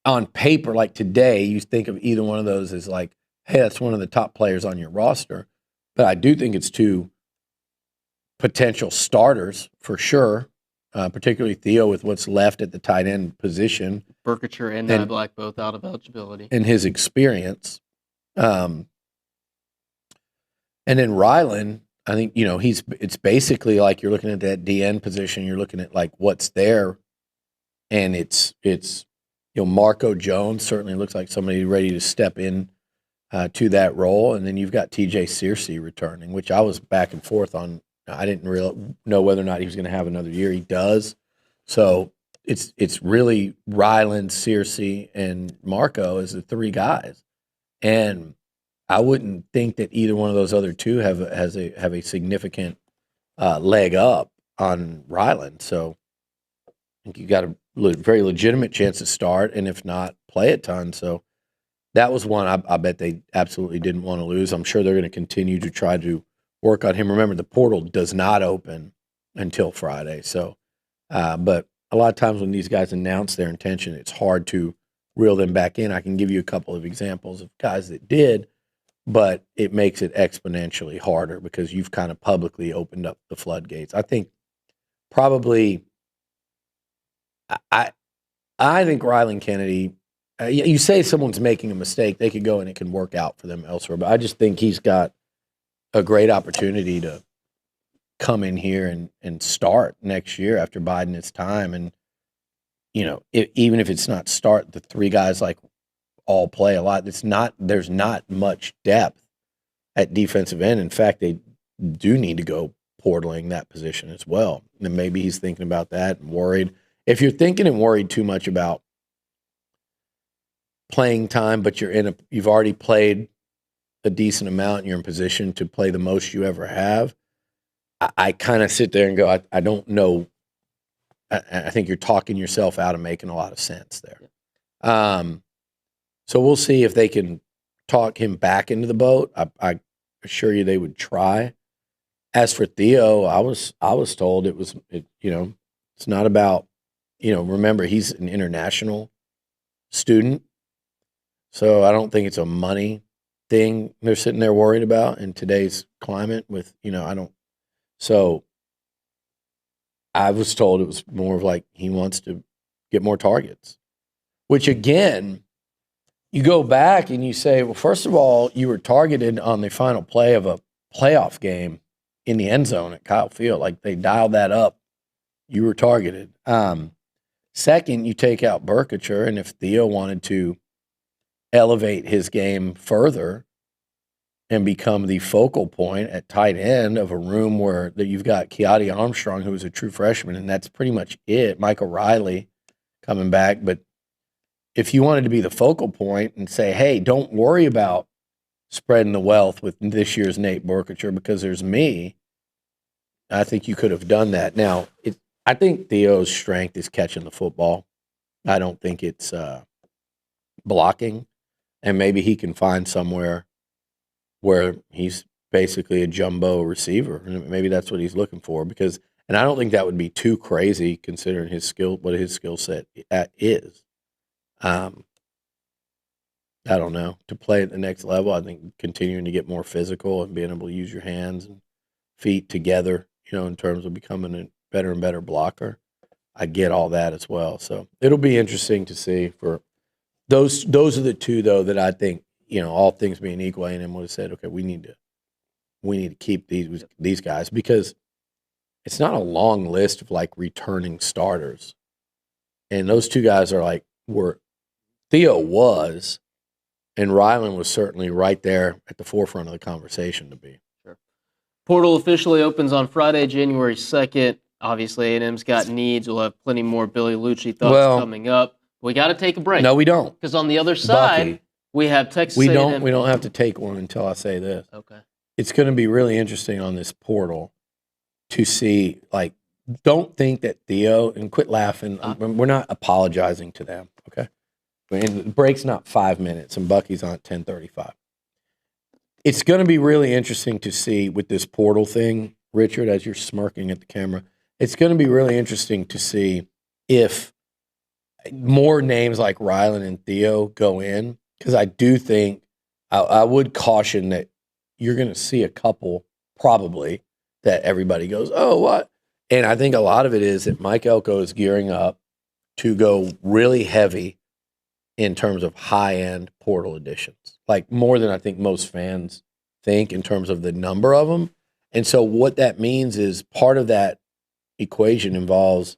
on paper, like today, you think of either one of those as like, hey, that's one of the top players on your roster. But I do think it's 2 potential starters for sure, particularly Theo with what's left at the tight end position. Burkature and Niblack both out of eligibility. And his experience. And then Rylan, I think, it's basically like you're looking at that DN position, you're looking at like what's there, and it's Marco Jones certainly looks like somebody ready to step in to that role, and then you've got TJ Searcy returning, which I was back and forth on. I didn't really know whether or not he was going to have another year. He does, so it's really Rylan, Searcy, and Marco as the 3 guys, and I wouldn't think that either one of those other 2 have a significant leg up on Rylan. So I think you got a very legitimate chance to start, and if not, play a ton. So that was one I bet they absolutely didn't want to lose. I'm sure they're going to continue to try to work on him. Remember, the portal does not open until Friday. So, but a lot of times when these guys announce their intention, it's hard to reel them back in. I can give you a couple of examples of guys that did, but it makes it exponentially harder because you've kind of publicly opened up the floodgates. I think probably, I think Rylan Kennedy, you say someone's making a mistake, they could go and it can work out for them elsewhere, but I just think he's got a great opportunity to come in here and start next year after biding his time. And, even if it's not start, the 3 guys like all play a lot. There's not much depth at defensive end. In fact, they do need to go portaling that position as well. And maybe he's thinking about that and worried. If you're thinking and worried too much about playing time, but you've already played a decent amount and you're in position to play the most you ever have, I kind of sit there and go, I don't know. I think you're talking yourself out of making a lot of sense there. So we'll see if they can talk him back into the boat. I assure you they would try. As for Theo, I was told it's not about, remember he's an international student. So I don't think it's a money thing they're sitting there worried about in today's climate with, so I was told it was more of like he wants to get more targets, which again, you go back and you say, well, first of all, you were targeted on the final play of a playoff game in the end zone at Kyle Field. Like they dialed that up. You were targeted. Second, you take out Burkature, and if Theo wanted to elevate his game further and become the focal point at tight end of a room where that you've got Keati Armstrong, who is a true freshman, and that's pretty much it. Michael Riley coming back. But if you wanted to be the focal point and say, hey, don't worry about spreading the wealth with this year's Nate Burkature because there's me, I think you could have done that. Now, I think Theo's strength is catching the football. I don't think it's blocking. And maybe he can find somewhere where he's basically a jumbo receiver. And maybe that's what he's looking for. And I don't think that would be too crazy considering what his skill set is. I don't know. To play at the next level, I think continuing to get more physical and being able to use your hands and feet together, in terms of becoming a better and better blocker. I get all that as well. So it'll be interesting to see for those are the two, though, that I think, all things being equal, A&M would have said, okay, we need to keep these guys because it's not a long list of like returning starters. And those two guys are Theo was, and Ryland was certainly right there at the forefront of the conversation to be. Sure. Portal officially opens on Friday, January 2nd. Obviously, A&M's got needs. We'll have plenty more Billy Liucci thoughts coming up. We got to take a break. No, we don't. Because on the other side, Bucky, we have Texas A&M. A&M. We don't have to take one until I say this. Okay. It's going to be really interesting on this portal to see, don't think that Theo, and quit laughing. We're not apologizing to them, okay? And the break's not 5 minutes, and Bucky's on at 10:35. It's going to be really interesting to see with this portal thing, Richard, as you're smirking at the camera, it's going to be really interesting to see if more names like Ryland and Theo go in, because I do think I would caution that you're going to see a couple probably that everybody goes, oh, what? And I think a lot of it is that Mike Elko is gearing up to go really heavy in terms of high-end portal additions, like more than I think most fans think in terms of the number of them. And so what that means is part of that equation involves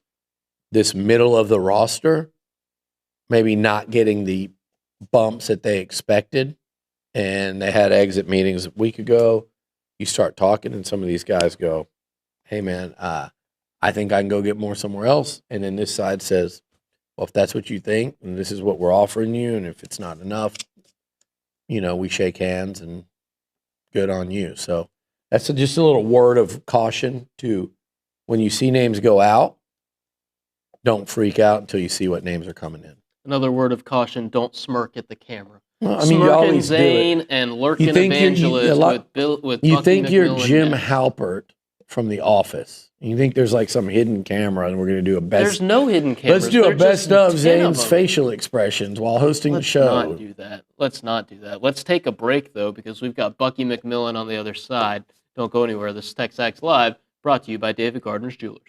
this middle of the roster maybe not getting the bumps that they expected. And they had exit meetings a week ago. You start talking and some of these guys go, hey, man, I think I can go get more somewhere else. And then this side says, well, if that's what you think, and this is what we're offering you, and if it's not enough, we shake hands and good on you. So that's just a little word of caution to when you see names go out, don't freak out until you see what names are coming in. Another word of caution, don't smirk at the camera. Well, I mean, you Smirking always Zane do it. and lurking evangelist with You Bucky think you're McMillan Jim next. Halpert from The Office. You think there's like some hidden camera and we're going to do a best. There's no hidden cameras. Let's do a There's best just of 10 Zane's them. facial expressions while hosting the show. Let's not do that. Let's take a break, though, because we've got Bucky McMillan on the other side. Don't go anywhere. This is TexAgs Live, brought to you by David Gardner's Jewelers.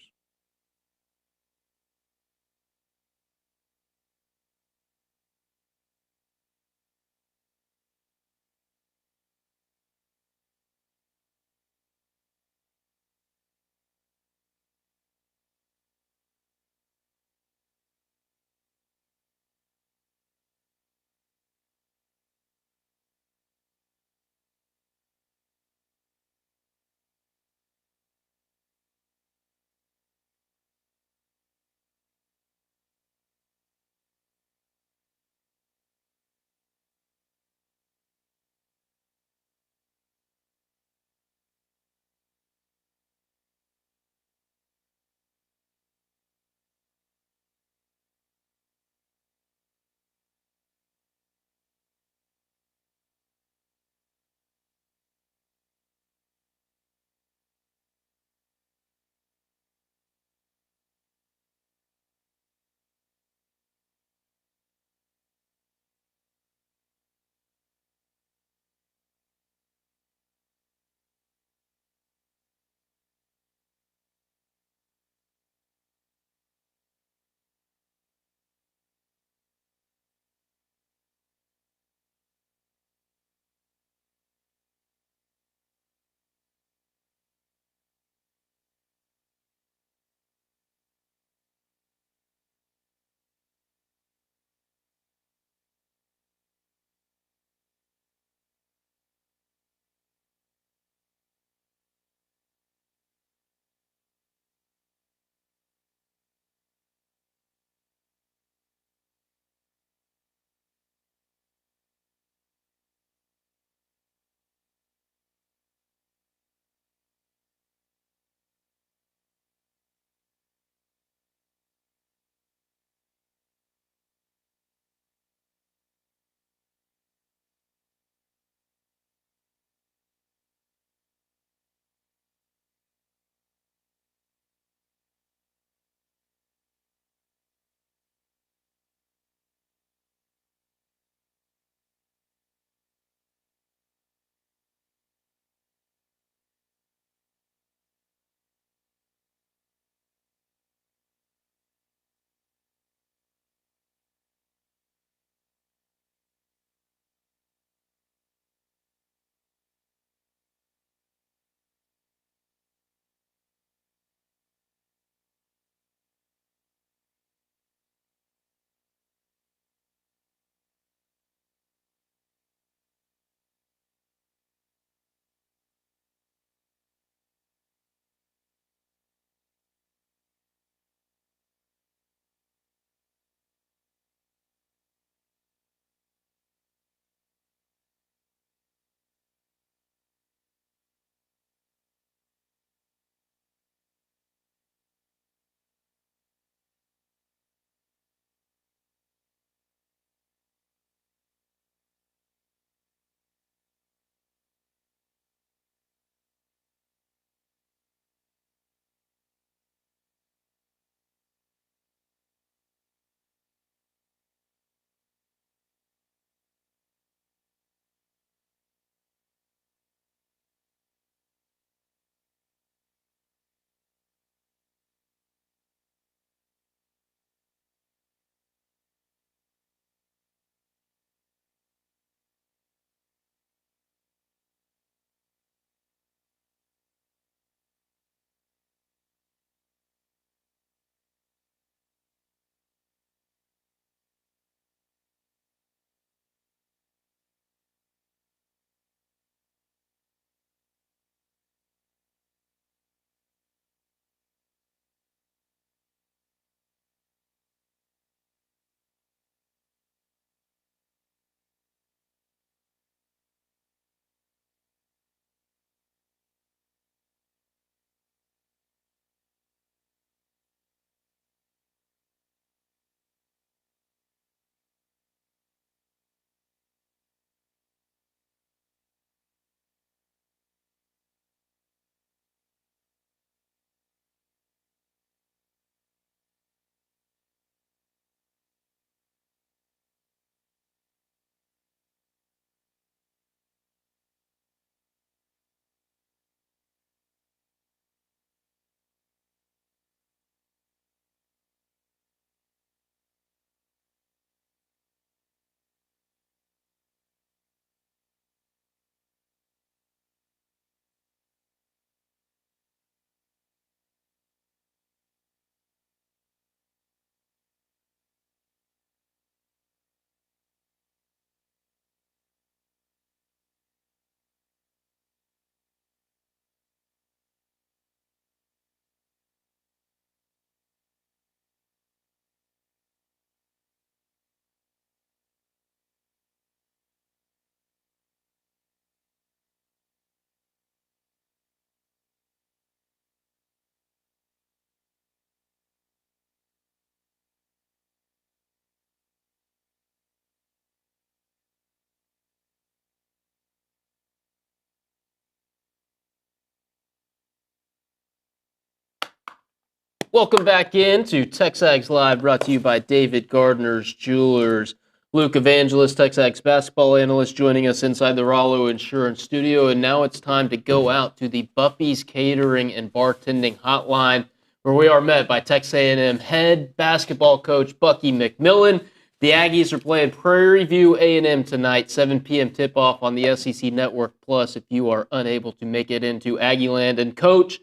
Welcome back in to TexAgs Live, brought to you by David Gardner's Jewelers. Luke Evangelist, TexAgs basketball analyst, joining us inside the Rollo Insurance Studio. And now it's time to go out to the Buffy's Catering and Bartending Hotline, where we are met by Texas A&M head basketball coach Bucky McMillan. The Aggies are playing Prairie View A&M tonight, 7 p.m. tip-off on the SEC Network Plus if you are unable to make it into Aggieland. And, Coach,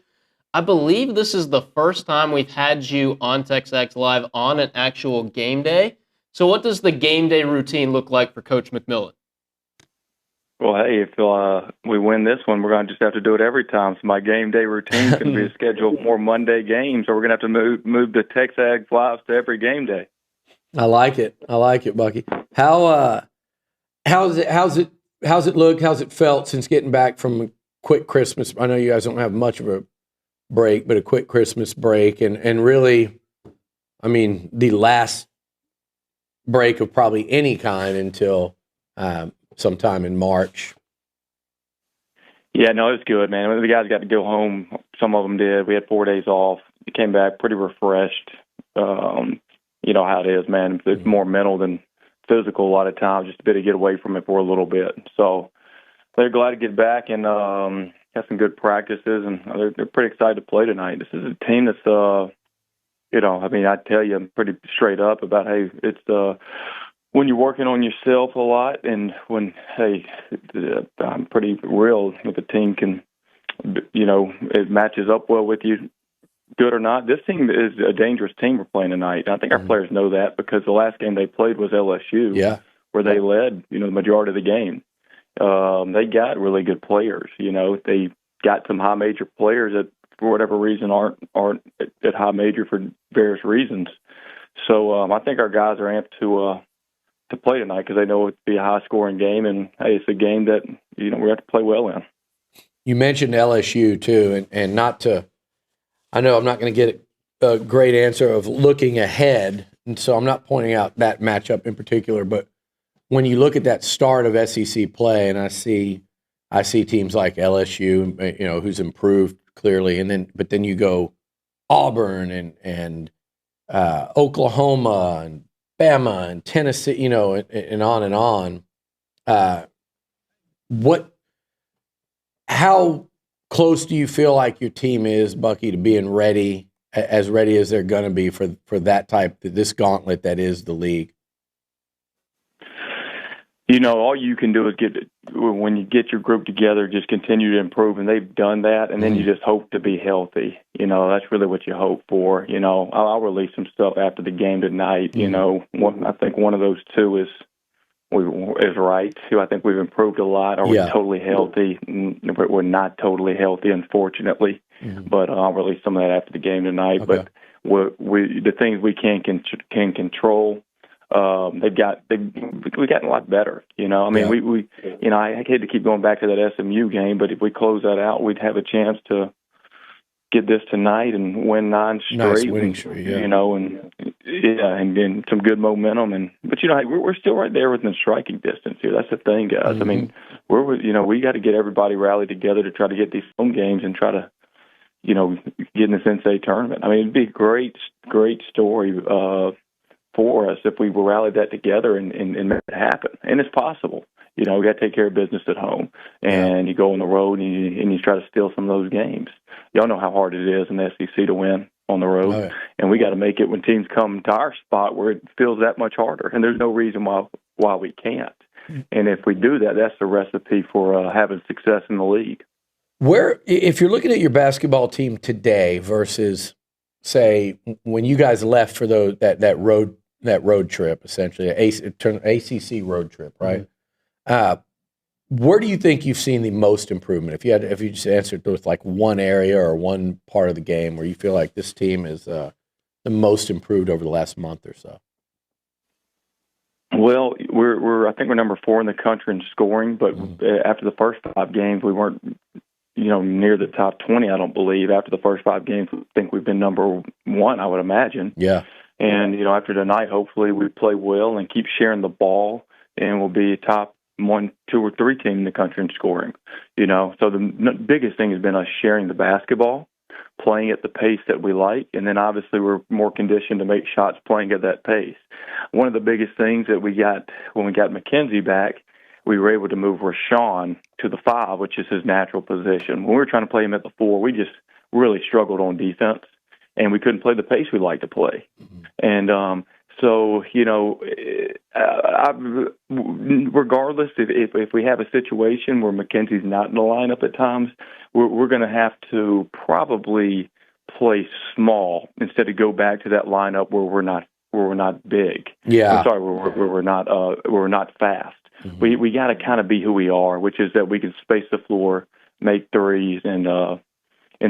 I believe this is the first time we've had you on TexAgs Live on an actual game day. So what does the game day routine look like for Coach McMillan? Well, hey, if we win this one, we're going to just have to do it every time. So my game day routine is going to be to schedule more Monday games, or we're going to have to move the TexAgs Lives to every game day. I like it, Bucky. How's it look? How's it felt since getting back from a quick Christmas? I know you guys don't have much of a break, but a quick Christmas break, and really, I mean, the last break of probably any kind until sometime in March. Yeah, no, it's good, man. The guys got to go home. Some of them did. We had 4 days off. We came back pretty refreshed. You know how it is, man. It's more mental than physical a lot of times, just a bit to get away from it for a little bit. So they're glad to get back and have some good practices, and they're pretty excited to play tonight. This is a team that's, you know, I mean, I tell you, I'm pretty straight up about, hey, it's when you're working on yourself a lot, and when, hey, I'm pretty real if a team can, you know, it matches up well with you, good or not. This team is a dangerous team we're playing tonight. And I think our players know that because the last game they played was LSU, where they led, you know, the majority of the game. They got really good players. You know, they got some high major players that, for whatever reason, aren't at high major for various reasons. So I think our guys are amped to play tonight because they know it'll be a high scoring game, and hey, it's a game that, you know, we have to play well in. You mentioned LSU too, and not to. I know I'm not going to get a great answer of looking ahead, and so I'm not pointing out that matchup in particular. But when you look at that start of SEC play, and I see teams like LSU, you know, who's improved clearly, but then you go Auburn and Oklahoma and Bama and Tennessee, you know, and on and on. How close do you feel like your team is, Bucky, to being ready as they're going to be for this gauntlet that is the league? You know, all you can do is when you get your group together, just continue to improve, and they've done that, and then you just hope to be healthy. You know, that's really what you hope for. You know, I'll release some stuff after the game tonight. You know, I think one of those two is right. I think we've improved a lot. Are we totally healthy? We're not totally healthy, unfortunately. But I'll release some of that after the game tonight. Okay. But the things we can control, we've gotten a lot better. You know, I mean, we you know, I hate to keep going back to that SMU game, but if we close that out, we'd have a chance to get this tonight and win 9 straight. Nice winning streak, you know, and some good momentum. But you know, we're still right there within striking distance here. That's the thing, guys. I mean, we got to get everybody rallied together to try to get these home games and try to, you know, get in the NCAA tournament. I mean, it'd be a great story for us if we rallied that together and make it happen. And it's possible. You know, we got to take care of business at home, and you go on the road and you try to steal some of those games. Y'all know how hard it is in the SEC to win on the road, and we got to make it when teams come to our spot where it feels that much harder. And there's no reason why we can't. And if we do that, that's the recipe for having success in the league. Where, if you're looking at your basketball team today versus, say, when you guys left for that road trip, essentially, ACC road trip, right? Where do you think you've seen the most improvement? If you just answered with like one area or one part of the game where you feel like this team is the most improved over the last month or so. Well, I think we're number 4 in the country in scoring, but after the first 5 games, we weren't, you know, near the top 20. I don't believe after the first 5 games, I think we've been number 1. I would imagine. Yeah. And you know, after tonight, hopefully we play well and keep sharing the ball, and we'll be a top 1, 2, or 3 team in the country in scoring. You know, so the biggest thing has been us sharing the basketball. playing at the pace that we like, and then obviously we're more conditioned to make shots playing at that pace. One of the biggest things that we got when we got McKenzie back, we were able to move Rashawn to the 5, which is his natural position. When we were trying to play him at the 4, we just really struggled on defense, and we couldn't play the pace we like to play. And so, you know, regardless, if we have a situation where McKenzie's not in the lineup at times, we're going to have to probably play small instead of go back to that lineup where we're not big. Yeah. I'm sorry, where we're not fast. Mm-hmm. We got to kind of be who we are, which is that we can space the floor, make threes, and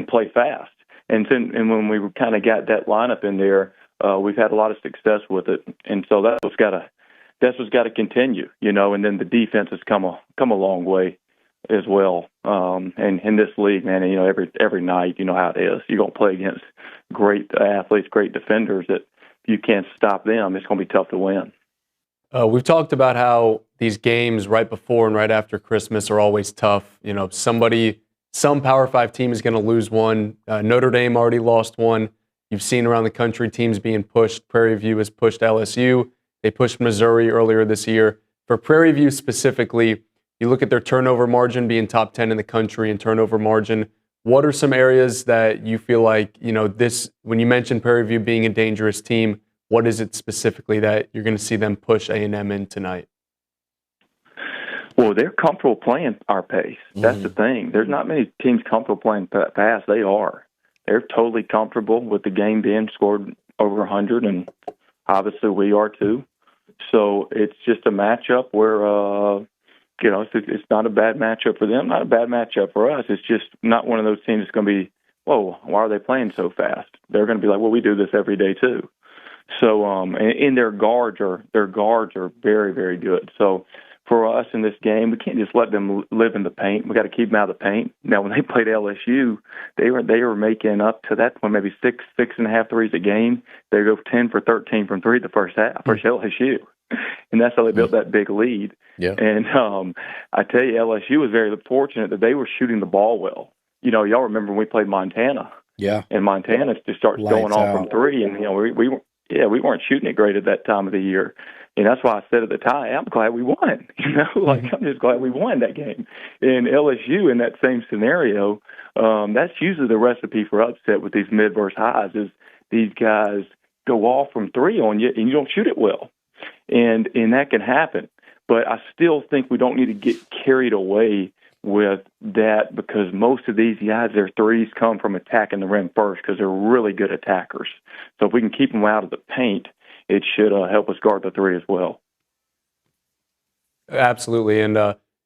play fast. And when we kind of got that lineup in there, we've had a lot of success with it, and so that's what's got to continue, you know. And then the defense has come a long way as well. And in this league, man, you know, every night, you know how it is. You're gonna play against great athletes, great defenders. That if you can't stop them, it's gonna be tough to win. We've talked about how these games right before and right after Christmas are always tough. You know, some Power 5 team is going to lose one. Notre Dame already lost one. You've seen around the country teams being pushed. Prairie View has pushed LSU. They pushed Missouri earlier this year. For Prairie View specifically, you look at their turnover margin being top 10 in the country in turnover margin. What are some areas that you feel like, you know, when you mentioned Prairie View being a dangerous team, what is it specifically that you're going to see them push A&M in tonight? Well, they're comfortable playing our pace. That's the thing. There's not many teams comfortable playing fast. They are. They're totally comfortable with the game being scored over 100, and obviously we are too. So it's just a matchup where, you know, it's not a bad matchup for them, not a bad matchup for us. It's just not one of those teams that's going to be, whoa, why are they playing so fast? They're going to be like, well, we do this every day too. So, and their guards are very, very good. So for us in this game, we can't just let them live in the paint. We got to keep them out of the paint. Now, when they played LSU, they were making up to that point maybe 6.5 threes a game. They go 10 for 13 from three the first half for LSU, and that's how they built that big lead. Yeah. And I tell you, LSU was very fortunate that they were shooting the ball well. You know, y'all remember when we played Montana? Yeah. And Montana just starts going off from three, and you know we weren't shooting it great at that time of the year. And that's why I said at the time, I'm glad we won. You know, like I'm just glad we won that game. And LSU in that same scenario, that's usually the recipe for upset with these mid versus highs is these guys go off from three on you and you don't shoot it well. And that can happen. But I still think we don't need to get carried away with that because most of these guys, their threes come from attacking the rim first because they're really good attackers. So if we can keep them out of the paint, it should help us guard the three as well. Absolutely. And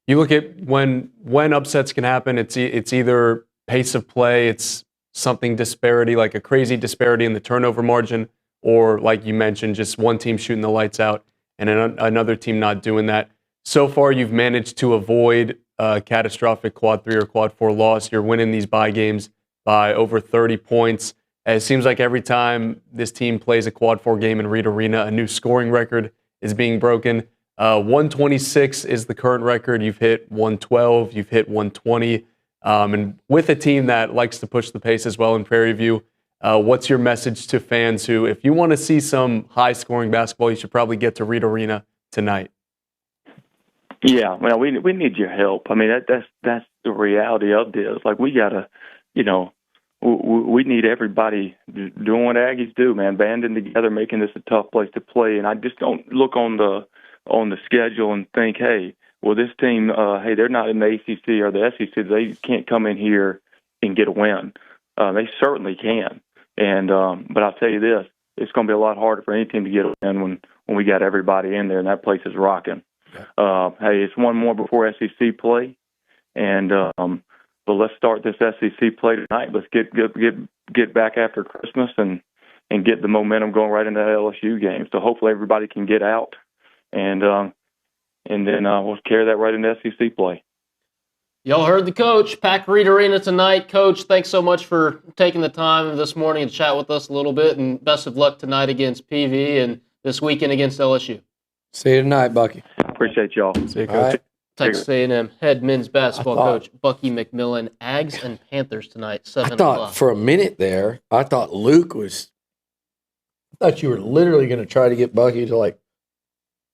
you look at when upsets can happen, it's either pace of play, it's something disparity, like a crazy disparity in the turnover margin, or like you mentioned, just one team shooting the lights out and another team not doing that. So far, you've managed to avoid a catastrophic quad 3 or quad 4 loss. You're winning these bye games by over 30 points. It seems like every time this team plays a quad 4 game in Reed Arena, a new scoring record is being broken. 126 is the current record. You've hit 112. You've hit 120. And with a team that likes to push the pace as well in Prairie View, what's your message to fans who, if you want to see some high-scoring basketball, you should probably get to Reed Arena tonight? Yeah, well, we need your help. I mean, that's the reality of this. Like, we gotta, you know, we need everybody doing what Aggies do, man, banding together, making this a tough place to play. And I just don't look on the schedule and think, hey, well, this team, hey, they're not in the ACC or the SEC. They can't come in here and get a win. They certainly can. And but I'll tell you this, it's going to be a lot harder for any team to get a win when we got everybody in there and that place is rocking. Hey, it's one more before SEC play, and but let's start this SEC play tonight. Let's get back after Christmas and get the momentum going right into the LSU game. So hopefully everybody can get out, and then we'll carry that right into SEC play. Y'all heard the coach. Pack Reed Arena tonight. Coach, thanks so much for taking the time this morning to chat with us a little bit, and best of luck tonight against PV and this weekend against LSU. See you tonight, Bucky. Appreciate y'all. See you, Coach. Texas A&M head men's basketball thought- coach Bucky McMillan. Ags and Panthers tonight, 7 I thought o'clock. for a minute there, I thought you were literally going to try to get Bucky to like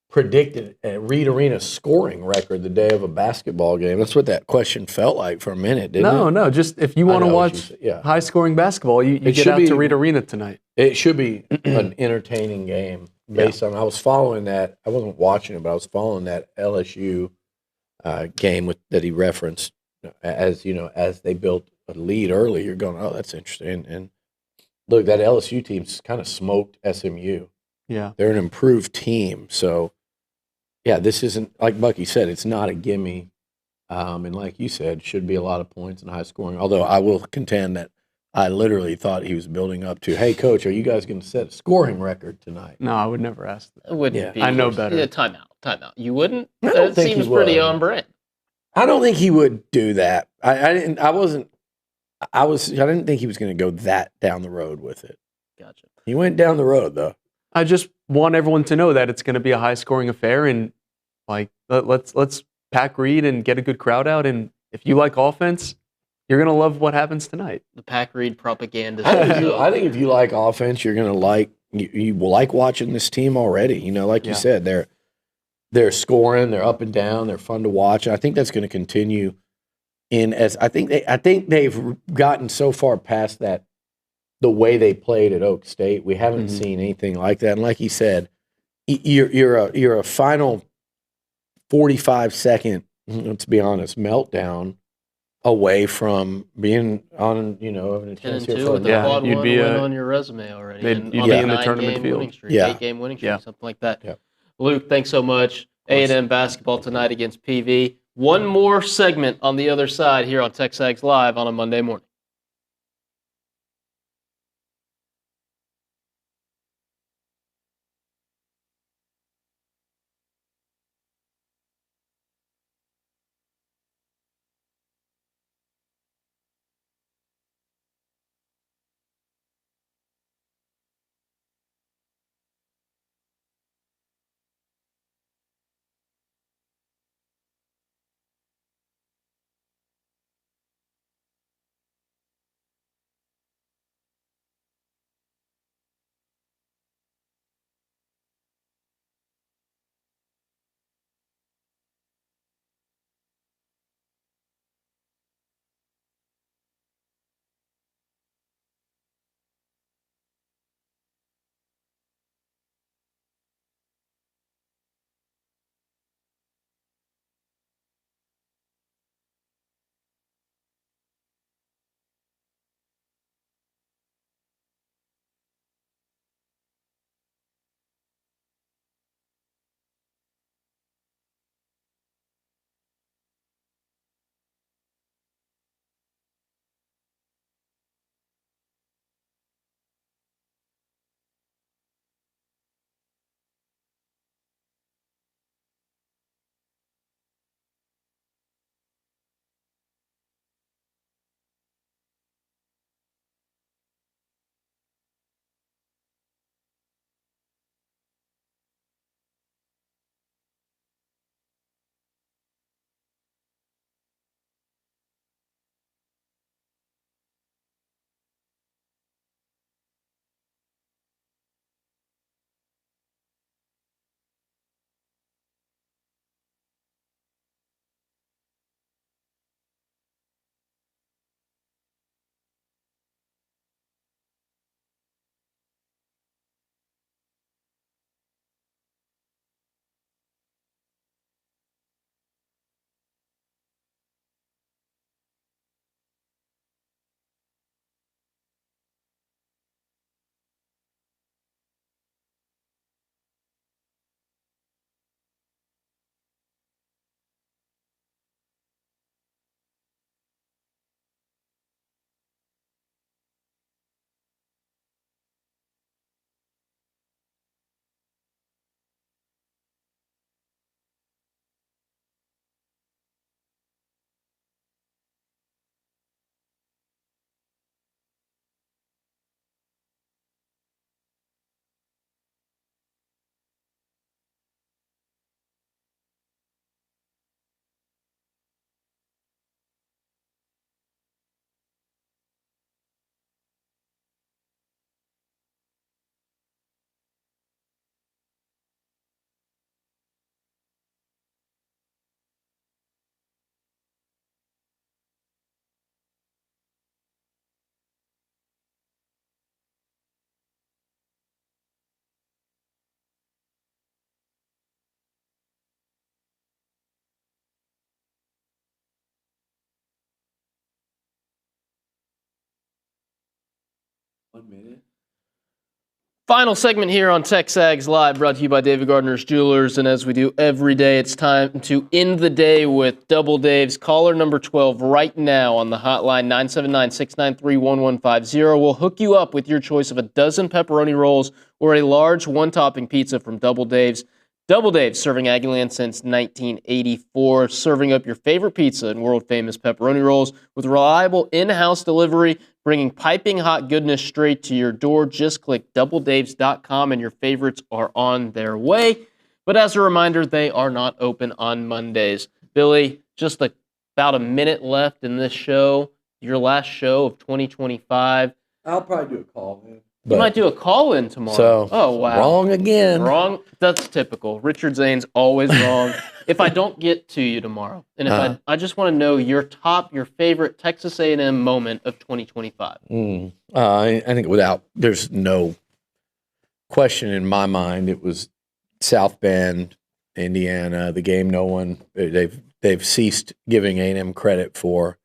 predict a Reed Arena scoring record the day of a basketball game. That's what that question felt like for a minute, didn't it? No, just if you I want to know what you watch said, yeah. high-scoring basketball, you get out to Reed Arena tonight. It should be an entertaining game based on. I was following that. I wasn't watching it, but I was following that LSU game that he referenced. As you know, as they built a lead early, you're going, oh, that's interesting. And look, that LSU team's kind of smoked SMU. Yeah, they're an improved team. So, yeah, this isn't like Bucky said. It's not a gimme, and like you said, should be a lot of points and high scoring. Although I will contend that I literally thought he was building up to, hey, coach, are you guys going to set a scoring record tonight? No, I would never ask that. It wouldn't be. I know better. Yeah, timeout. You wouldn't? I don't That think he seems pretty would. on brand. I don't think he would do that. I didn't think he was going to go that down the road with it. Gotcha. He went down the road though. I just want everyone to know that it's going to be a high-scoring affair, and like let's pack Reed and get a good crowd out. And if you like offense, you're going to love what happens tonight. The Pack Reed propaganda. I think if you like offense, you're going to like you will like watching this team already. You know, like you said, they're scoring, they're up and down, they're fun to watch. I think that's going to continue. I think they've gotten so far past that. The way they played at Oak State, we haven't seen anything like that. And like you said, you're a final 45-second, let's be honest, meltdown away from being on, having a chance here 10-2 for with a quad one win on your resume already. You'd be in the tournament field. 8-game winning streak, something like that. Yeah. Luke, thanks so much. A&M basketball tonight against PV. One more segment on the other side here on TexAgs Live on a Monday morning. Final segment here on TexAgs Live, brought to you by David Gardner's Jewelers. And as we do every day, it's time to end the day with Double Dave's. Caller number 12 right now on the hotline, 979-693-1150. We'll hook you up with your choice of a dozen pepperoni rolls or a large one-topping pizza from Double Dave's. Double Dave's, serving Aggieland since 1984, serving up your favorite pizza and world-famous pepperoni rolls with reliable in-house delivery, bringing piping hot goodness straight to your door. Just click doubledaves.com and your favorites are on their way. But as a reminder, they are not open on Mondays. Billy, just about a minute left in this show, your last show of 2025. I'll probably do a call, man. You might do a call-in tomorrow. So, oh, wow. Wrong again. Wrong. That's typical. Richard Zane's always wrong. If I don't get to you tomorrow, and if I just want to know your favorite Texas A&M moment of 2025. I think there's no question in my mind, it was South Bend, Indiana, the game they've ceased giving A&M credit for.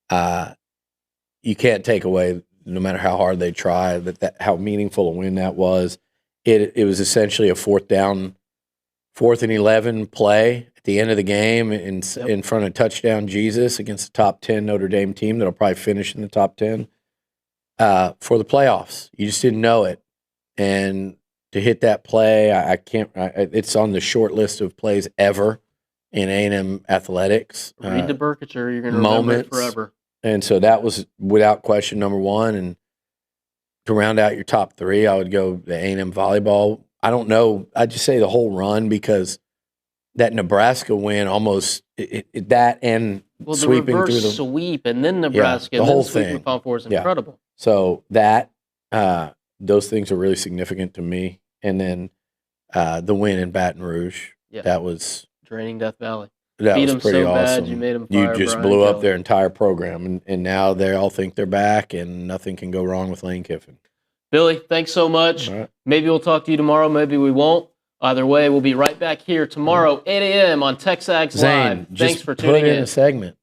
You can't take away, no matter how hard they try, how meaningful a win that was. It was essentially a 4th and 11 play at the end of the game in front of touchdown Jesus against the top 10 Notre Dame team that'll probably finish in the top 10 for the playoffs. You just didn't know it. And to hit that play, I can't. It's on the short list of plays ever in A&M athletics. Read the Burkature, you're going to remember it forever. And so that was without question number one. And to round out your top 3, I would go the A&M volleyball. I don't know. I'd just say the whole run, because that Nebraska win almost that and sweeping the reverse through the sweep and then Nebraska the and whole then sweeping thing. Final Four is incredible. So that those things are really significant to me. And then the win in Baton Rouge, that was draining Death Valley. That Beat was them pretty so awesome. bad, you made them You fire just Brian blew up Kelly. their entire program, and now they all think they're back, and nothing can go wrong with Lane Kiffin. Billy, thanks so much. All right. Maybe we'll talk to you tomorrow. Maybe we won't. Either way, we'll be right back here tomorrow, 8 a.m. on TexAgs Live. Zane, Thanks just for put tuning in in. a segment.